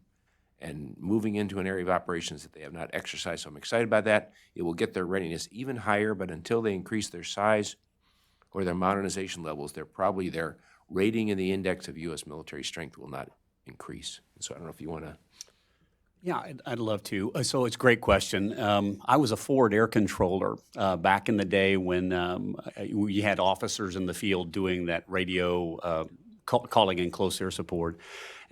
moving into an area of operations that they have not exercised. So I'm excited about that. It will get their readiness even higher, but until they increase their size or their modernization levels, their rating in the Index of U.S. military strength will not increase. So I don't know if you want to. Yeah, I'd love to. So it's a great question. I was a forward air controller back in the day when we had officers in the field doing that radio calling in close air support.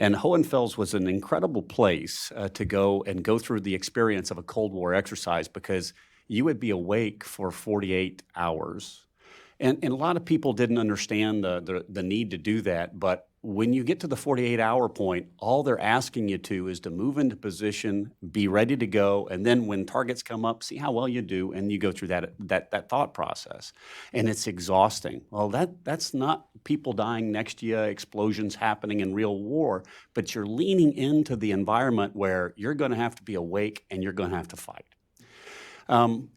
And Hohenfels was an incredible place to go through the experience of a Cold War exercise, because you would be awake for 48 hours. And a lot of people didn't understand the need to do that. But when you get to the 48-hour point, all they're asking you to is to move into position, be ready to go, and then when targets come up, see how well you do, and you go through that thought process. And it's exhausting. Well, that's not people dying next to you, explosions happening in real war, but you're leaning into the environment where you're going to have to be awake and you're going to have to fight.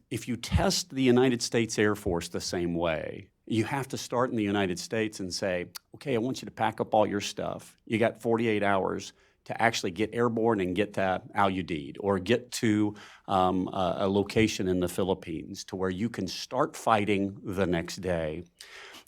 If you test the United States Air Force the same way, you have to start in the United States and say, okay, I want you to pack up all your stuff. You got 48 hours to actually get airborne and get to Al Udeid or get to a location in the Philippines to where you can start fighting the next day.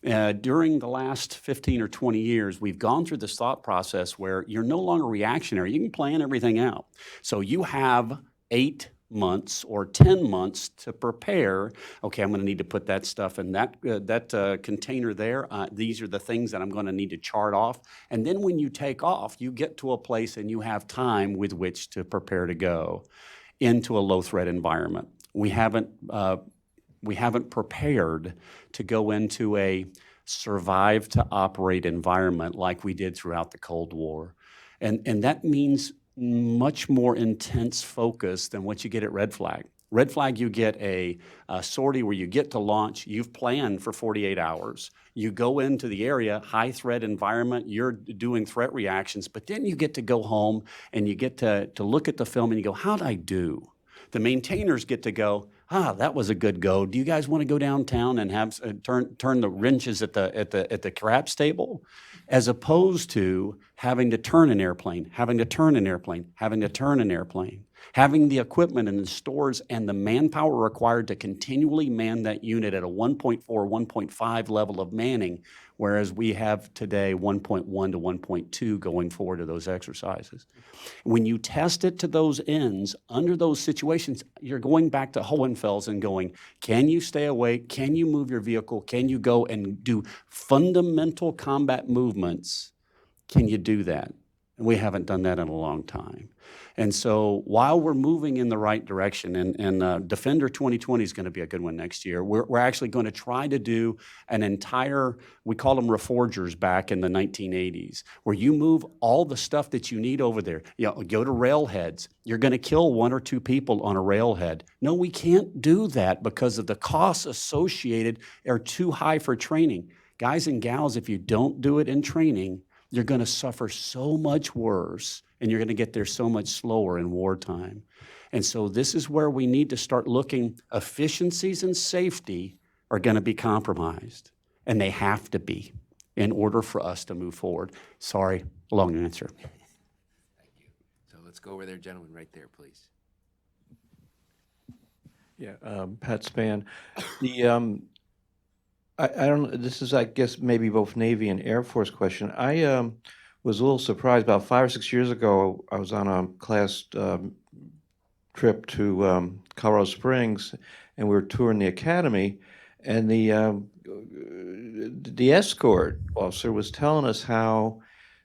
During the last 15 or 20 years, we've gone through this thought process where you're no longer reactionary. You can plan everything out. So you have 8 months or 10 months to prepare. Okay, I'm going to need to put that stuff in that container there. These are the things that I'm going to need to chart off. And then when you take off, you get to a place and you have time with which to prepare to go into a low-threat environment. We haven't prepared to go into a survive-to-operate environment like we did throughout the Cold War. And that means much more intense focus than what you get at Red Flag. Red Flag, you get a sortie where you get to launch. You've planned for 48 hours. You go into the area, high threat environment. You're doing threat reactions, but then you get to go home and you get to look at the film and you go, how'd I do? The maintainers get to go, that was a good go. Do you guys want to go downtown and have turn the wrenches at the craps table? As opposed to having to turn an airplane, having to turn an airplane, having to turn an airplane, having the equipment and the stores and the manpower required to continually man that unit at a 1.4, 1.5 level of manning, whereas we have today 1.1 to 1.2 going forward to those exercises. When you test it to those ends, under those situations, you're going back to Hohenfels and going, can you stay awake? Can you move your vehicle? Can you go and do fundamental combat movements? Can you do that? And we haven't done that in a long time. And so while we're moving in the right direction, and Defender 2020 is going to be a good one next year, we're actually going to try to do an entire, we call them reforgers back in the 1980s, where you move all the stuff that you need over there. You know, go to railheads. You're going to kill 1 or 2 people on a railhead. No, we can't do that because of the costs associated are too high for training. Guys and gals, if you don't do it in training, you're going to suffer so much worse, and you're going to get there so much slower in wartime. And so this is where we need to start looking. Efficiencies and safety are going to be compromised, and they have to be in order for us to move forward. Sorry, long answer. Thank you. So let's go over there, gentlemen, right there, please. Yeah, Pat Spann. I don't, this is, I guess, maybe both Navy and Air Force question. I was a little surprised. About 5 or 6 years ago, I was on a class trip to Colorado Springs, and we were touring the academy, and the escort officer was telling us how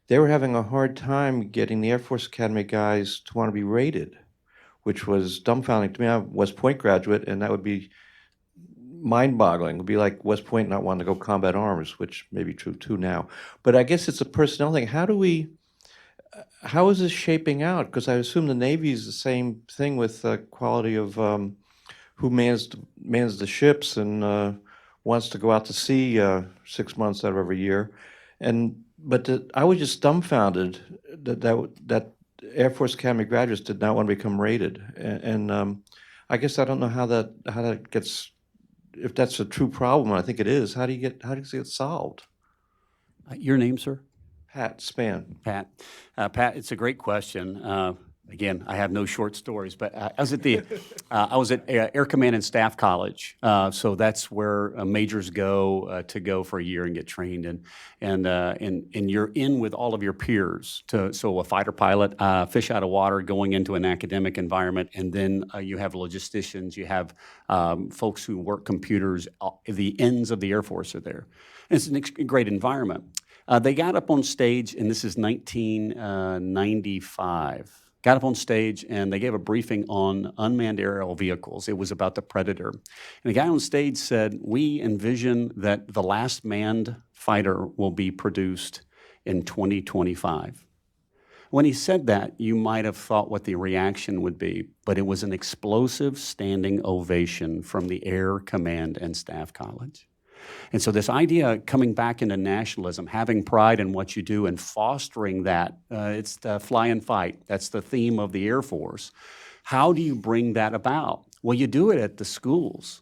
they were having a hard time getting the Air Force Academy guys to want to be rated, which was dumbfounding to me. I'm a West Point graduate, and that would be mind-boggling. It would be like West Point not wanting to go combat arms, which may be true too now. But I guess it's a personnel thing. How is this shaping out? Because I assume the Navy is the same thing with quality of who mans the ships and wants to go out to sea 6 months out of every year. But I was just dumbfounded that Air Force Academy graduates did not want to become rated. And I guess I don't know how that gets. If that's a true problem, I think it is. How does it get solved? Your name, sir? Pat Spann. Pat, it's a great question. Again, I have no short stories, but I was at Air Command and Staff College, so that's where majors go for a year and get trained, and you're in with all of your peers. So a fighter pilot, fish out of water, going into an academic environment, and then you have logisticians, you have folks who work computers. The ends of the Air Force are there. And it's a great environment. They got up on stage, and this is 1995. got up on stage and they gave a briefing on unmanned aerial vehicles. It was about the Predator. And the guy on stage said, we envision that the last manned fighter will be produced in 2025. When he said that, you might have thought what the reaction would be, but it was an explosive standing ovation from the Air Command and Staff College. And so this idea coming back into nationalism, having pride in what you do and fostering that, it's the fly and fight. That's the theme of the Air Force. How do you bring that about? Well, you do it at the schools.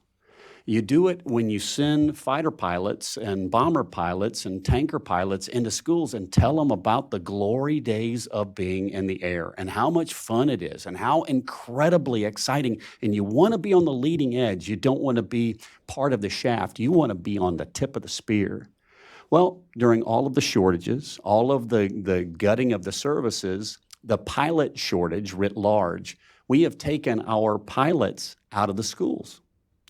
You do it when you send fighter pilots and bomber pilots and tanker pilots into schools and tell them about the glory days of being in the air and how much fun it is and how incredibly exciting. And you want to be on the leading edge. You don't want to be part of the shaft. You want to be on the tip of the spear. Well, during all of the shortages, all of the gutting of the services, the pilot shortage writ large, we have taken our pilots out of the schools.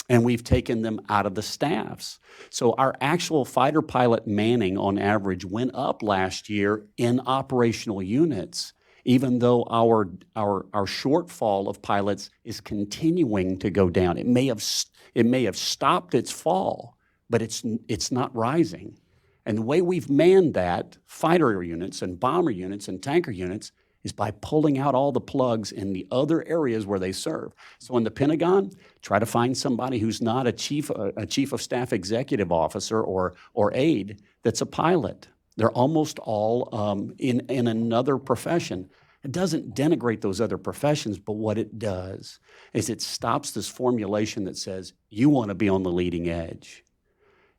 And we've taken them out of the staffs. So our actual fighter pilot manning on average went up last year in operational units, even though our shortfall of pilots is continuing to go down. It may have stopped its fall, but it's not rising. And the way we've manned that, fighter units and bomber units and tanker units, is by pulling out all the plugs in the other areas where they serve. So in the Pentagon, try to find somebody who's not a chief of staff executive officer or aide that's a pilot. They're almost all in another profession. It doesn't denigrate those other professions, but what it does is it stops this formulation that says, you want to be on the leading edge.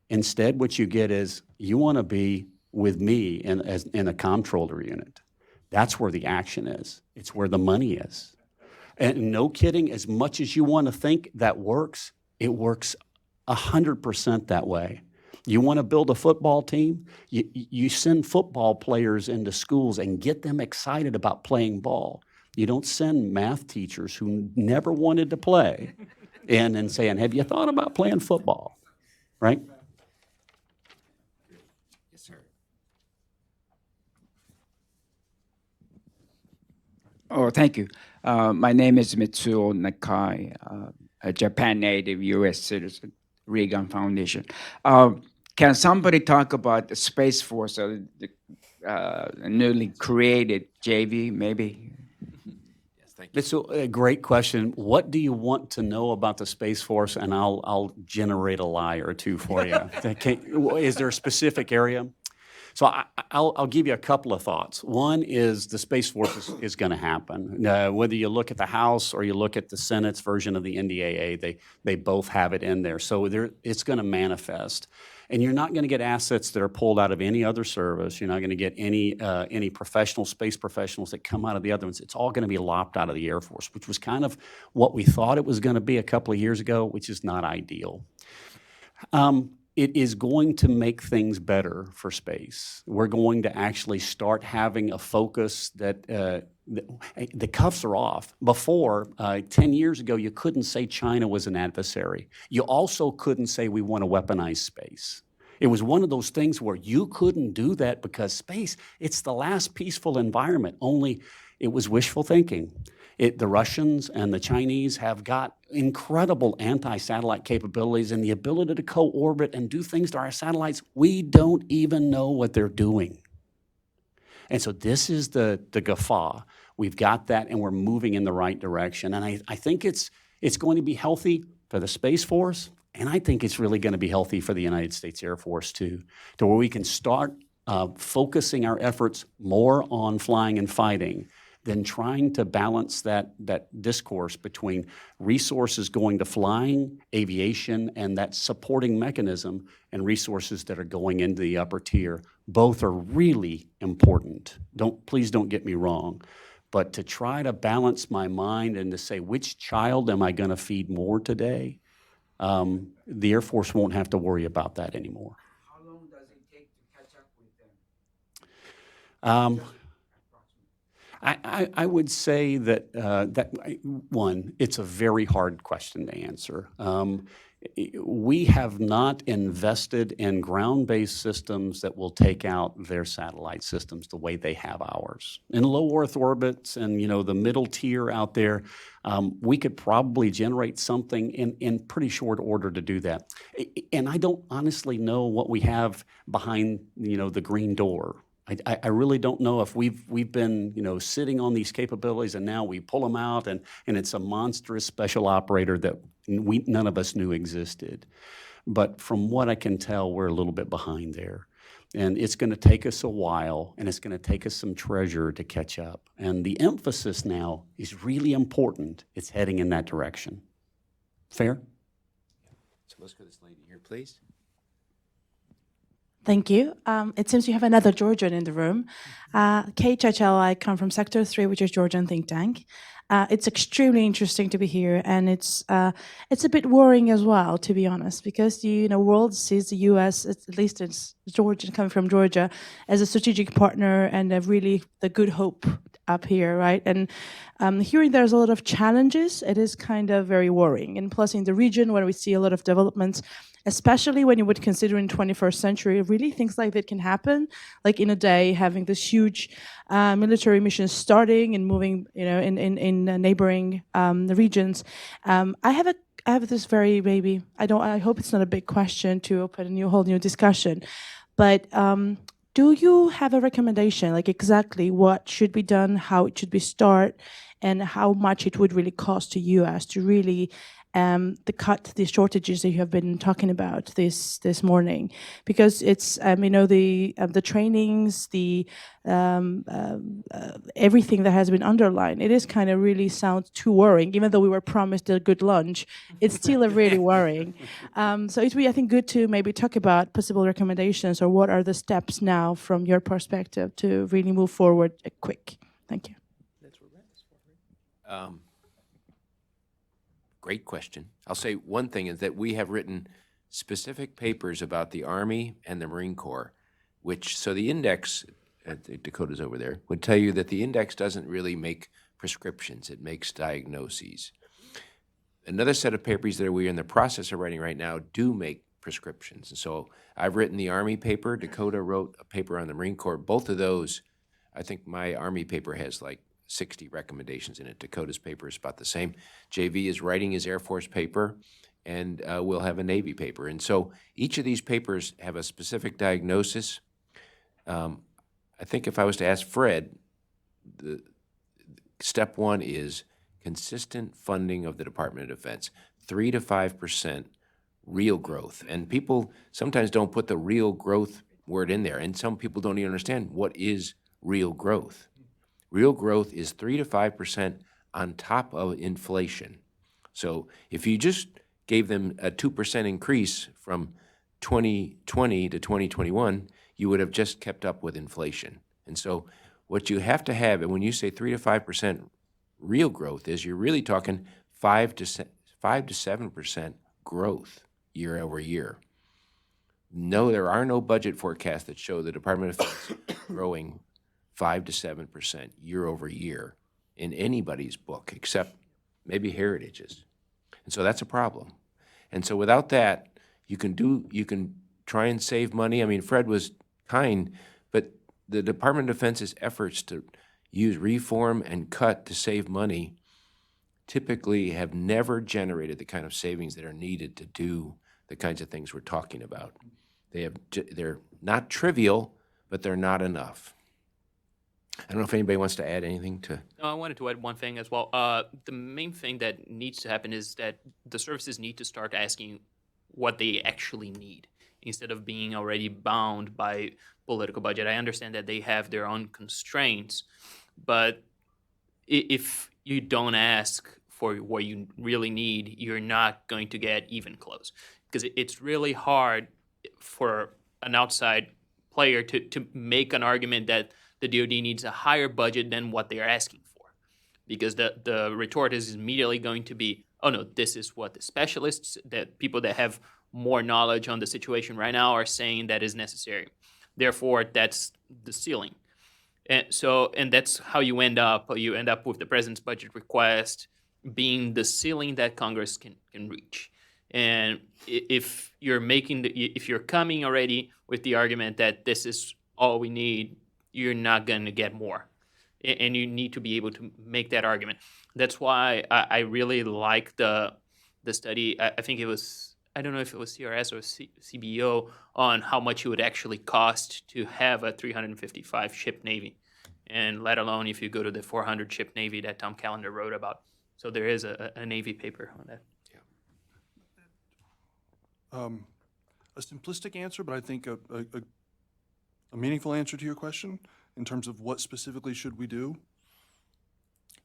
Instead, what you get is, you want to be with me in a comptroller unit. That's where the action is. It's where the money is. And no kidding, as much as you want to think that works, it works 100% that way. You want to build a football team? You send football players into schools and get them excited about playing ball. You don't send math teachers who never wanted to play in and saying, have you thought about playing football? Right? Yes, sir. Oh, thank you. My name is Mitsuo Nakai, a Japan native U.S. citizen, Reagan Foundation. Can somebody talk about the Space Force, the newly created JV, maybe? Yes, thank you. It's a great question. What do you want to know about the Space Force? And I'll generate a lie or two for you. Is there a specific area? So I'll give you a couple of thoughts. One is the Space Force is going to happen. Whether you look at the House or you look at the Senate's version of the NDAA, they both have it in there. So it's going to manifest. And you're not going to get assets that are pulled out of any other service. You're not going to get any professional space professionals that come out of the other ones. It's all going to be lopped out of the Air Force, which was kind of what we thought it was going to be a couple of years ago, which is not ideal. It is going to make things better for space. We're going to actually start having a focus that the cuffs are off. Before, 10 years ago, you couldn't say China was an adversary. You also couldn't say we want to weaponize space. It was one of those things where you couldn't do that because space, it's the last peaceful environment, only it was wishful thinking. The Russians and the Chinese have got incredible anti-satellite capabilities and the ability to co-orbit and do things to our satellites. We don't even know what they're doing. And so this is the guffaw. We've got that and we're moving in the right direction. And I think it's going to be healthy for the Space Force, and I think it's really going to be healthy for the United States Air Force too, to where we can start focusing our efforts more on flying and fighting than trying to balance that discourse between resources going to flying, aviation, and that supporting mechanism, and resources that are going into the upper tier. Both are really important. Please don't get me wrong. But to try to balance my mind and to say, which child am I going to feed more today, the Air Force won't have to worry about that anymore. How long does it take to catch up with them? I would say that, one, it's a very hard question to answer. We have not invested in ground-based systems that will take out their satellite systems the way they have ours. In low Earth orbits and, the middle tier out there, we could probably generate something in pretty short order to do that. And I don't honestly know what we have behind, the green door. I really don't know if we've been, sitting on these capabilities and now we pull them out and it's a monstrous special operator that none of us knew existed. But from what I can tell, we're a little bit behind there. And it's going to take us a while, and it's going to take us some treasure to catch up. And the emphasis now is really important. It's heading in that direction. Fair? So let's go to this lady here, please. Thank you. It seems you have another Georgian in the room. Kate Chachel, I come from Sector 3, which is Georgian think tank. It's extremely interesting to be here, and it's a bit worrying as well, to be honest, because the world sees the U.S., at least it's Georgia, coming from Georgia, as a strategic partner and really the good hope up here, right? And hearing there's a lot of challenges, it is kind of very worrying. And plus in the region where we see a lot of developments, especially when you would consider in 21st century, really things like that can happen, like in a day, having this huge military mission starting and moving, in neighboring regions. I have this very maybe I hope it's not a big question to open a whole new discussion, but do you have a recommendation, like exactly what should be done, how it should be started, and how much it would really cost to U.S. to really cut the shortages that you have been talking about this morning? Because it's the trainings, the everything that has been underlined, it is kind of really sounds too worrying. Even though we were promised a good lunch, it's still a really worrying. So it's really, I think, good to maybe talk about possible recommendations or what are the steps now from your perspective to really move forward quick. Thank you. Great question. I'll say one thing is that we have written specific papers about the Army and the Marine Corps, so the index, Dakota's over there, would tell you that the index doesn't really make prescriptions, it makes diagnoses. Another set of papers that we're in the process of writing right now do make prescriptions. And so I've written the Army paper, Dakota wrote a paper on the Marine Corps. Both of those, I think my Army paper has like 60 recommendations in it. Dakota's paper is about the same. JV is writing his Air Force paper, and we'll have a Navy paper. And so each of these papers have a specific diagnosis. I think if I was to ask Fred, the step one is consistent funding of the Department of Defense, 3 to 5% real growth. And people sometimes don't put the real growth word in there, and some people don't even understand what is real growth. Real growth is 3 to 5% on top of inflation. So if you just gave them a 2% increase from 2020 to 2021, you would have just kept up with inflation. And so what you have to have, and when you say 3 to 5% real growth, is you're really talking 5 to 7% growth year over year. No, there are no budget forecasts that show the Department of Defense growing 5 to 7% year over year in anybody's book, except maybe Heritage's. And so that's a problem. And so without that, you can try and save money. I mean, Fred was kind, but the Department of Defense's efforts to use reform and cut to save money typically have never generated the kind of savings that are needed to do the kinds of things we're talking about. They're not trivial, but they're not enough. I don't know if anybody wants to add anything to. No, I wanted to add one thing as well. The main thing that needs to happen is that the services need to start asking what they actually need instead of being already bound by political budget. I understand that they have their own constraints, but if you don't ask for what you really need, you're not going to get even close. Because it's really hard for an outside player to make an argument that the DoD needs a higher budget than what they are asking for. Because the retort is immediately going to be, oh no, this is what the specialists, that people that have more knowledge on the situation right now are saying that is necessary. Therefore, that's the ceiling. And that's how you end up. You end up with the president's budget request being the ceiling that Congress can reach. And if you're if you're coming already with the argument that this is all we need, you're not going to get more. And you need to be able to make that argument. That's why I really like the study. I think it was, I don't know if it was CRS or CBO, on how much it would actually cost to have a 355 ship Navy, and let alone if you go to the 400 ship Navy that Tom Callender wrote about. So there is a Navy paper on that. A simplistic answer, but I think a meaningful answer to your question in terms of what specifically should we do.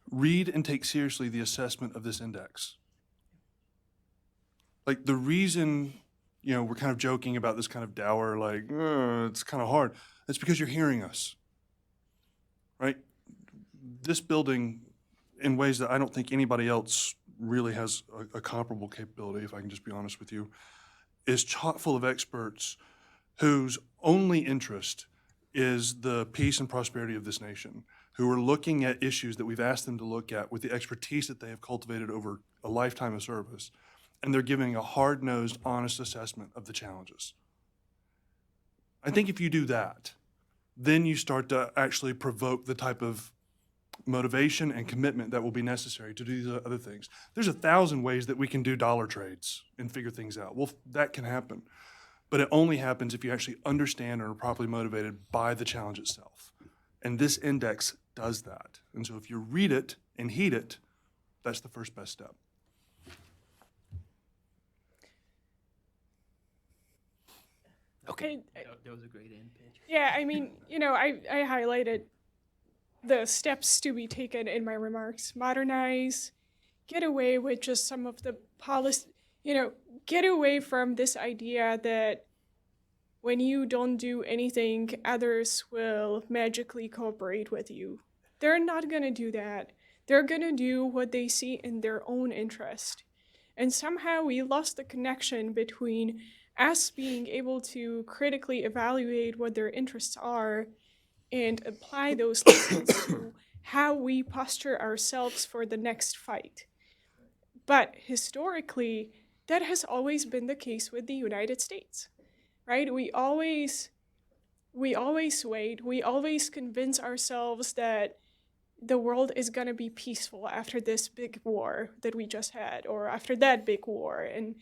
Read and take seriously the assessment of this index. Like, the reason, we're kind of joking about this kind of dour, like, it's kind of hard. It's because you're hearing us, right? This building, in ways that I don't think anybody else really has a comparable capability, if I can just be honest with you, is chock full of experts whose only interest is the peace and prosperity of this nation, who are looking at issues that we've asked them to look at with the expertise that they have cultivated over a lifetime of service, and they're giving a hard-nosed, honest assessment of the challenges. I think if you do that, then you start to actually provoke the type of motivation and commitment that will be necessary to do these other things. There's 1,000 ways that we can do dollar trades and figure things out. Well, that can happen. But it only happens if you actually understand and are properly motivated by the challenge itself. And this index does that. And so if you read it and heed it, that's the first best step. Okay. That was a great end pitch. Yeah, I mean, I highlighted the steps to be taken in my remarks. Modernize, get away with just some of the policy, get away from this idea that when you don't do anything, others will magically cooperate with you. They're not going to do that. They're going to do what they see in their own interest. And somehow we lost the connection between us being able to critically evaluate what their interests are and apply those lessons to how we posture ourselves for the next fight. But historically, that has always been the case with the United States, right? We always wait. We always convince ourselves that the world is going to be peaceful after this big war that we just had, or after that big war. And,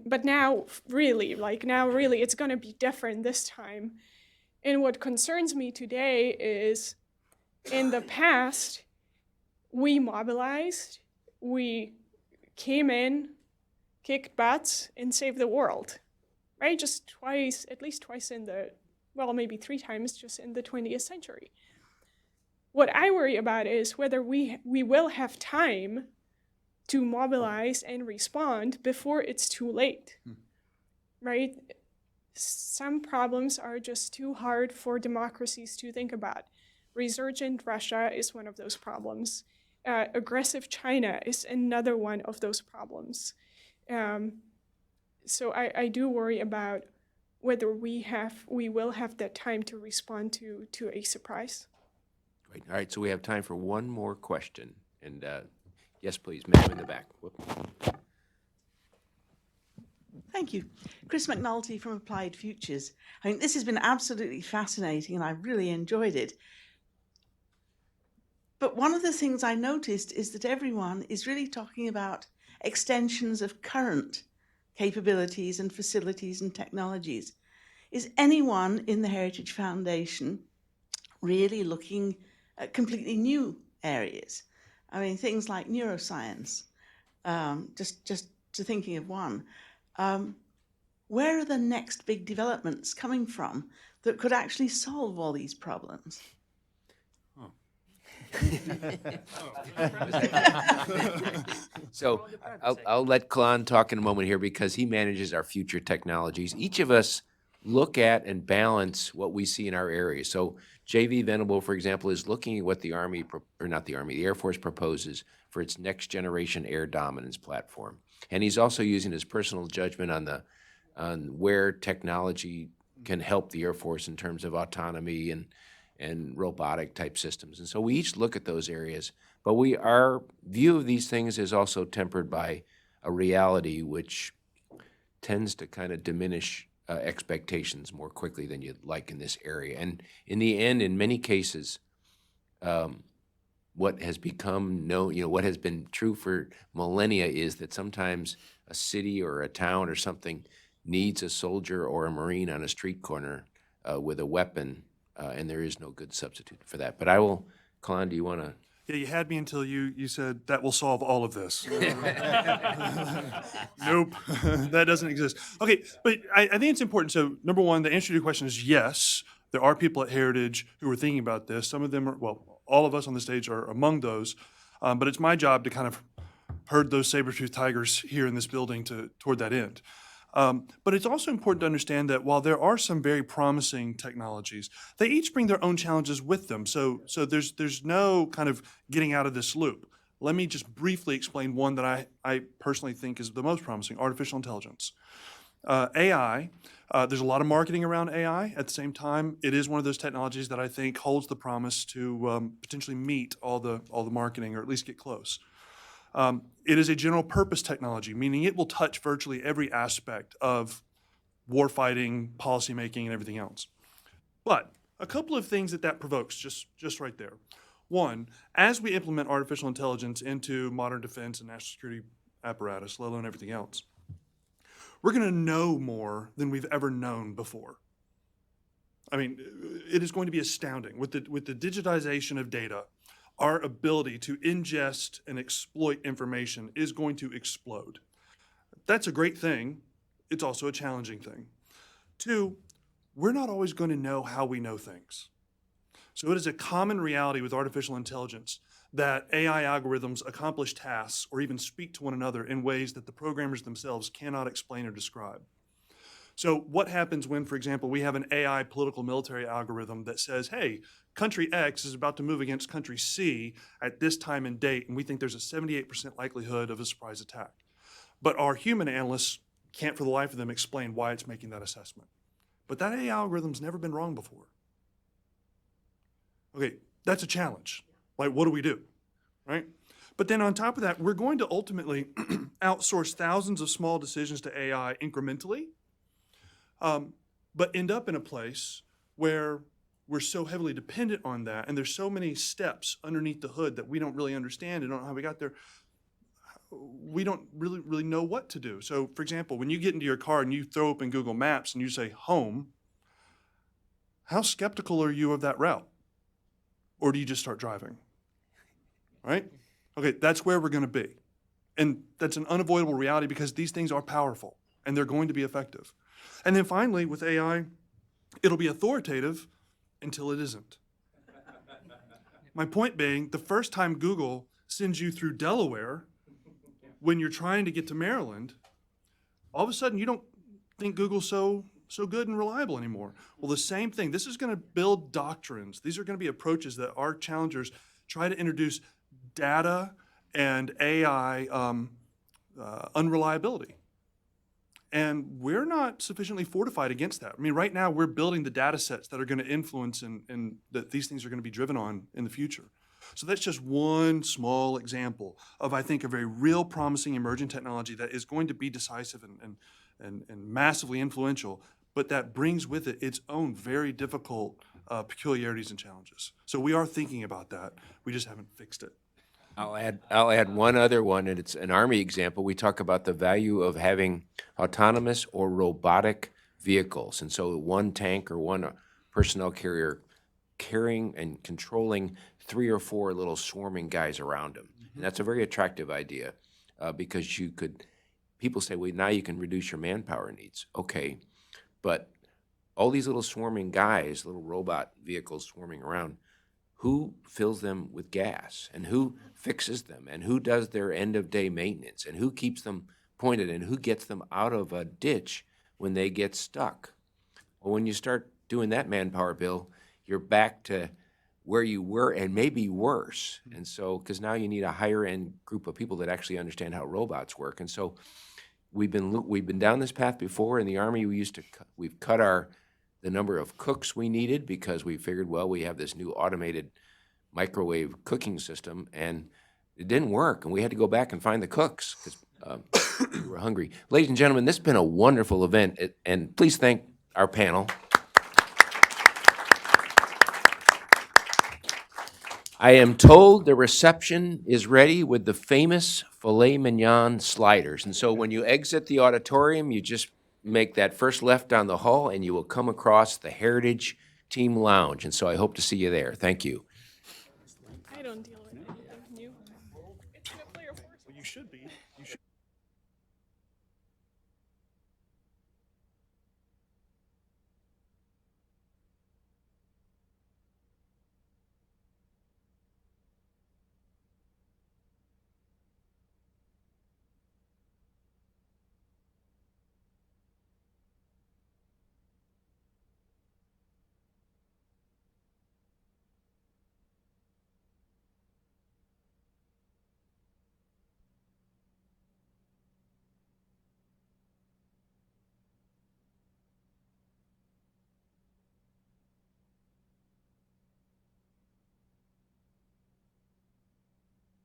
but now really, it's going to be different this time. And what concerns me today is, in the past, we mobilized, we came in, kicked butts, and saved the world, right? Just twice, at least twice maybe 3 times just in the 20th century. What I worry about is whether we will have time to mobilize and respond before it's too late, right? Some problems are just too hard for democracies to think about. Resurgent Russia is one of those problems. Aggressive China is another one of those problems. So I do worry about whether we will have that time to respond to a surprise. Great. All right, so we have time for one more question. And yes, please, ma'am in the back. Whoop. Thank you. Chris McNulty from Applied Futures. I mean, this has been absolutely fascinating and I've really enjoyed it. But one of the things I noticed is that everyone is really talking about extensions of current capabilities and facilities and technologies. Is anyone in the Heritage Foundation really looking at completely new areas? I mean, things like neuroscience, just to thinking of one. Where are the next big developments coming from that could actually solve all these problems? So I'll let Kalon talk in a moment here because he manages our future technologies. Each of us look at and balance what we see in our area. So J.V. Venable, for example, is looking at what the the Air Force proposes for its next generation air dominance platform. And he's also using his personal judgment on where technology can help the Air Force in terms of autonomy and robotic type systems. And so we each look at those areas, but our view of these things is also tempered by a reality which tends to kind of diminish expectations more quickly than you'd like in this area. And in the end, in many cases, what has become known, what has been true for millennia is that sometimes a city or a town or something needs a soldier or a Marine on a street corner with a weapon, and there is no good substitute for that. But I will, Colin, do you want to? Yeah, you had me until you said that will solve all of this. Nope, that doesn't exist. Okay, but I think it's important. So number one, the answer to your question is yes, there are people at Heritage who are thinking about this. Some of them are, well, all of us on the stage are among those, but it's my job to kind of herd those saber-toothed tigers here in this building toward that end. But it's also important to understand that while there are some very promising technologies, they each bring their own challenges with them. So there's no kind of getting out of this loop. Let me just briefly explain one that I personally think is the most promising, artificial intelligence. AI, there's a lot of marketing around AI. At the same time, it is one of those technologies that I think holds the promise to potentially meet all the marketing, or at least get close. It is a general purpose technology, meaning it will touch virtually every aspect of warfighting, policymaking, and everything else. But a couple of things that provokes, just right there. One, as we implement artificial intelligence into modern defense and national security apparatus, let alone everything else, we're going to know more than we've ever known before. I mean, it is going to be astounding. With the digitization of data, our ability to ingest and exploit information is going to explode. That's a great thing. It's also a challenging thing. Two, we're not always going to know how we know things. So it is a common reality with artificial intelligence that AI algorithms accomplish tasks or even speak to one another in ways that the programmers themselves cannot explain or describe. So what happens when, for example, we have an AI political military algorithm that says, hey, country X is about to move against country C at this time and date, and we think there's a 78% likelihood of a surprise attack. But our human analysts can't for the life of them explain why it's making that assessment. But that AI algorithm's never been wrong before. Okay, that's a challenge. Like, what do we do, right? But then on top of that, we're going to ultimately outsource thousands of small decisions to AI incrementally, but end up in a place where we're so heavily dependent on that, and there's so many steps underneath the hood that we don't really understand and don't know how we got there. We don't really know what to do. So, for example, when you get into your car and you throw open Google Maps and you say home, how skeptical are you of that route? Or do you just start driving? Right? Okay, that's where we're going to be. And that's an unavoidable reality because these things are powerful and they're going to be effective. And then finally, with AI, it'll be authoritative until it isn't. My point being, the first time Google sends you through Delaware when you're trying to get to Maryland, all of a sudden you don't think Google's so good and reliable anymore. Well, the same thing. This is going to build doctrines. These are going to be approaches that our challengers try to introduce data and AI unreliability. And we're not sufficiently fortified against that. I mean, right now we're building the data sets that are going to influence and that these things are going to be driven on in the future. So that's just one small example of, I think, a very real promising emerging technology that is going to be decisive and massively influential, but that brings with it its own very difficult peculiarities and challenges. So we are thinking about that. We just haven't fixed it. I'll add one other one, and it's an Army example. We talk about the value of having autonomous or robotic vehicles. And so one tank or one personnel carrier carrying and controlling 3 or 4 little swarming guys around them. And that's a very attractive idea because people say, well, now you can reduce your manpower needs. Okay, but all these little swarming guys, little robot vehicles swarming around, who fills them with gas and who fixes them and who does their end of day maintenance and who keeps them pointed and who gets them out of a ditch when they get stuck? Well, when you start doing that manpower bill, you're back to where you were and maybe worse. And so, because now you need a higher end group of people that actually understand how robots work. And so we've been down this path before. In the Army, we've cut the number of cooks we needed because we figured, well, we have this new automated microwave cooking system, and it didn't work, and we had to go back and find the cooks because We were hungry. Ladies and gentlemen, this has been a wonderful event, and please thank our panel. I am told the reception is ready with the famous filet mignon sliders. And so when you exit the auditorium, you just make that first left down the hall and you will come across the Heritage Team Lounge. And so I hope to see you there. Thank you. I don't deal